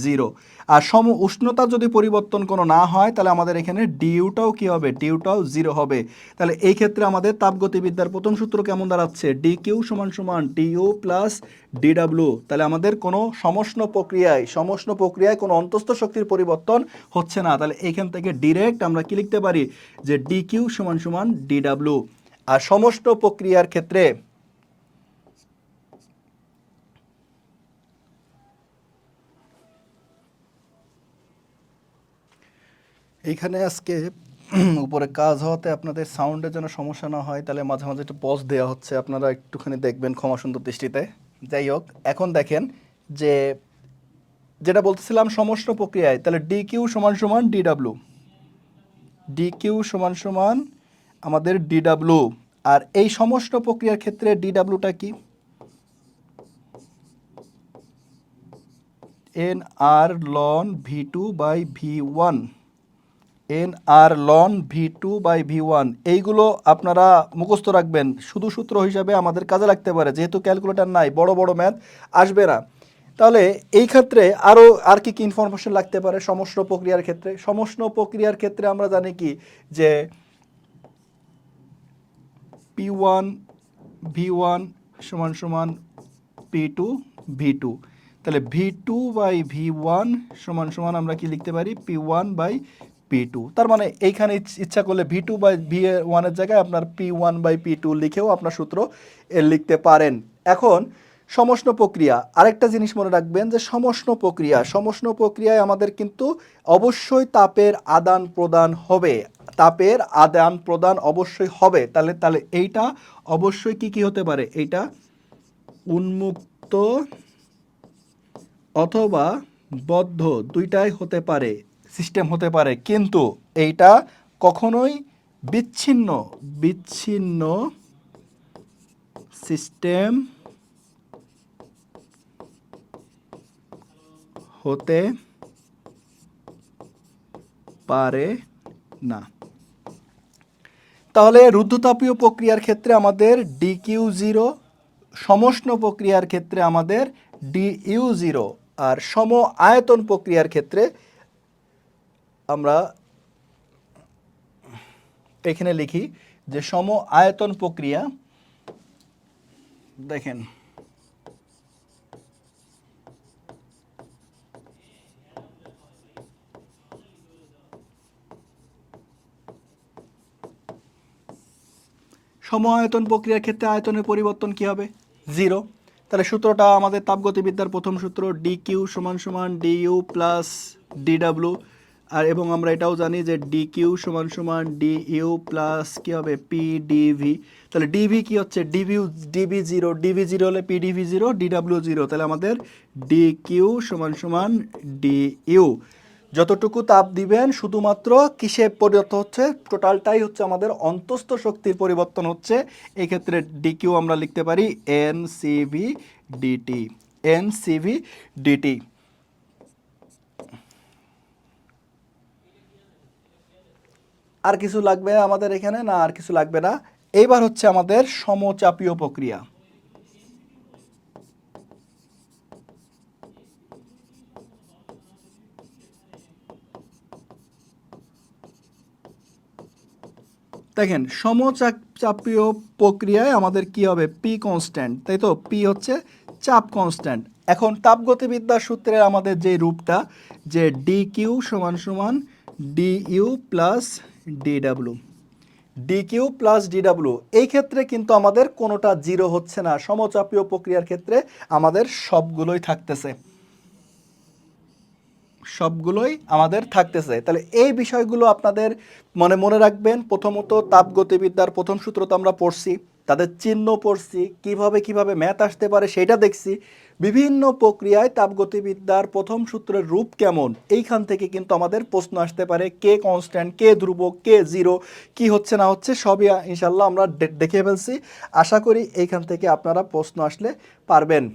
0। আর উষ্ণতা যদি পরিবর্তন কোনো না হয়, তাহলে আমাদের এখানে ডিইউটাও কি হবে, ডিইউটাও 0 হবে। তাহলে এই ক্ষেত্রে আমাদের তাপগতিবিদ্যার প্রথম সূত্র কেমন দাঁড়াচ্ছে, ডিকিউ সমান সমান ডিইউ প্লাস ডিডাব্লিউ। তাহলে আমাদের কোনো সমষ্ণ প্রক্রিয়ায় কোনো অন্তস্থ শক্তির পরিবর্তন হচ্ছে না, তাহলে এইখান থেকে ডিরেক্ট আমরা কি লিখতে পারি, যে ডিকিউ সমান সমান ডিডাব্লিউ। আর সমষ্ণ প্রক্রিয়ার ক্ষেত্রে এইখানে আজকে উপরে কাজ হওয়াতে আপনাদের সাউন্ডের যেন সমস্যা না হয়, তাহলে মাঝে মাঝে একটু পজ দেওয়া হচ্ছে, আপনারা একটুখানি দেখবেন ক্ষমা সুন্দর দৃষ্টিতে। যাই হোক, এখন দেখেন যে যেটা বলতেছিলাম সমষ্ণ প্রক্রিয়ায়, তাহলে ডিকিউ সমান সমান ডিডাব্লিউ, ডিকিউ সমান সমান আমাদের ডিডাব্লিউ। আর এই সমষ্ণ প্রক্রিয়ার ক্ষেত্রে ডিডাব্লিউটা কি, এন আর লন V two by V one, N R লন V two by V one. এইগুলো আপনারা মুখস্থ রাখবেন, শুধু সূত্র হিসাবে আমাদের কাজে লাগতে পারে, যেহেতু ক্যালকুলেটর নাই, বড় বড় ম্যাথ আসবে না। তাহলে এই ক্ষেত্রে আর কি ইনফরমেশন লাগতে পারে সমষ্ণ প্রক্রিয়ার ক্ষেত্রে, সমষ্ণ প্রক্রিয়ার ক্ষেত্রে আমরা জানি কি, যে পি ওয়ান ভি ওয়ান সমান সমান পি টু ভি টু। তাহলে V two by V one সমান সমান আমরা কি লিখতে পারি, P one by P two. তার মানে এইখানে ইচ্ছা করলে ভি টু বাই ভি ওয়ানের জায়গায় আপনার P one by P two লিখেও আপনার সূত্র লিখতে পারেন। এখন সমষ্ণ প্রক্রিয়া, আরেকটা জিনিস মনে রাখবেন, যে সমষ্ণ প্রক্রিয়ায় আমাদের কিন্তু অবশ্যই তাপের আদান প্রদান হবে, তাপের আদান প্রদান অবশ্যই হবে। তাহলে এইটা অবশ্যই কি হতে পারে, এইটা উন্মুক্ত অথবা বদ্ধ দুইটাই হতে পারে, সিস্টেম হতে পারে, কিন্তু এইটা কখনোই বিচ্ছিন্ন সিস্টেম হতে পারে না। তাহলে রুদ্ধতাপীয় প্রক্রিয়ার ক্ষেত্রে আমাদের ডিকিউ 0, সমষ্ণ প্রক্রিয়ার ক্ষেত্রে আমাদের ডিইউ 0, আর সম আয়তন প্রক্রিয়ার ক্ষেত্রে আমরা এখানে লিখি যে সম আয়তন প্রক্রিয়া, দেখেন সম আয়তন প্রক্রিয়ার ক্ষেত্রে আয়তনের পরিবর্তন কি হবে, 0। তাহলে সূত্রটা আমাদের তাপগতিবিদ্যার প্রথম সূত্র, ডিকিউ সমান সমান ডিইউ প্লাস ডিডাব্লিউ। আর এবং আমরা এটাও জানি যে ডিকিউ সমান সমান ডিইউ প্লাস কি হবে, পি ডিভি। তাহলে ডিভি কি হচ্ছে, ডিভি 0, ডিভি 0 হলে পি ডিভি 0, ডিডাব্লিউ 0। তাহলে আমাদের ডিকিউ সমান সমান ডিইউ। যতটুকু তাপ দিবেন শুধুমাত্র কিসে পরিবর্তন হচ্ছে, টোটালটাই হচ্ছে আমাদের অন্তঃস্থ শক্তির পরিবর্তন হচ্ছে। এই ক্ষেত্রে ডিকিউ আমরা লিখতে পারি এনসিভি ডিটি, এনসিভি ডিটি। আর কিছু লাগবে আমাদের এখানে না? আর কিছু লাগবে না। এইবার হচ্ছে আমাদের সমচাপীয় প্রক্রিয়া। দেখেন সমচাপীয় প্রক্রিয়ায় আমাদের কি হবে, পি কনস্ট্যান্ট, তাই তো? পি হচ্ছে চাপ কনস্ট্যান্ট। এখন তাপগতিবিদ্যার সূত্রের আমাদের যে রূপটা, যে ডি কিউ সমান সমান D U plus DW, D Q plus DW. এই ক্ষেত্রে কিন্তু আমাদের কোনোটা জিরো হচ্ছে না, সমচাপীয় প্রক্রিয়ার ক্ষেত্রে আমাদের সবগুলোই থাকতেছে, সবগুলোই আমাদের থাকতেছে। তাহলে এই বিষয়গুলো আপনাদের মনে রাখবেন। প্রথমত তাপগতিবিদ্যার প্রথম সূত্র তো আমরা পড়ছি, তাদের চিহ্ন পড়ছি, কিভাবে ম্যাথ আসতে পারে সেটা দেখছি। বিভিন্ন প্রক্রিয়ায় তাপগতিবিদ্যার প্রথম সূত্রের রূপ কেমন, এইখান থেকে কিন্তু আমাদের প্রশ্ন আসতে পারে। কে কনস্ট্যান্ট, কে ধ্রুবক, কে জিরো, কি হচ্ছে না হচ্ছে সবই ইনশাল্লাহ আমরা দেখে ফেলছি। আশা করি এইখান থেকে আপনারা প্রশ্ন আসলে পারবেন।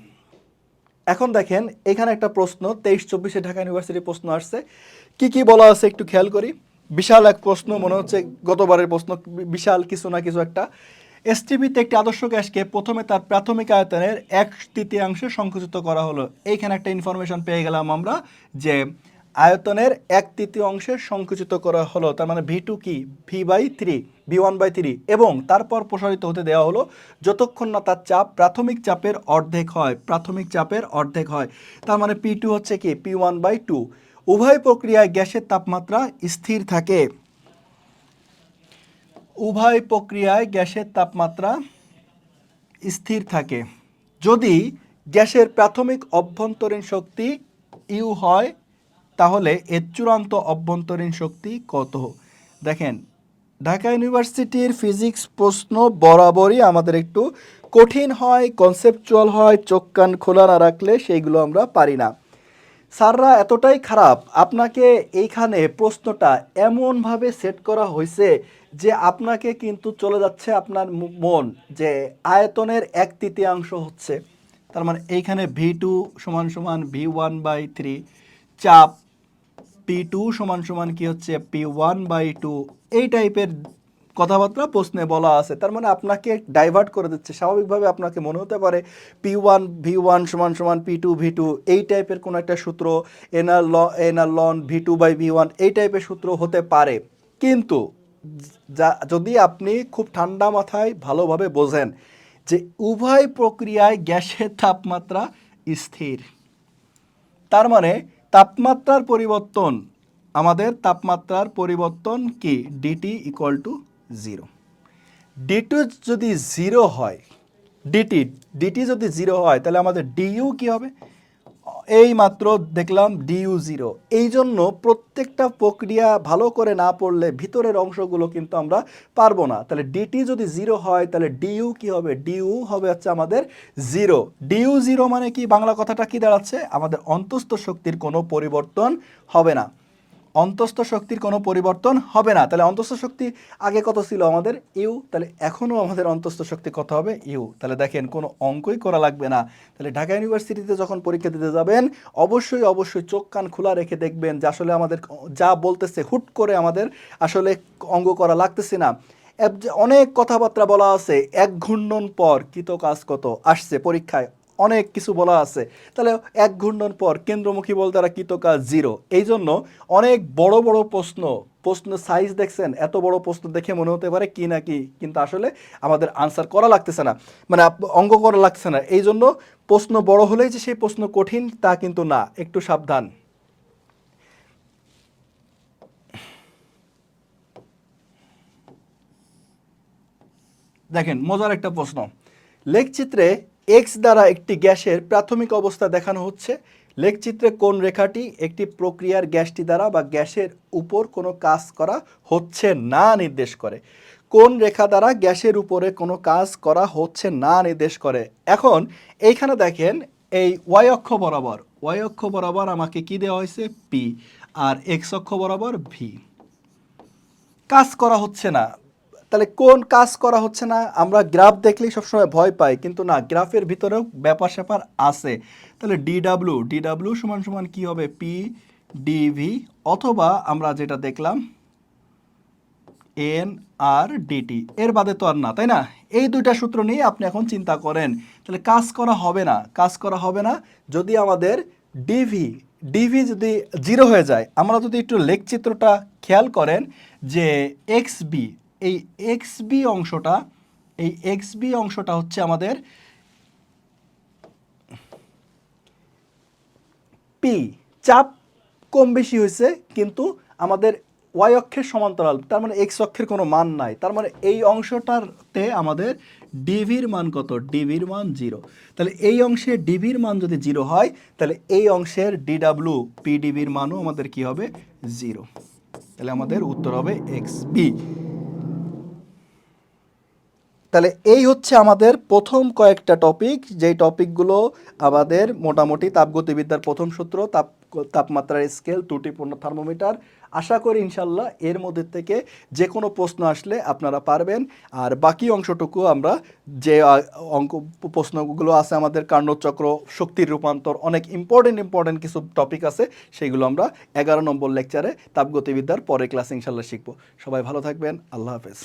এখন দেখেন এখানে একটা প্রশ্ন 23-24 ঢাকা ইউনিভার্সিটির প্রশ্ন আসছে। কি বলা আছে একটু খেয়াল করি। বিশাল এক প্রশ্ন, মনে হচ্ছে গতবারের প্রশ্ন, বিশাল কিছু না কিছু একটা। এসটিপিতে একটি আদর্শ গ্যাসকে প্রথমে তার প্রাথমিক আয়তনের 1/3 সংকুচিত করা হলো। এইখানে একটা ইনফরমেশন পেয়ে গেলাম আমরা যে আয়তনের 1/3 সংকুচিত করা হলো, তার মানে ভি2 কি v/3, v1/3, এবং তারপর প্রসারিত হতে দেওয়া হলো যতক্ষণ না তার চাপ প্রাথমিক চাপের অর্ধেক হয়, প্রাথমিক চাপের অর্ধেক হয়। তার মানে পি2 হচ্ছে কি p1/2। উভয় প্রক্রিয়ায় গ্যাসের তাপমাত্রা স্থির থাকে, উভয় প্রক্রিয়ায় গ্যাসের তাপমাত্রা স্থির থাকে যদি গ্যাসের প্রাথমিক অভ্যন্তরীণ শক্তি ইউ হয়, তাহলে এর চূড়ান্ত অভ্যন্তরীণ শক্তি কত? দেখেন ঢাকা ইউনিভার্সিটির ফিজিক্স প্রশ্ন বরাবরই আমাদের একটু কঠিন হয়, কনসেপচুয়াল হয়, চোখ কান খোলা না রাখলে সেইগুলো আমরা পারি না। স্যাররা এতটাই খারাপ, আপনাকে এইখানে প্রশ্নটা এমনভাবে সেট করা হয়েছে যে আপনাকে কিন্তু চলে যাচ্ছে আপনার মন যে আয়তনের 1/3 হচ্ছে, তার মানে এইখানে ভি2 সমান সমান v1/3, চাপ পি2 সমান সমান কি হচ্ছে p1/2, এই টাইপের কথাবার্তা প্রশ্নে বলা আছে। তার মানে আপনাকে ডাইভার্ট করে দিচ্ছে। স্বাভাবিকভাবে আপনাকে মনে হতে পারে p1 সমান সমান p2 এই টাইপের কোনো একটা সূত্র, এনার লন v2/v1 এই টাইপের সূত্র হতে পারে। কিন্তু যদি আপনি খুব ঠান্ডা মাথায় ভালোভাবে বোঝেন যে উভয় প্রক্রিয়ায় গ্যাসের তাপমাত্রা স্থির, তার মানে তাপমাত্রার পরিবর্তন, আমাদের তাপমাত্রার পরিবর্তন কি DT equal to zero. DT যদি জিরো হয়, ডিটি যদি জিরো হয় তাহলে আমাদের ডিইউ কি হবে? এই মাত্র দেখলাম ডিইউ জিরো। এই জন্য প্রত্যেকটা প্রক্রিয়া ভালো করে না পড়লে ভিতরের অংশগুলো কিন্তু আমরা পারবো না। তাহলে ডিটি যদি জিরো হয় তাহলে ডিইউ কি হবে? ডিইউ হবে হচ্ছে আমাদের জিরো। ডিইউ জিরো মানে কি, বাংলা কথাটা কি দাঁড়াচ্ছে? আমাদের অন্তঃস্থ শক্তির কোনো পরিবর্তন হবে না, অন্তঃস্থ শক্তির কোনো পরিবর্তন হবে না। তাহলে অন্তঃস্থ শক্তি আগে কত ছিল আমাদের? ইউ। তাহলে এখনও আমাদের অন্তঃস্থ শক্তি কত হবে? ইউ। তাহলে দেখেন কোনো অঙ্কই করা লাগবে না। তাহলে ঢাকা ইউনিভার্সিটিতে যখন পরীক্ষা দিতে যাবেন অবশ্যই চোখ কান খোলা রেখে দেখবেন যে আসলে আমাদের যা বলতেছে হুট করে আমাদের আসলে অঙ্ক করা লাগতেছে না। অনেক কথাবার্তা বলা আছে, 1 ঘূর্ণন পর কৃত কাজ কত আসছে পরীক্ষায়, অনেক কিছু বলা আছে। তাহলে 1 ঘূর্ণন পর কেন্দ্রমুখী বল দ্বারা কৃত কাজ জিরো। এই জন্য অনেক বড় প্রশ্ন সাইজ দেখছেন, এত বড় প্রশ্ন দেখে মনে হতে পারে কি না কি, কিন্তু আসলে আমাদের আনসার করা লাগতেছে না, মানে অঙ্ক করা লাগছে না। এই জন্য প্রশ্ন বড় হলেই যে সেই প্রশ্ন কঠিন তা কিন্তু না, একটু সাবধান। দেখেন মজার একটা প্রশ্ন, লেখচিত্রে এক্স দ্বারা একটি গ্যাসের প্রাথমিক অবস্থা দেখানো হচ্ছে। লেখচিত্রে কোন রেখাটি একটি প্রক্রিয়ার গ্যাসটি দ্বারা বা গ্যাসের উপর কোনো কাজ করা হচ্ছে না নির্দেশ করে? কোন রেখা দ্বারা গ্যাসের উপরে কোনো কাজ করা হচ্ছে না নির্দেশ করে? এখন এইখানে দেখেন এই ওয়াই অক্ষ বরাবর আমাকে কি দেওয়া হয়েছে? পি। আর এক্স অক্ষ বরাবর ভি। কাজ করা হচ্ছে না, তাহলে কোন কাজ করা হচ্ছে না? আমরা গ্রাফ দেখলেই সবসময় ভয় পাই, কিন্তু না, গ্রাফের ভিতরেও ব্যাপার স্যাপার আছে। তাহলে ডিডাব্লিউ, ডিডাব্লিউ সমান সমান কি হবে? পি ডিভি, অথবা আমরা যেটা দেখলাম এন আর ডিটি, এর বাদে তো আর না, তাই না? এই দুইটা সূত্র নিয়ে আপনি এখন চিন্তা করেন। তাহলে কাজ করা হবে না, কাজ করা হবে না যদি আমাদের ডিভি, ডিভি যদি জিরো হয়ে যায়। আমরা যদি একটু লেখচিত্রটা খেয়াল করেন যে এক্স বি, এই এক্স বি অংশটা, এই এক্স বি অংশটা হচ্ছে আমাদের পি, চাপ কম বেশি হয়েছে, কিন্তু আমাদের ওয়াই অক্ষের সমান্তরাল, তার মানে এক্স অক্ষের কোনো মান নাই। তার মানে এই অংশটাতে আমাদের ডিভির মান কত? ডিভির মান জিরো। তাহলে এই অংশে ডিভির মান যদি জিরো হয়, তাহলে এই অংশের ডিডাব্লিউ পি ডিভির মানও আমাদের কি হবে? জিরো। তাহলে আমাদের উত্তর হবে এক্স বি। তাহলে এই হচ্ছে আমাদের প্রথম কয়েকটা টপিক, যেই টপিকগুলো আমাদের মোটামুটি তাপগতিবিদ্যার প্রথম সূত্র, তাপমাত্রার স্কেল, ত্রুটিপূর্ণ থার্মোমিটার। আশা করি ইনশাল্লাহ এর মধ্যে থেকে যে কোনো প্রশ্ন আসলে আপনারা পারবেন। আর বাকি অংশটুকু আমরা যে অঙ্ক প্রশ্নগুলো আছে আমাদের, কার্নোচক্র, শক্তির রূপান্তর, অনেক ইম্পর্টেন্ট কিছু টপিক আছে, সেইগুলো আমরা 11 নম্বর লেকচারে তাপগতিবিদ্যার পরের ক্লাসে ইনশাল্লাহ শিখবো। সবাই ভালো থাকবেন, আল্লাহ হাফেজ।